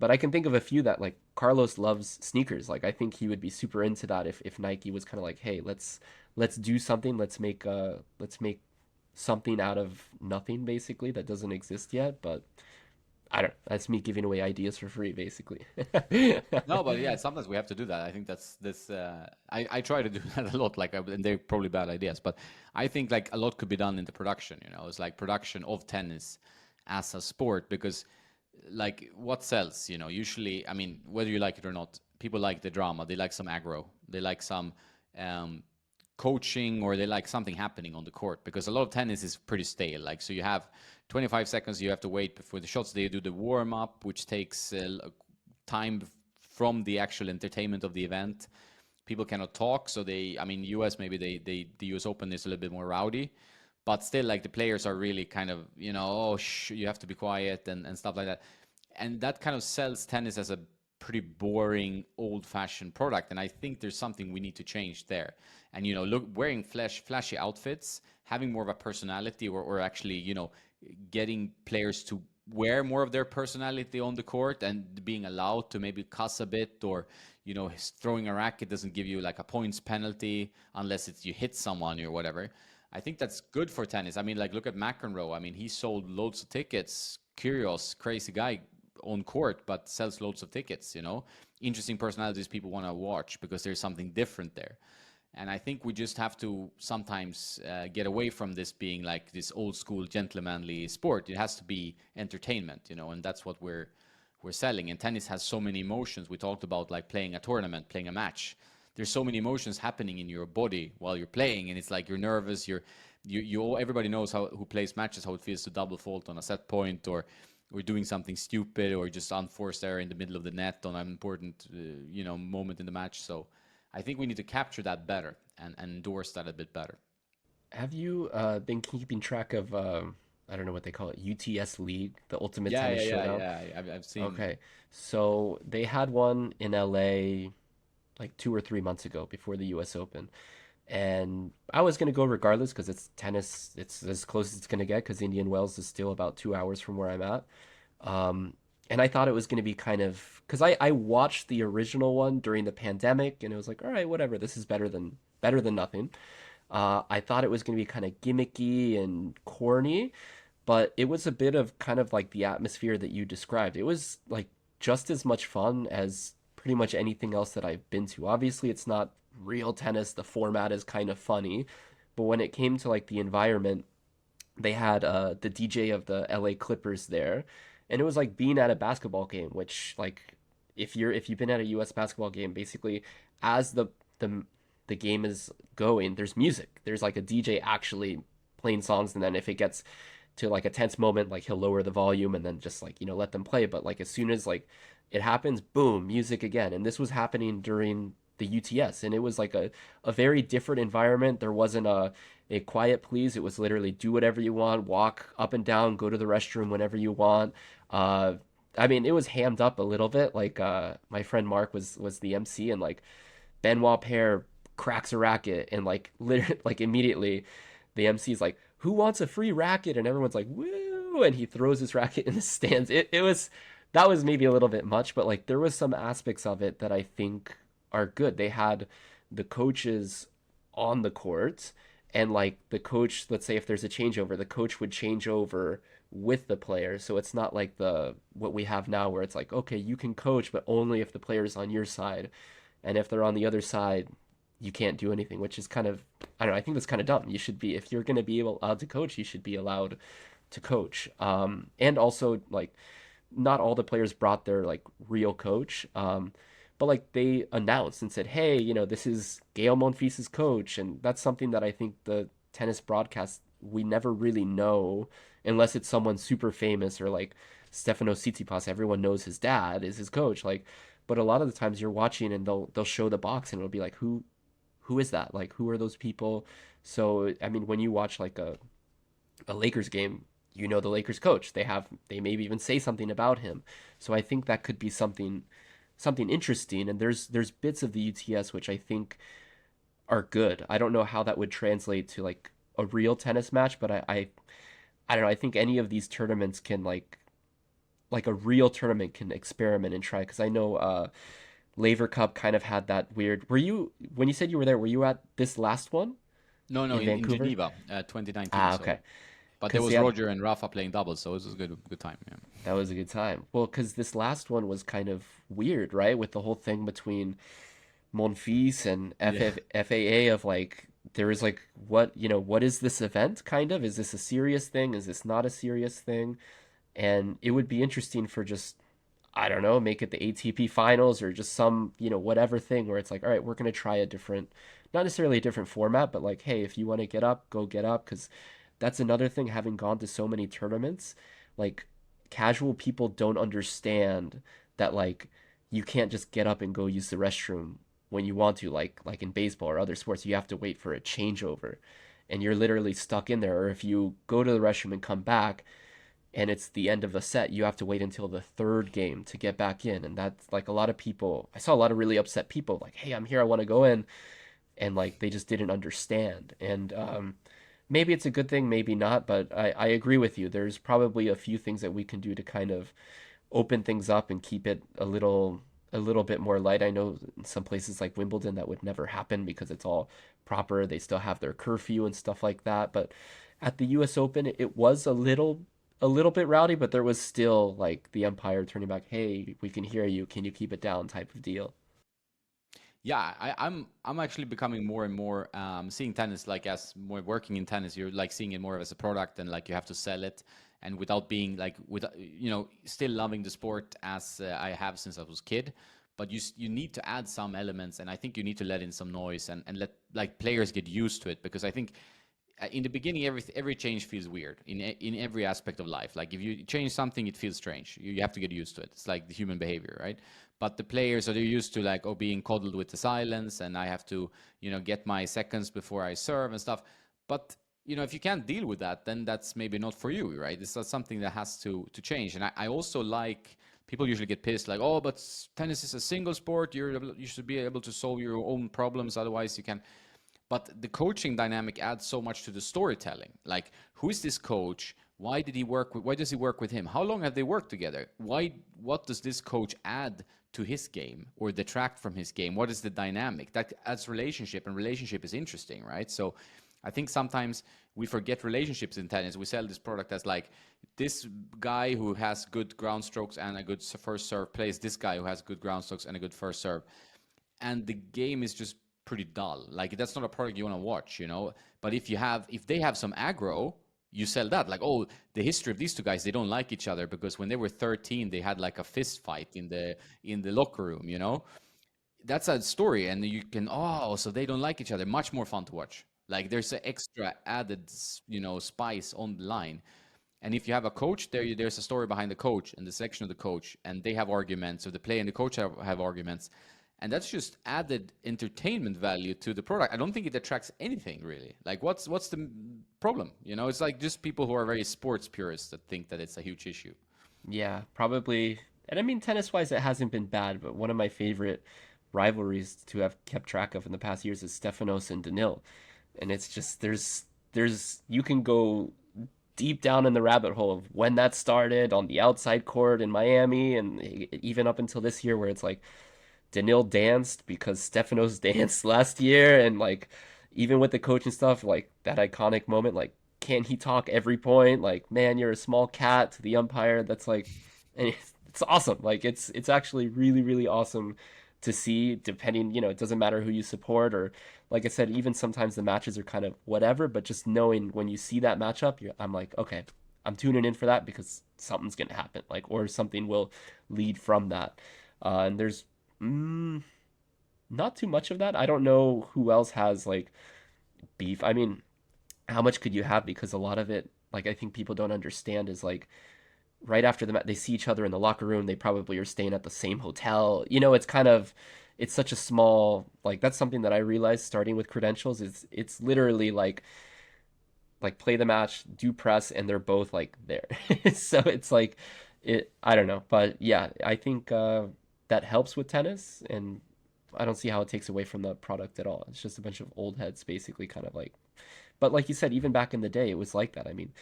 but I can think of a few that like Carlos loves sneakers. Like I think he would be super into that if Nike was kind of like, hey, let's do something. Let's make something out of nothing basically that doesn't exist yet, but I don't that's me giving away ideas for free basically. No, but yeah, sometimes we have to do that. I think that's this. I try to do that a lot. Like, and they're probably bad ideas, but I think like a lot could be done in the production. It's like production of tennis as a sport because, like, what sells? Usually, I mean, whether you like it or not, people like the drama. They like some aggro. They like some um, coaching, or they like something happening on the court because a lot of tennis is pretty stale. Like, so you have 25 seconds you have to wait before the shots. They do the warm up, which takes time from the actual entertainment of the event. People cannot talk, so I mean, US maybe the US Open is a little bit more rowdy, but still, like the players are really kind of oh you have to be quiet and stuff like that, and that kind of sells tennis as a pretty boring, old-fashioned product. And I think there's something we need to change there. And look, wearing flashy outfits, having more of a personality, or actually getting players to wear more of their personality on the court and being allowed to maybe cuss a bit, or throwing a racket doesn't give you like a points penalty unless it's you hit someone or whatever. I think that's good for tennis. I mean, like look at McEnroe. I mean, he sold loads of tickets. Curious, crazy guy on court, but sells loads of tickets. Interesting personalities people want to watch because there's something different there. And I think we just have to sometimes get away from this being like this old school gentlemanly sport. It has to be entertainment, and that's what we're selling. And tennis has so many emotions. We talked about like playing a tournament, playing a match. There's so many emotions happening in your body while you're playing, and it's like you're nervous. Everybody knows who plays matches how it feels to double fault on a set point, or doing something stupid, or just unforced error in the middle of the net on an important moment in the match. So I think we need to capture that better and endorse that a bit better. Have you been keeping track of I don't know what they call it, UTS League, the Ultimate Yeah, Tennis yeah, yeah, Showdown? yeah. I've seen. Okay. So they had one in LA like 2 or 3 months ago before the US Open. And I was gonna go regardless because it's tennis. It's as close as it's gonna get because Indian Wells is still about 2 hours from where I'm at. Um, and I thought it was gonna be kind of because I watched the original one during the pandemic and it was like, all right, whatever. This is better than nothing. I thought it was gonna be kind of gimmicky and corny, but it was a bit of kind of like the atmosphere that you described. It was like just as much fun as pretty much anything else that I've been to. Obviously, it's not real tennis. The format is kind of funny, but when it came to like the environment, they had the DJ of the LA Clippers there, and it was like being at a basketball game, which like if you've been at a US basketball game, basically as the the game is going, there's music. There's like a DJ actually playing songs, and then if it gets to like a tense moment, like he'll lower the volume and then just like, let them play. But like as soon as like it happens, boom, music again. And this was happening during the UTS, and it was like a very different environment. There wasn't a quiet please. It was literally do whatever you want, walk up and down, go to the restroom whenever you want. Uh, I mean, it was hammed up a little bit. Like my friend Mark was the MC, and like Benoit Paire cracks a racket, and like literally like immediately the MC's like, "Who wants a free racket?" And everyone's like, "Woo!" And he throws his racket in the stands. It was that was maybe a little bit much, but like there was some aspects of it that I think are good. They had the coaches on the court, and like the coach, let's say if there's a changeover, the coach would change over with the player. So it's not like the what we have now where it's like, okay, you can coach, but only if the player's on your side. And if they're on the other side, you can't do anything, which is kind of, I don't know, I think that's kind of dumb. You should be, if you're going to be allowed to coach, you should be allowed to coach. And also, like, not all the players brought their, like, real coach. But, like, they announced and said, hey, this is Gael Monfils's coach. And that's something that I think the tennis broadcast, we never really know unless it's someone super famous or, like, Stefano Tsitsipas. Everyone knows his dad is his coach. Like, but a lot of the times you're watching and they'll show the box and it'll be like, who is that? Like, who are those people? So, I mean, when you watch like a Lakers game, the Lakers coach. They maybe even say something about him. So I think that could be something interesting. And there's bits of the UTS which I think are good. I don't know how that would translate to like a real tennis match, but I don't know. I think any of these tournaments can like a real tournament can experiment and try, because I know Laver Cup kind of had that weird. Were you, when you said you were there, were you at this last one No, no, in in Vancouver? Geneva, 2019. Ah, So, okay. but there Because was yeah, Roger and Rafa playing doubles, so it was a good time. Yeah. that was a good time. Well, because this last one was kind of weird, right? With the whole thing between Monfils and Yeah. FAA of like there is like what is this event kind of? Is this a serious thing? Is this not a serious thing? And it would be interesting for just, I don't know, make it the ATP finals or just some, whatever thing where it's like, all right, we're going to try a different, not necessarily a different format, but like, hey, if you want to get up, go get up. Because that's another thing, having gone to so many tournaments, like casual people don't understand that like you can't just get up and go use the restroom when you want to, like in baseball or other sports. You have to wait for a changeover and you're literally stuck in there. Or if you go to the restroom and come back, and it's the end of a set, you have to wait until the third game to get back in. And that's like a lot of people, I saw a lot of really upset people like, hey, I'm here, I want to go in. And like they just didn't understand. And maybe it's a good thing, maybe not, but I agree with you. There's probably a few things that we can do to kind of open things up and keep it a little bit more light. I know in some places like Wimbledon that would never happen because it's all proper. They still have their curfew and stuff like that. But at the US Open, it was a little bit rowdy, but there was still like the umpire turning back, "Hey, we can hear you. Can you keep it down?" type of deal. Yeah, I'm actually becoming more and more seeing tennis like as more working in tennis. You're like seeing it more as a product and like you have to sell it, and without being like with still loving the sport as I have since I was a kid. But you need to add some elements, and I think you need to let in some noise and let like players get used to it, because I think in the beginning every change feels weird in every aspect of life. Like if you change something, it feels strange. You have to get used to it. It's like the human behavior, right? But the players are used to like, oh, being coddled with the silence, and I have to get my seconds before I serve and stuff. But if you can't deal with that, then that's maybe not for you, right? This is something that has to change. And I also like, people usually get pissed like, oh, but tennis is a single sport, you should be able to solve your own problems, otherwise you can. But the coaching dynamic adds so much to the storytelling. Like, who is this coach? Why does he work with him? How long have they worked together? What does this coach add to his game or detract from his game? What is the dynamic? That adds relationship, and relationship is interesting, right? So I think sometimes we forget relationships in tennis. We sell this product as like this guy who has good ground strokes and a good first serve plays this guy who has good ground strokes and a good first serve, and the game is just pretty dull. Like that's not a product you want to watch, you know. But if they have some aggro, you sell that. Like, oh, the history of these two guys, they don't like each other because when they were 13, they had like a fist fight in the locker room, you know. That's a story, and you can, oh, so they don't like each other. Much more fun to watch. Like there's an extra added, you know, spice on the line. And if you have a coach, there's a story behind the coach and the selection of the coach, and they have arguments, or the player and the coach have arguments, and that's just added entertainment value to the product. I don't think it attracts anything really. Like, what's the problem? You know, it's like just people who are very sports purists that think that it's a huge issue. Yeah, probably. And I mean, tennis wise, it hasn't been bad, but one of my favorite rivalries to have kept track of in the past years is Stefanos and Danil. And it's just, you can go deep down in the rabbit hole of when that started on the outside court in Miami, and even up until this year where it's like Danil danced because Stefanos danced last year, and like even with the coaching stuff, like that iconic moment, like can he talk every point? Like, man, you're a small cat to the umpire. That's like, and it's awesome. Like it's actually really really awesome to see. Depending, you know, it doesn't matter who you support, or like I said, even sometimes the matches are kind of whatever. But just knowing when you see that matchup, I'm like, okay, I'm tuning in for that because something's gonna happen, like or something will lead from that. And there's mm, not too much of that. I don't know who else has like beef. I mean, how much could you have? Because a lot of it, like I think people don't understand, is like right after the match, they see each other in the locker room. They probably are staying at the same hotel. You know, it's kind of it's such a small like that's something that I realized starting with credentials is it's literally like play the match, do press, and they're both like there. So it's like it. I don't know, but yeah, I think that helps with tennis, and I don't see how it takes away from the product at all. It's just a bunch of old heads, basically, kind of like. But like you said, even back in the day, it was like that. I mean,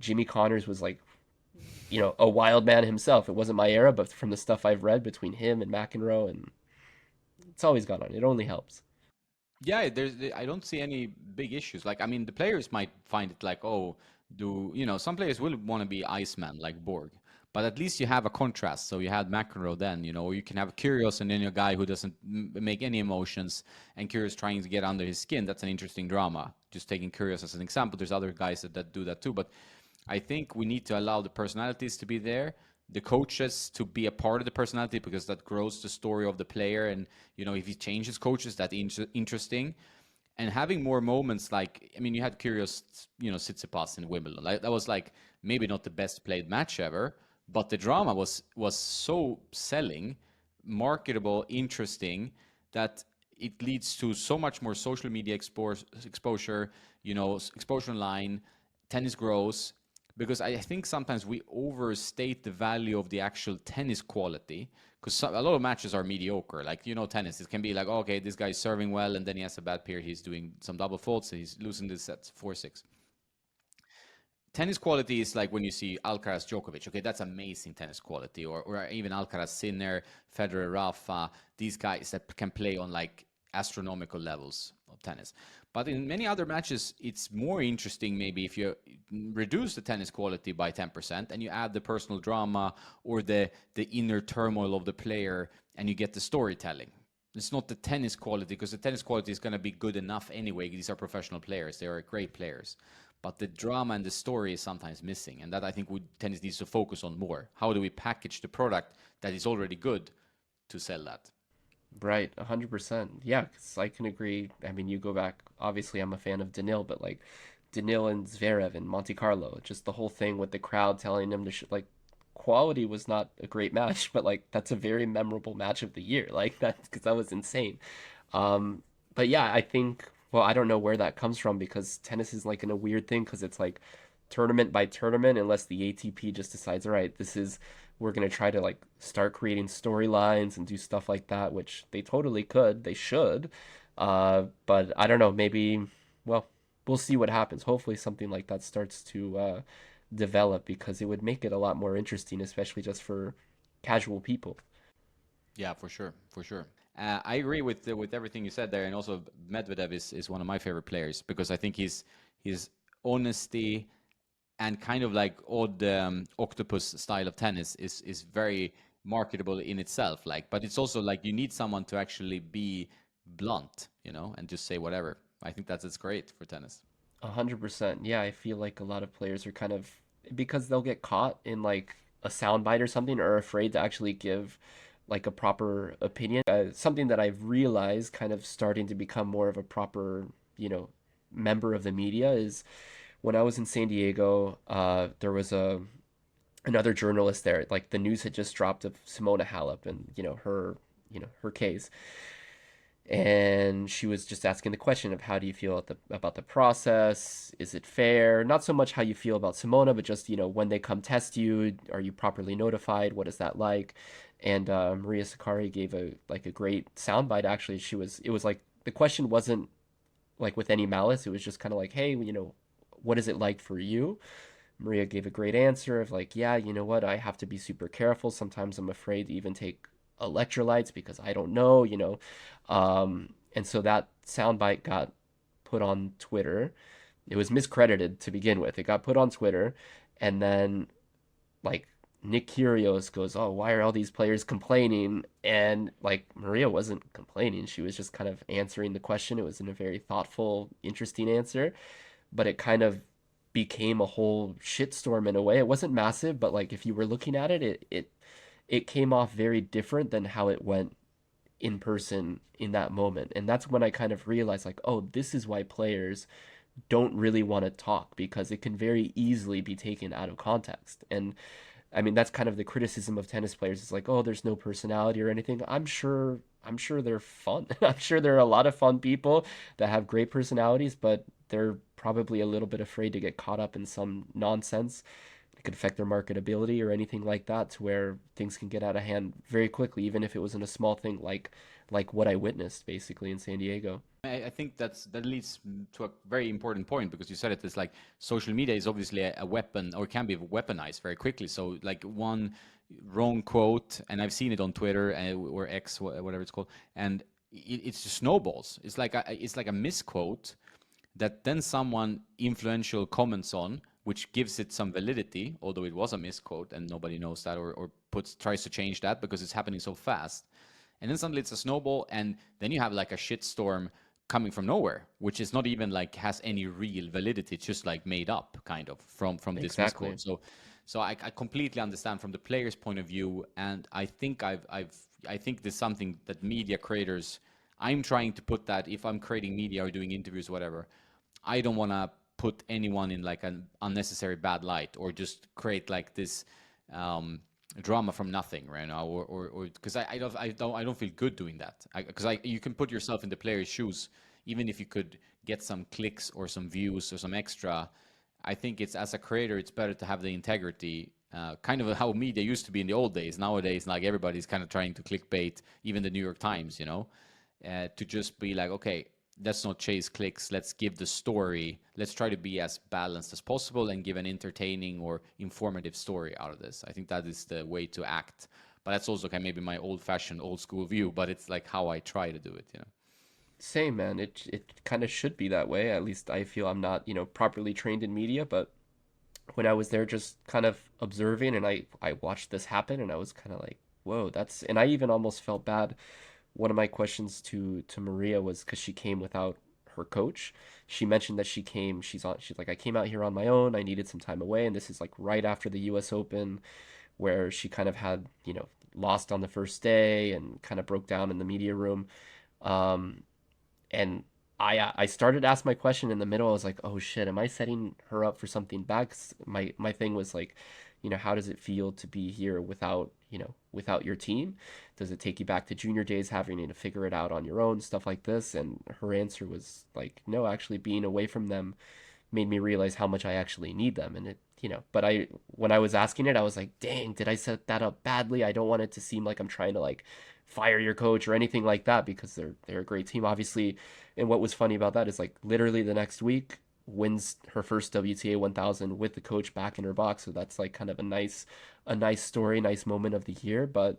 Jimmy Connors was like, you know, a wild man himself. It wasn't my era, but from the stuff I've read between him and McEnroe, and it's always gone on. It only helps. Yeah, I don't see any big issues. Like, I mean, the players might find it like, oh, do you know? Some players will want to be Iceman like Borg, but at least you have a contrast. So you had McEnroe then, you know, or you can have Kyrgios and then a guy who doesn't make any emotions, and Kyrgios trying to get under his skin. That's an interesting drama. Just taking Kyrgios as an example. There's other guys that do that too, but I think we need to allow the personalities to be there, the coaches to be a part of the personality because that grows the story of the player. And you know, if he changes coaches, that's interesting. And having more moments like, I mean, you had Kyrgios, you know, Tsitsipas in Wimbledon. Like that was like maybe not the best played match ever, but the drama was so selling, marketable, interesting that it leads to so much more social media exposure, you know, exposure online, tennis grows, because I think sometimes we overstate the value of the actual tennis quality because a lot of matches are mediocre. Like, you know, tennis, it can be like, oh, okay, this guy's serving well, and then he has a bad period. He's doing some double faults, and he's losing the sets 4-6. Tennis quality is like when you see Alcaraz Djokovic. Okay, that's amazing tennis quality. Or even Alcaraz Sinner, Federer Rafa, these guys that can play on like astronomical levels of tennis. But in many other matches, it's more interesting maybe if you reduce the tennis quality by 10% and you add the personal drama or the inner turmoil of the player, and you get the storytelling. It's not the tennis quality, because the tennis quality is going to be good enough anyway. These are professional players. They are great players. But the drama and the story is sometimes missing. And that I think tennis needs to focus on more. How do we package the product that is already good to sell that? Right, 100%. Yeah, 'cause I can agree. I mean, you go back, obviously, I'm a fan of Danil, but like Danil and Zverev in Monte Carlo, just the whole thing with the crowd telling him to like quality was not a great match, but like that's a very memorable match of the year. Like that, because that was insane. Um, but yeah, I think, well, I don't know where that comes from because tennis is like in a weird thing because it's like tournament by tournament, unless the ATP just decides, all right, this is we're gonna try to like start creating storylines and do stuff like that, which they totally could, they should. But I don't know, maybe, well, we'll see what happens. Hopefully, something like that starts to develop because it would make it a lot more interesting, especially just for casual people. Yeah, for sure, for sure. I agree with everything you said there, and also Medvedev is one of my favorite players because I think his honesty and kind of like odd octopus style of tennis is very marketable in itself. Like, but it's also like you need someone to actually be blunt, and just say whatever. I think that's great for tennis. 100%. Yeah, I feel like a lot of players are kind of because they'll get caught in like a soundbite or something, or afraid to actually give like a proper opinion. Something that I've realized kind of starting to become more of a proper, member of the media is when I was in San Diego, there was another journalist there. Like the news had just dropped of Simona Halep and her case, and she was just asking the question of how do you feel about the process? Is it fair? Not so much how you feel about Simona, but just when they come test you, are you properly notified? What is that like? And Maria Sakkari gave a great soundbite. Actually, it was like the question wasn't like with any malice. It was just kind of like, hey, what is it like for you? Maria gave a great answer of like, yeah, you know what, I have to be super careful. Sometimes I'm afraid to even take electrolytes because I don't know. And so that soundbite got put on Twitter. It was miscredited to begin with. It got put on Twitter, and then like Nick Kyrgios goes, "Oh, why are all these players complaining?" And like Maria wasn't complaining; she was just kind of answering the question. It was in a very thoughtful, interesting answer, but it kind of became a whole shitstorm in a way. It wasn't massive, but like if you were looking at it, it came off very different than how it went in person in that moment. And that's when I kind of realized like, oh, this is why players don't really want to talk, because it can very easily be taken out of context. And I mean, that's kind of the criticism of tennis players. It's like, oh, there's no personality or anything. I'm sure they're fun. I'm sure there are a lot of fun people that have great personalities, but they're probably a little bit afraid to get caught up in some nonsense. It could affect their marketability or anything like that, to where things can get out of hand very quickly, even if it was in a small thing like what I witnessed basically in San Diego. I think that leads to a very important point because you said it is like social media is obviously a weapon or can be weaponized very quickly. So like one wrong quote, and I've seen it on Twitter or X, whatever it's called, and it's just snowballs. It's like a misquote that then someone influential comments on, which gives it some validity, although it was a misquote and nobody knows that or tries to change that because it's happening so fast. And then suddenly it's a snowball, and then you have like a shitstorm coming from nowhere, which is not even like has any real validity. It's just like made up kind of from this Exactly. misquote. So I completely understand from the player's point of view, and I think I think there's something that media creators. I'm trying to put that if I'm creating media or doing interviews, whatever, I don't want to put anyone in like an unnecessary bad light or just create like this drama from nothing right now, or because I don't feel good doing that. Because you can put yourself in the player's shoes, even if you could get some clicks or some views or some extra. I think it's as a creator, it's better to have the integrity. Kind of how media used to be in the old days. Nowadays, like everybody's kind of trying to clickbait, even the New York Times, to just be like, okay, let's not chase clicks. Let's give the story. Let's try to be as balanced as possible and give an entertaining or informative story out of this. I think that is the way to act. But that's also kind of maybe my old-fashioned, old-school view. But it's like how I try to do it. Same, man. It kind of should be that way. At least I feel I'm not, properly trained in media, but when I was there just kind of observing, and I watched this happen, and I was kind of like, whoa, that's, and I even almost felt bad. One of my questions to Maria was because she came without her coach. She mentioned that she's like, I came out here on my own. I needed some time away, and this is like right after the US Open, where she kind of had, lost on the first day and kind of broke down in the media room. Um, and I started to ask my question in the middle. I was like, oh shit, am I setting her up for something bad? 'Cause my thing was like, how does it feel to be here without your team? Does it take you back to junior days, having to figure it out on your own, stuff like this? And her answer was like, no, actually being away from them made me realize how much I actually need them. And but when I was asking it, I was like, dang, did I set that up badly? I don't want it to seem like I'm trying to like fire your coach or anything like that, because they're a great team, obviously. And what was funny about that is like literally the next week wins her first WTA 1000 with the coach back in her box. So that's like kind of a nice story, nice moment of the year. But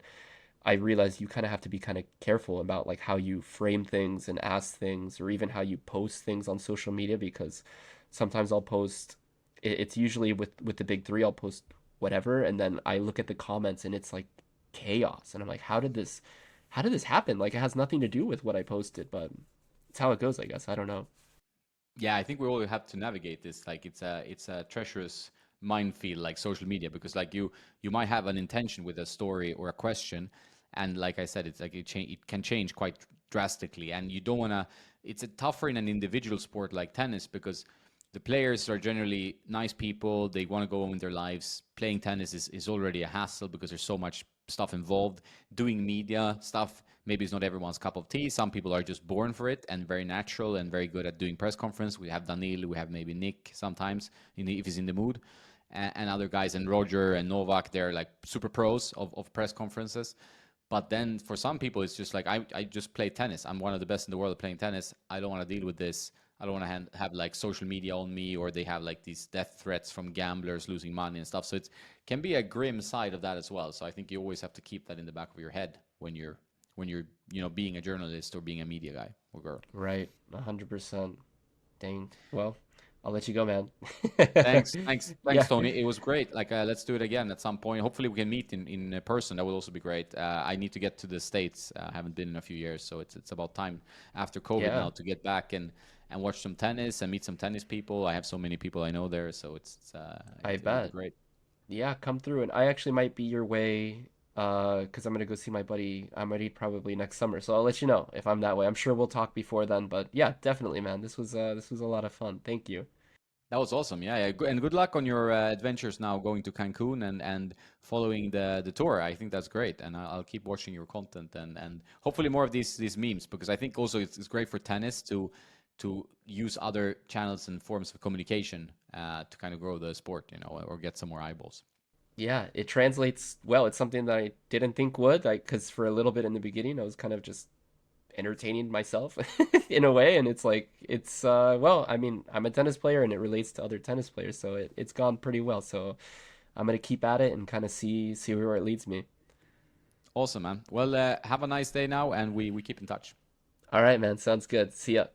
I realized you kind of have to be kind of careful about like how you frame things and ask things, or even how you post things on social media, because sometimes I'll post, it's usually with the big three, I'll post whatever, and then I look at the comments and it's like chaos, and I'm like, how did this happen? Like it has nothing to do with what I posted, but it's how it goes, I guess. I don't know. Yeah, I think we all have to navigate this. Like it's a treacherous minefield, like social media, because like you might have an intention with a story or a question, and like I said, it's like it can change quite drastically, and you don't wanna. It's a tougher in an individual sport like tennis because the players are generally nice people. They want to go on with their lives. Playing tennis is already a hassle because there's so much stuff involved. Doing media stuff maybe it's not everyone's cup of tea. Some people are just born for it and very natural and very good at doing press conference. We have Daniil, we have maybe Nick sometimes if he's in the mood, and other guys and Roger and Novak. They're like super pros of press conferences. But then for some people, it's just like I just play tennis. I'm one of the best in the world at playing tennis. I don't want to deal with this. I don't want to have like social media on me, or they have like these death threats from gamblers losing money and stuff. So it can be a grim side of that as well. So I think you always have to keep that in the back of your head when you're being a journalist or being a media guy or girl. Right, 100%. Dang. Well, I'll let you go, man. Thanks, Yeah. Tony. It was great. Like, let's do it again at some point. Hopefully, we can meet in person. That would also be great. I need to get to the States. I haven't been in a few years, so it's about time after COVID Yeah, now to get back and watch some tennis and meet some tennis people. I have so many people I know there, so I it would be bet. great. Yeah, come through. And I actually might be your way, because I'm gonna go see my buddy. I'm ready probably next summer. So I'll let you know if I'm that way. I'm sure we'll talk before then, but yeah, definitely, man. This was a lot of fun. Thank you. That was awesome. Yeah, yeah. And good luck on your adventures now going to Cancun and following the tour. I think that's great, and I'll keep watching your content and hopefully more of these memes because I think also it's great for tennis to use other channels and forms of communication to kind of grow the sport, or get some more eyeballs. Yeah, it translates well. It's something that I didn't think would, like, because for a little bit in the beginning, I was kind of just entertaining myself in a way, and it's like well, I mean, I'm a tennis player and it relates to other tennis players, so it's gone pretty well. So I'm gonna keep at it and kind of see where it leads me. Awesome, man. Well, have a nice day now, and we keep in touch. All right, man, sounds good. See ya.